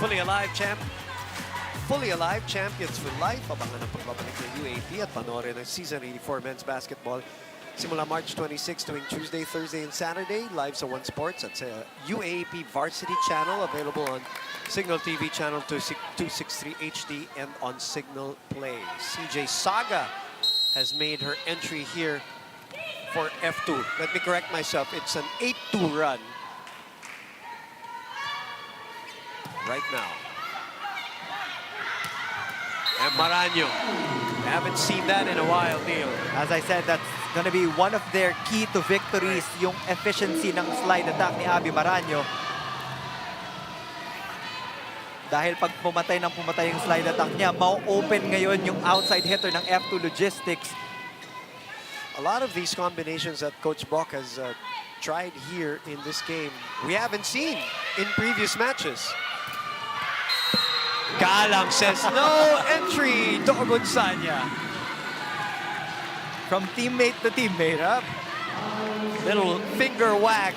Fully Alive champ. Fully Alive champions for life. Abangan ang pagbabalik ng UAP at panoorin ng Season 84 Men's Basketball. Simula March 26 tuwing Tuesday, Thursday, and Saturday. Live sa One Sports at sa UAP Varsity Channel. Available on Signal TV Channel 263 HD and on Signal Play. CJ Saga has made her entry here for F2. Let me correct myself. It's an 8-2 run right now. And Maranyo. Haven't seen that in a while, Neil. As I said, that's going to be one of their key to victories, yung efficiency ng slide attack ni Abby Maranyo. Dahil pag pumatay yung slide attack niya, mau-open ngayon yung outside hitter ng F2 Logistics. A lot of these combinations that Coach Brock has tried here in this game, we haven't seen in previous matches. Galang says no entry to Agunsanya. From teammate to teammate. Yep. Little finger wag.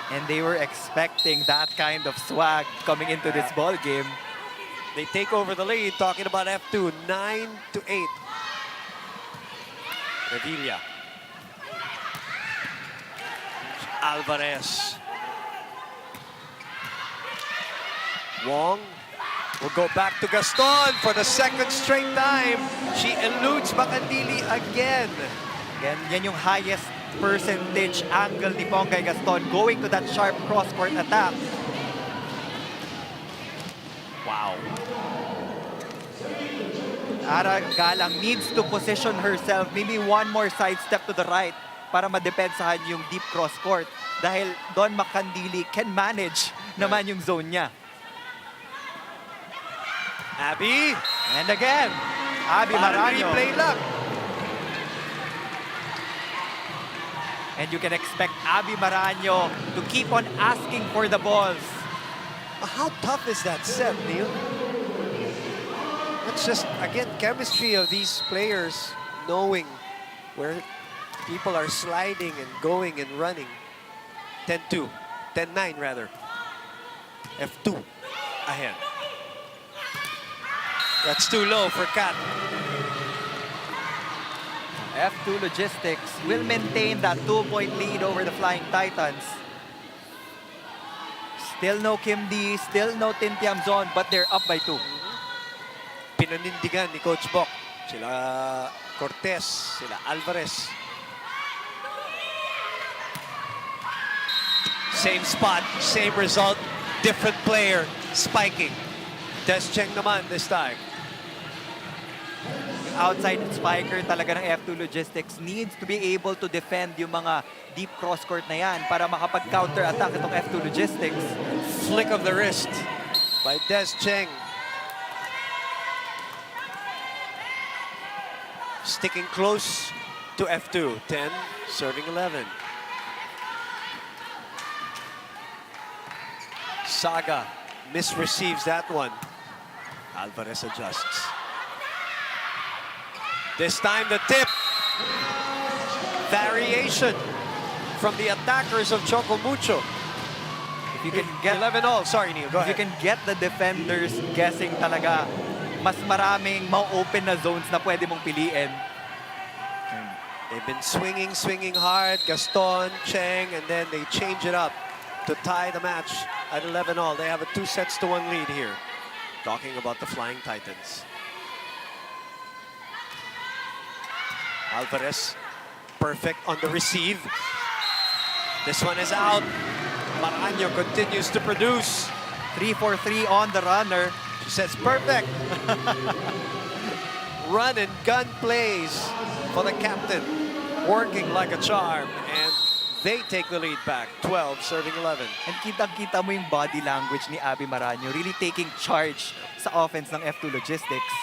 And they were expecting that kind of swag coming into this ball game. They take over the lead, talking about F2, 9-8. Revilla. Alvarez. Wong. We'll go back to Gaston for the second straight time. She eludes Makandili again. Again, yan yung highest percentage angle ni Ponggay Gaston going to that sharp cross-court attack. Wow. Ara Galang needs to position herself, maybe one more side step to the right para madepensahan yung deep cross-court dahil Don Makandili can manage naman yung zone niya. Abby. And again, Abby Parang Maraño. replay lang. And you can expect Abby Maraño to keep on asking for the balls. How tough is that set, Neil? It's just, again, chemistry of these players knowing where people are sliding and going and running. 10-2. 10-9, rather. F2 ahead. That's too low for Kat. F2 Logistics will maintain that 2-point lead over the Flying Titans. Still no Kim D, still no Tintiam Zone, but they're up by 2. Pinanindigan ni Coach Bok. Sila Cortez, sila Alvarez. Same spot, same result, different player, spiking. Des Cheng naman this time. Outside spiker talaga ng F2 Logistics needs to be able to defend yung mga deep cross-court na yan para makapag-counter-attack itong F2 Logistics. Flick of the wrist by Des Cheng. Sticking close to F2. 10, serving 11. Saga misreceives that one. Alvarez adjusts. This time the tip. Variation from the attackers of Choco Mucho. If you can get 11 all. Sorry, Neil. Go If you ahead. can get the defenders guessing talaga, mas maraming ma-open na zones na pwede mong piliin. They've been swinging hard. Gaston, Cheng, and then they change it up to tie the match at 11 all. They have a 2-1 lead here. Talking about the Flying Titans. Alvarez, perfect on the receive. This one is out. Maraño continues to produce. 3-4-3 on the runner. She says perfect. Run and gun plays for the captain. Working like a charm. And they take the lead back. 12, serving 11. And kitang-kita mo yung body language ni Abby Maraño, really taking charge sa offense ng F2 Logistics.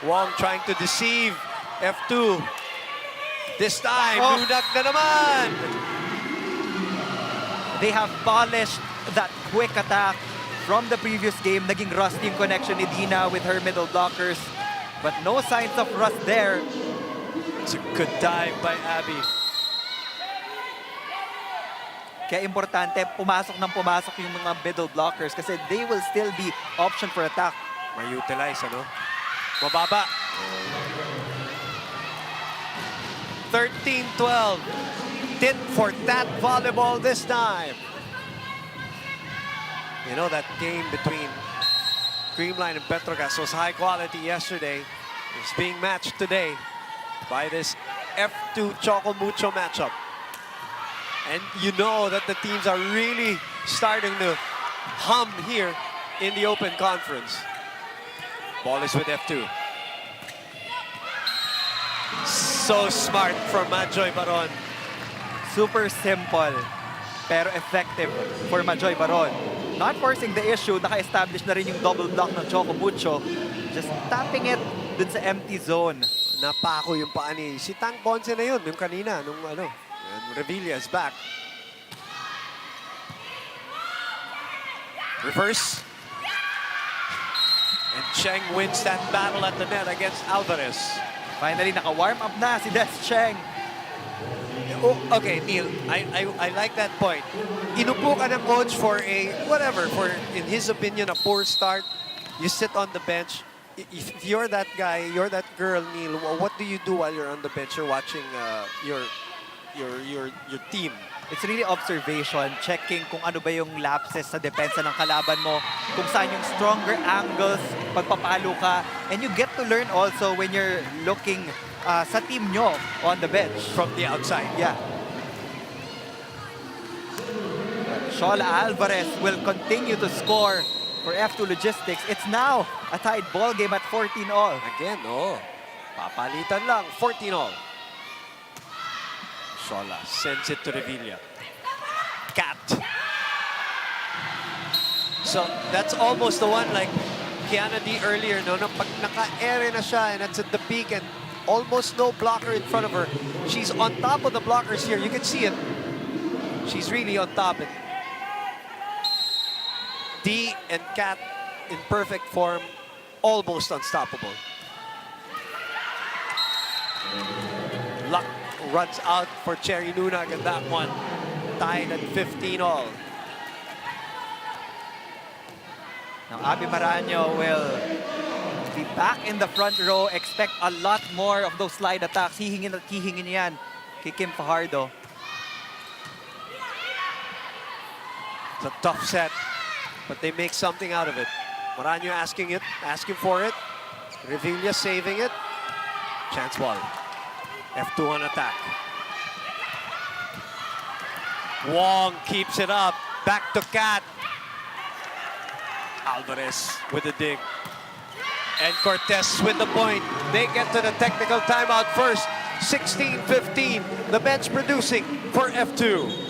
Wong trying to deceive F2. This time, Oh. Lunak na naman. They have polished that quick attack from the previous game. Naging rusty yung connection ni Dina with her middle blockers. But no signs of rust there. It's a good dive by Abby. Kaya importante, pumasok yung mga middle blockers kasi they will still be option for attack. May-utilize, ano? Mababa. 13-12. Tit for tat volleyball this time. You know, that game between Creamline and Petrogas was high quality yesterday. It's being matched today by this F2 Choco Mucho matchup. And you know that the teams are really starting to hum here in the Open Conference. Ball is with F2. So smart from Majoy Baron. Super simple, pero effective for Majoy Baron. Not forcing the issue, naka-establish na rin yung double block ng Choco Mucho. Just tapping it dun sa empty zone. Napako yung paa ni si Tang Ponce na yun, yung kanina, nung ano. And Revilla is back. Reverse. And Cheng wins that battle at the net against Alvarez. Finally, naka-warm up na si Des Cheng. Oh, okay, Neil, I like that point. Inupo ka ng coach for a, whatever, for, in his opinion, a poor start. You sit on the bench. If you're that guy, you're that girl, Neil, what do you do while you're on the bench? You're watching your team. It's really observation, checking kung ano ba yung lapses sa depensa ng kalaban mo, kung saan yung stronger angles, pagpapalo ka. And you get to learn also when you're looking sa team nyo on the bench. From the outside. Yeah. Shola Alvarez will continue to score for F2 Logistics. It's now a tied ball game at 14-all. Again, papalitan lang, 14-all. Shola sends it to Revilla. Cat. So that's almost the one like Kiana D earlier, no? Pag naka-ere na siya and it's at the peak and almost no blocker in front of her. She's on top of the blockers here. You can see it. She's really on top. And D and Cat in perfect form, almost unstoppable. Luck runs out for Cherry Nunag and that one tied at 15-all. Now, Abby Maraño will be back in the front row. Expect a lot more of those slide attacks. Hihingin at hihingin yan kay Kim Fajardo. It's a tough set, but they make something out of it. Maraño asking for it. Revilla saving it. Chance ball. F2 on attack. Wong keeps it up. Back to Cat. Alvarez with the dig. And Cortez with the point. They get to the technical timeout first. 16-15. The bench producing for F2.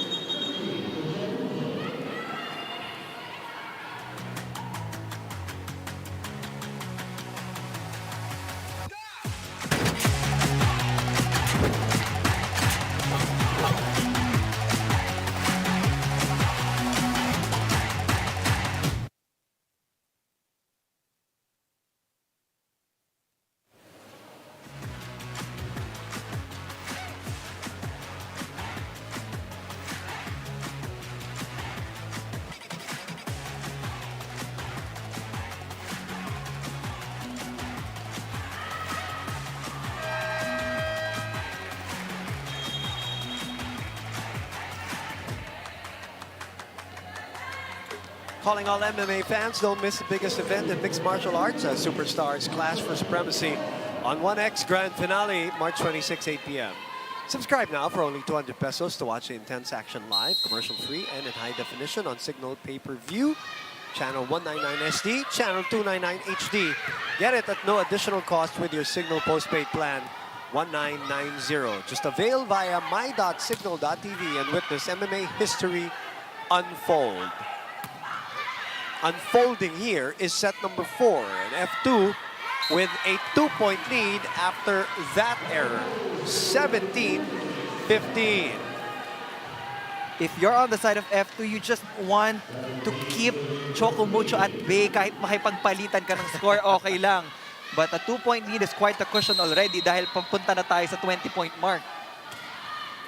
Calling all MMA fans, don't miss the biggest event in mixed martial arts as Superstars Clash for Supremacy on 1X Grand Finale, March 26, 8 p.m. Subscribe now for only 200 pesos to watch the intense action live, commercial-free, and in high definition on Signal Pay-Per-View, Channel 199 SD, Channel 299 HD. Get it at no additional cost with your Signal postpaid plan 1990. Just avail via my.signal.tv and witness MMA history unfold. Unfolding here is set number 4, and F2 with a 2-point lead after that error, 17-15. If you're on the side of F2, you just want to keep Choco Mucho at bay. Kahit makipagpalitan ka ng score, okay lang. But a 2-point lead is quite a cushion already dahil papunta na tayo sa 20-point mark.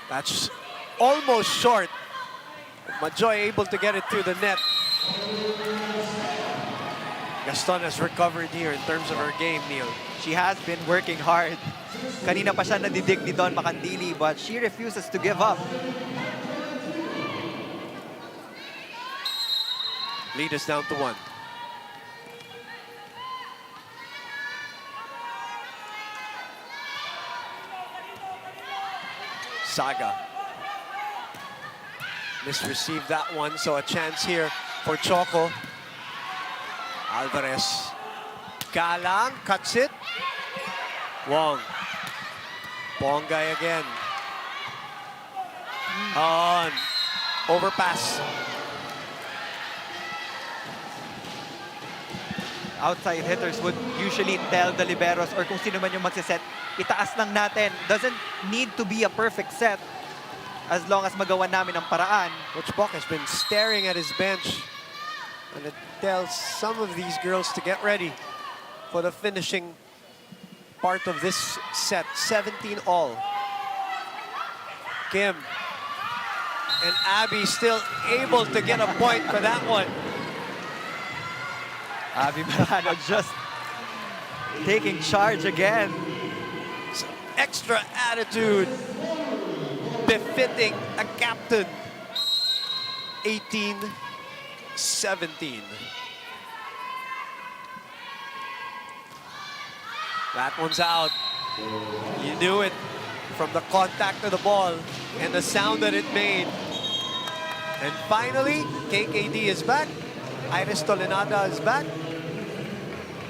That's almost short. Majoy able to get it through the net. Gaston has recovered here in terms of her game, Neil. She has been working hard. Kanina pa siya nadidig ni Don Macandili, but she refuses to give up. Lead is down to 1. Saga. Misreceived that one, so a chance here for Choco. Alvarez. Galang cuts it. Wong. Bongay again. On. Overpass. Outside hitters would usually tell the liberos or kung sino man yung magsiset, itaas lang natin. Doesn't need to be a perfect set as long as magawa namin ang paraan. Coach Bok has been staring at his bench. And it tells some of these girls to get ready for the finishing part of this set. 17-all. Kim and Abby still able to get a point for that one. Abby Marano just taking charge again. Some extra attitude befitting a captain. 18-17. That one's out. You knew it from the contact of the ball and the sound that it made. And finally, KKD is back. Iris Tolenada is back.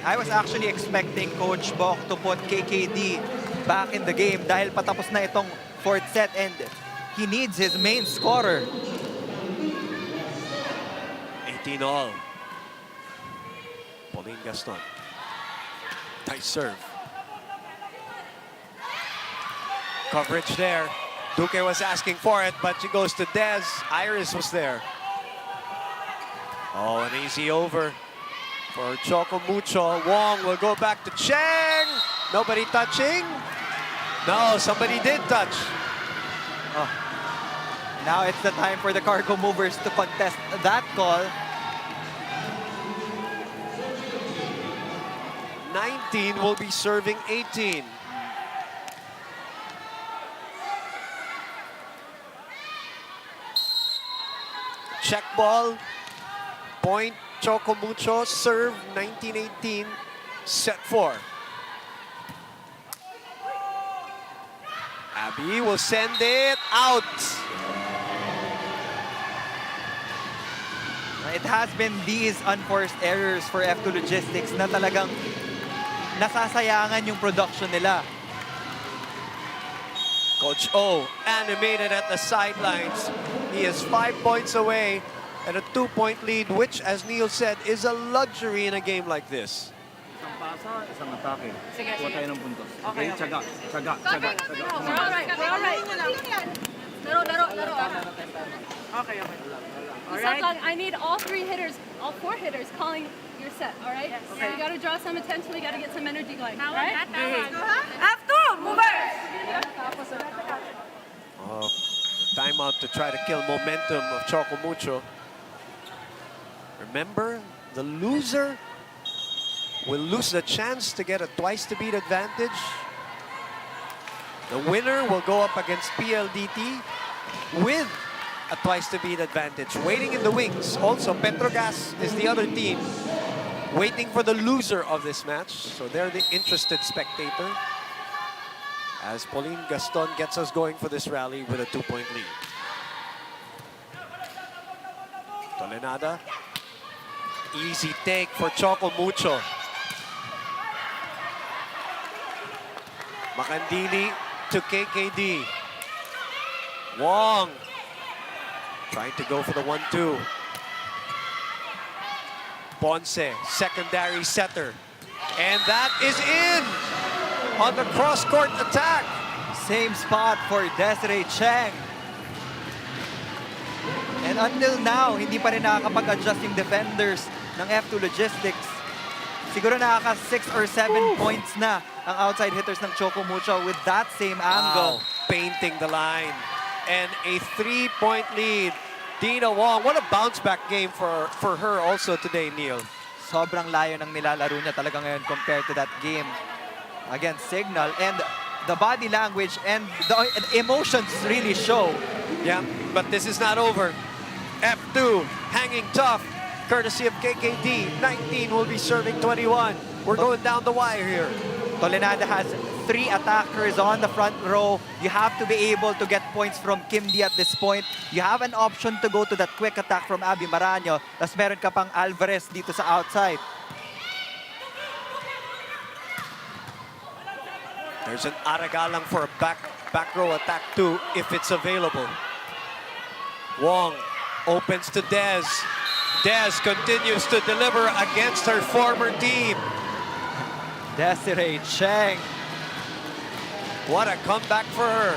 I was actually expecting Coach Bok to put KKD back in the game dahil patapos na itong fourth set and he needs his main scorer. 18-all. Pauline Gaston. Nice serve. Coverage there. Duque was asking for it, but she goes to Dez. Iris was there. Oh, an easy over for Choco Mucho. Wong will go back to Cheng. Nobody touching? No, somebody did touch. Oh. Now it's the time for the Cargo Movers to contest that call. 19 will be serving 18. Check ball. Point Choco Mucho. Serve 19-18. Set 4. Abby will send it out. It has been these unforced errors for F2 Logistics na talagang nasasayangan yung production nila. Coach O animated at the sidelines. He is 5 points away and a 2-point lead, which, as Neil said, is a luxury in a game like this. Isang pasa, isang atake. Sige, Kuha sige. tayo ng puntos. Okay, okay. Tsaga, tsaga, tsaga, tsaga. We're all right. We're all right. Laro. Okay, okay. All Stop right. talking. I need all 3 hitters, all 4 hitters calling your set, all right? Yes. So you got to draw some attention. We got to get some energy going, all right? F2, movers! Oh, timeout to try to kill momentum of Choco Mucho. Remember, the loser will lose the chance to get a twice-to-beat advantage. The winner will go up against PLDT with a twice-to-beat advantage. Waiting in the wings. Also, Petrogas is the other team waiting for the loser of this match. So they're the interested spectator. As Pauline Gaston gets us going for this rally with a 2-point lead. Tolenada. Easy take for Choco Mucho. Makandili to KKD. Wong trying to go for the 1-2. Ponce, secondary setter. And that is in on the cross-court attack. Same spot for Desiree Cheng. And until now, hindi pa rin nakakapag-adjust yung defenders ng F2 Logistics. Siguro nakaka 6 or 7 points na ang outside hitters ng Choco Mucho with that same angle. Painting the line. And a 3-point lead. Dina Wong, what a bounce-back game for her also today, Neil. Sobrang layo ng nilalaro niya talaga ngayon compared to that game against Signal. And the body language and the emotions really show. Yeah, but this is not over. F2 hanging tough, courtesy of KKD. 19 will be serving 21. We're going down the wire here. Tolenada has 3 attackers on the front row. You have to be able to get points from Kim D at this point. You have an option to go to that quick attack from Abby Maraño. Tapos meron ka pang Alvarez dito sa outside. There's an Aragalang for a back row attack too, if it's available. Wong opens to Dez. Dez continues to deliver against her former team. Desiree Cheng. What a comeback for her.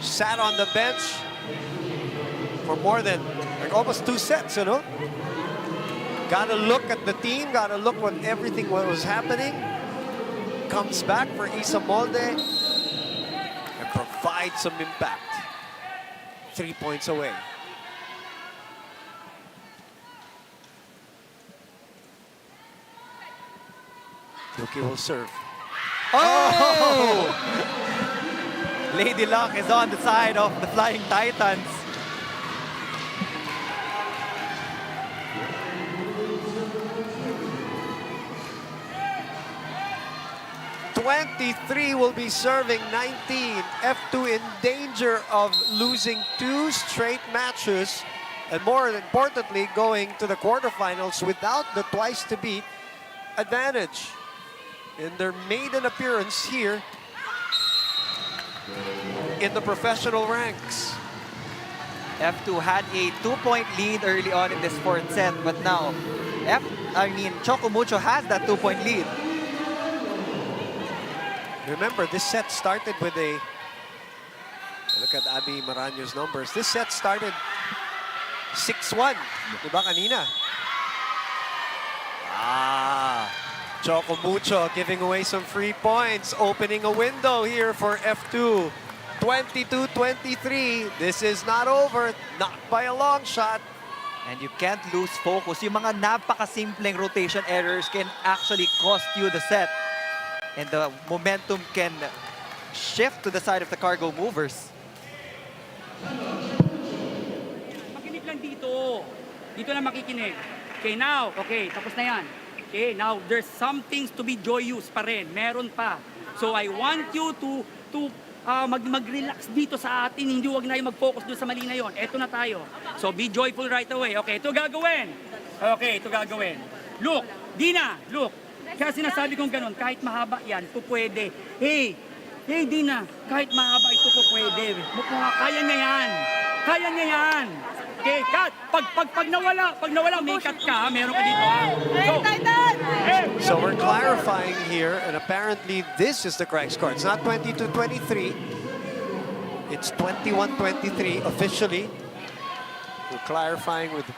Sat on the bench for more than like almost 2 sets, you know? Gotta look at the team, gotta look at everything what was happening. Comes back for Isa Molde and provides some impact. 3 points away. Yuki will serve. Oh! Lady Luck is on the side of the Flying Titans. 23 will be serving 19. F2 in danger of losing 2 straight matches. And more importantly, going to the quarterfinals without the twice to beat advantage. In their maiden appearance here in the professional ranks. F2 had a 2-point lead early on in this fourth set, but now Choco Mucho has that 2-point lead. Remember, this set started with a... Look at Abby Maraño's numbers. This set started 6-1. Diba kanina? Choco Mucho giving away some free points, opening a window here for F2. 22-23. This is not over, not by a long shot. And you can't lose focus. Yung mga napakasimpleng rotation errors can actually cost you the set. And the momentum can shift to the side of the cargo movers. Makinig lang dito. Dito na makikinig. Okay, now, okay, tapos na yan. Okay, now there's some things to be joyous pa rin. Meron pa. So I want you to mag-relax dito sa atin. Hindi wag na yung mag-focus doon sa mali na yon. Eto na tayo. So be joyful right away. Okay, ito gagawin. Okay, ito gagawin. Look, Dina, look. Kaya sinasabi kong ganun, kahit mahaba yan, pupwede. Hey, Dina, kahit mahaba ito pupwede. Kaya niya yan. Kaya niya yan. Okay, cut. Pag nawala, may cut ka, meron ka dito. So we're clarifying here, and apparently this is the correct score. It's not 22-23. It's 21-23 officially. We're clarifying with the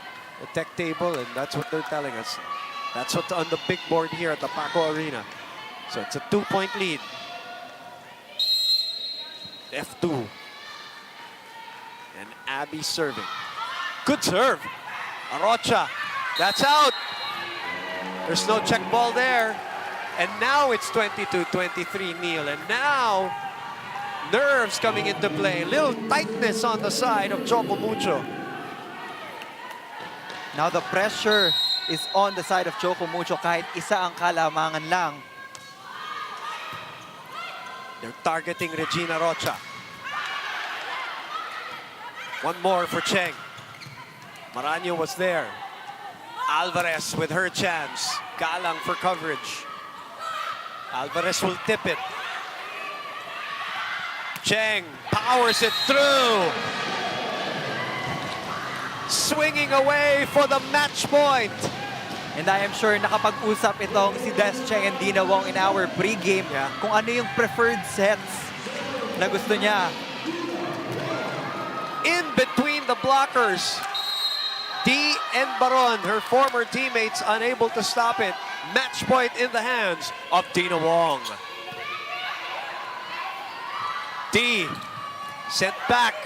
tech table, and that's what they're telling us. That's what's on the big board here at the Paco Arena. So it's a 2-point lead. F2. And Abby serving. Good serve. Arocha. That's out. There's no check ball there. And now it's 22-23, Neil. And now, nerves coming into play. Little tightness on the side of Choco Mucho. Now the pressure is on the side of Choco Mucho kahit isa ang kalamangan lang. They're targeting Regina Rocha. One more for Cheng. Maraño was there. Alvarez with her chance. Galang for coverage. Alvarez will tip it. Cheng powers it through. Swinging away for the match point. And I am sure nakapag-usap itong si Des Cheng and Dina Wong in our pregame kung ano yung preferred sets na gusto niya. In between the blockers. D and Baron, her former teammates, unable to stop it. Match point in the hands of Dina Wong. D sent back.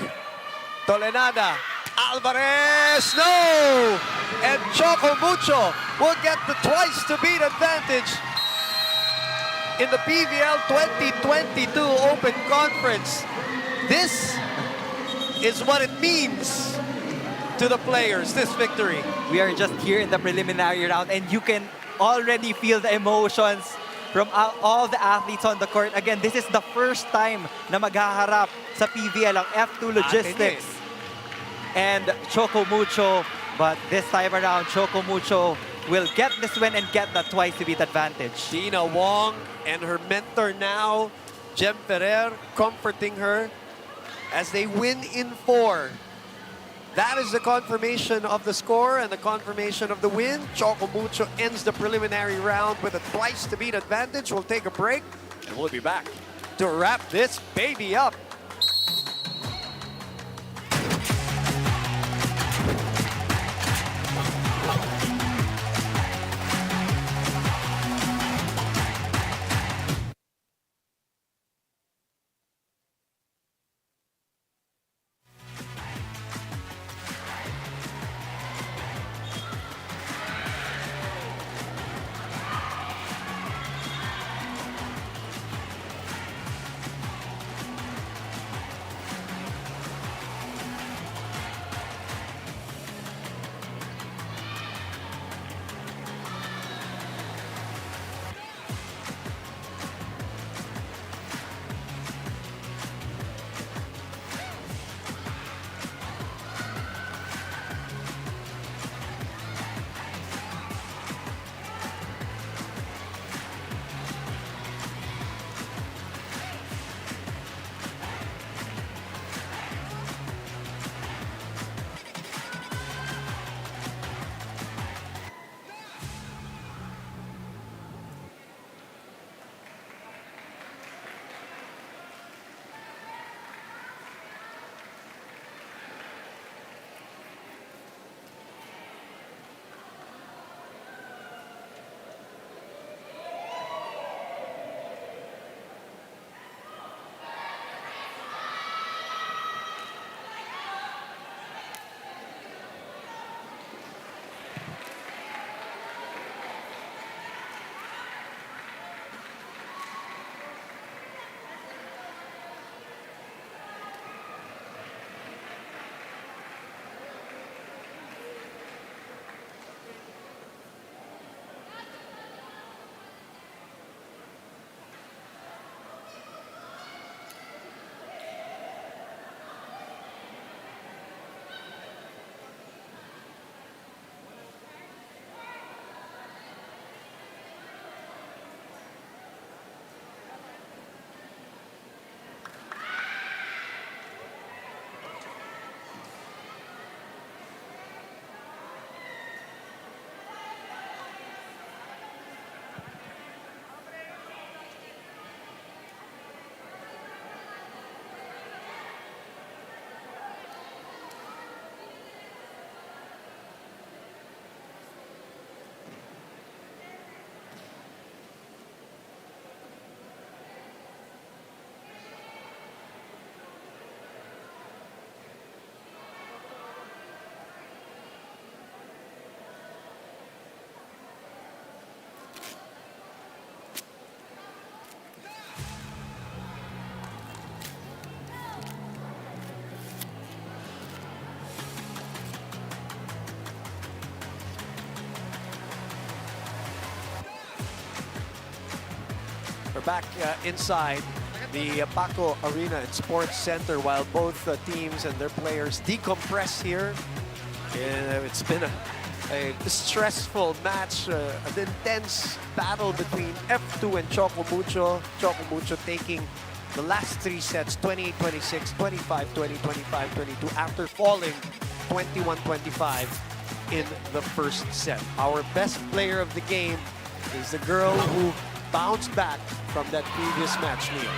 Tolenada. Alvarez, no! And Choco Mucho will get the twice to beat advantage in the PVL 2022 Open Conference. This is what it means to the players, this victory. We are just here in the preliminary round and you can already feel the emotions from all the athletes on the court. Again, this is the first time na maghaharap sa PVL ang F2 Logistics and Choco Mucho. But this time around, Choco Mucho will get this win and get that twice to beat advantage. Dina Wong and her mentor now, Jem Ferrer, comforting her as they win in 4. That is the confirmation of the score and the confirmation of the win. Choco Mucho ends the preliminary round with a twice to beat advantage. We'll take a break and we'll be back to wrap this baby up. We're back inside the Paco Arena and Sports Center while both teams and their players decompress here. It's been a stressful match, an intense battle between F2 and CHOCO MUCHO. CHOCO MUCHO taking the last 3 sets, 28-26, 25-20, 25-22, after falling 21-25 in the first set. Our best player of the game is the girl who bounced back from that previous match, Neil.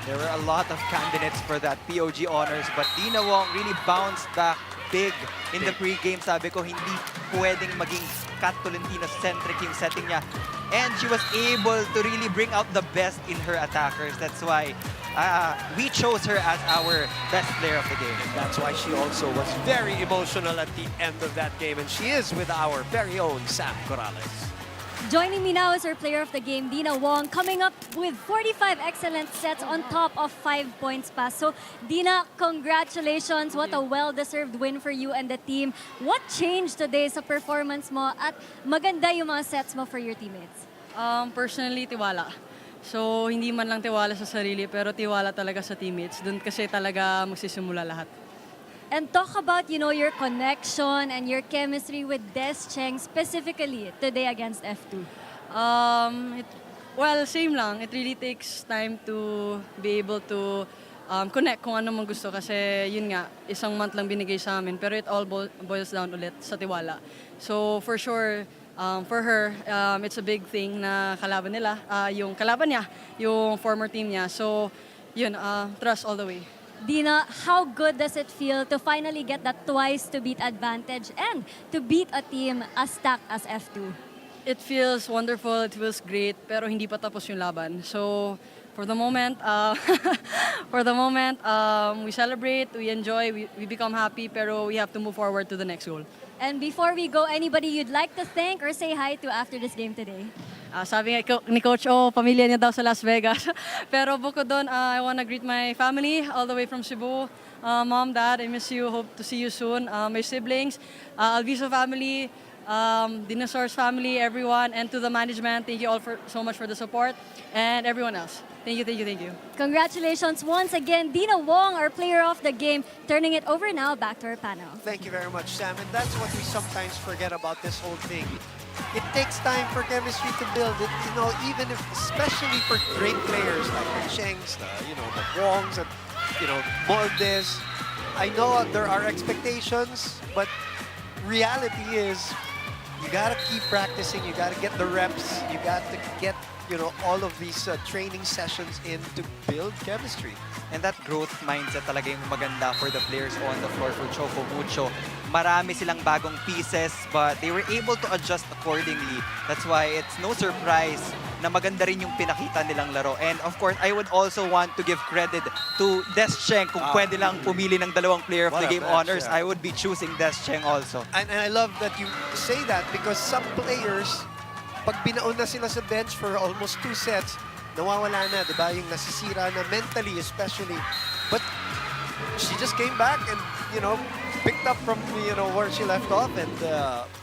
There were a lot of candidates for that POG honors, but Dina Wong really bounced back big in the pre-game. Sabi ko, hindi pwedeng maging Kat Tolentino-centric yung setting niya. And she was able to really bring out the best in her attackers. That's why we chose her as our best player of the game. And that's why she also was very emotional at the end of that game. And she is with our very own Sam Corrales. Joining me now is our player of the game, Dina Wong, coming up with 45 excellent sets on top of 5 points pass. So, Dina, congratulations. What a well-deserved win for you and the team. What changed today sa performance mo at maganda yung mga sets mo for your teammates? Personally, tiwala. So, hindi man lang tiwala sa sarili, pero tiwala talaga sa teammates. Doon kasi talaga magsisimula lahat. And talk about, your connection and your chemistry with Des Cheng specifically today against F2. Well, same lang. It really takes time to be able to connect kung ano man gusto kasi yun nga, isang month lang binigay sa amin pero it all boils down ulit sa tiwala. So for sure, for her, it's a big thing na kalaban nila, yung kalaban niya, yung former team niya. So yun, trust all the way. Dina, how good does it feel to finally get that twice to beat advantage and to beat a team as stacked as F2? It feels wonderful, it feels great, pero hindi pa tapos yung laban. So for the moment, we celebrate, we enjoy, we become happy, pero we have to move forward to the next goal. And before we go, anybody you'd like to thank or say hi to after this game today? Sabi nga ni Coach O, pamilya niya daw sa Las Vegas. Pero bukod doon, I want to greet my family all the way from Cebu. Mom, Dad, I miss you. Hope to see you soon. My siblings, Alviso family, Dinosaurs family, everyone, and to the management, thank you all so much for the support, and everyone else. Thank you, thank you, thank you. Congratulations once again, Dina Wong, our player of the game, turning it over now back to our panel. Thank you very much, Sam. And that's what we sometimes forget about this whole thing. It takes time for chemistry to build. Even if, especially for great players like the Chengs, the Wongs, and Moldes. I know there are expectations, but reality is you gotta keep practicing. You gotta get the reps. You got to get all of these training sessions in to build chemistry. And that growth mindset talaga yung maganda for the players on the floor for CHOCO MUCHO. Marami silang bagong pieces, but they were able to adjust accordingly. That's why it's no surprise na maganda rin yung pinakita nilang laro. And of course, I would also want to give credit to Des Cheng. Kung pwede lang pumili ng dalawang player of the game honors, I would be choosing Des Cheng also. And I love that you say that because some players, pag binaon na sila sa bench for almost 2 sets, nawawala na, di ba? Yung nasisira na mentally especially. But she just came back and, picked up from, where she left off. And,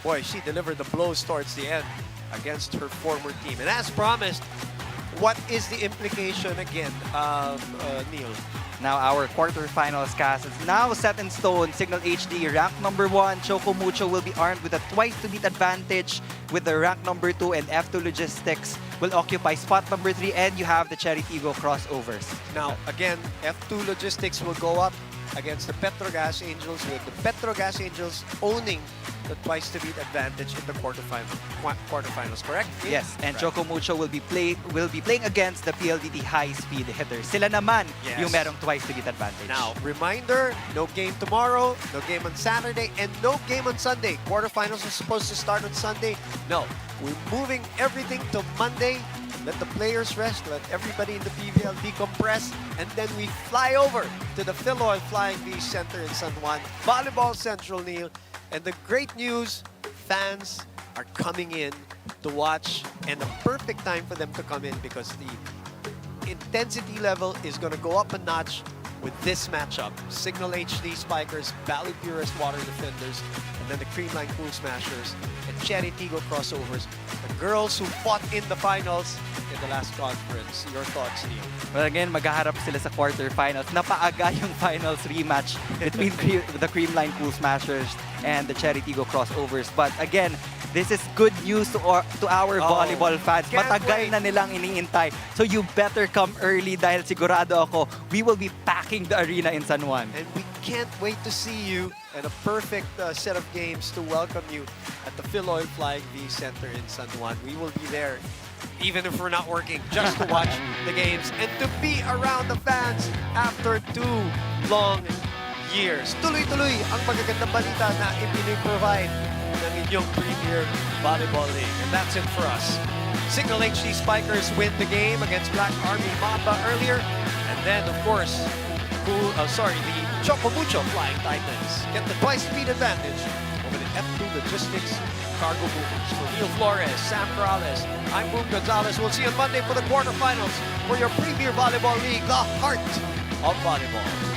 boy, she delivered the blows towards the end against her former team. And as promised, what is the implication again, Neil? Now our quarterfinals cast is now set in stone. Signal HD, rank number 1. CHOCO MUCHO will be armed with a twice-to-beat advantage with the rank number 2, and F2 Logistics will occupy spot number 3, and you have the Cherry Tigo crossovers. Now, again, F2 Logistics will go up against the Petrogas Angels, with the Petrogas Angels owning the twice-to-beat advantage in the quarterfinals, correct? Yes, and CHOCO MUCHO will be playing against the PLDT high-speed hitters. Sila naman yung merong twice-to-beat advantage. Now, reminder, no game tomorrow, no game on Saturday, and no game on Sunday. Quarterfinals are supposed to start on Sunday. No, we're moving everything to Monday. Let the players rest, let everybody in the PVL decompress, and then we fly over to the Philoy Flying V Center in San Juan. Volleyball Central, Neil. And the great news, fans are coming in to watch, and the perfect time for them to come in because the intensity level is going to go up a notch with this matchup. Signal HD Spikers, Valley Purist Water Defenders, and then the Creamline Pool Smashers and Cherry Tigo Crossovers. The girls who fought in the finals in the last conference. Your thoughts, Neil? Well, again, maghaharap sila sa quarterfinals. Napaaga yung finals rematch between the Creamline Pool Smashers and the Cherry Tigo Crossovers. But again, this is good news to our volleyball fans. Can't Matagal wait. na nilang iniintay. So you better come early dahil sigurado ako, we will be packing the arena in San Juan. And we can't wait to see you and a perfect set of games to welcome you at the Phil Oil Flying V Center in San Juan. We will be there, even if we're not working, just to watch the games and to be around the fans after 2 long years. Tuloy-tuloy ang magagandang balita na ipiniprovide ng inyong Premier Volleyball League. And that's it for us. Signal HD Spikers win the game against Black Army Mamba earlier. And then, of course, the CHOCO MUCHO Flying Titans get the twice-speed advantage over the F2 Logistics Cargo Movers. For Neil Flores, Sam Corrales, I'm Boom Gonzalez. We'll see you on Monday for the quarterfinals for your Premier Volleyball League, the heart of volleyball.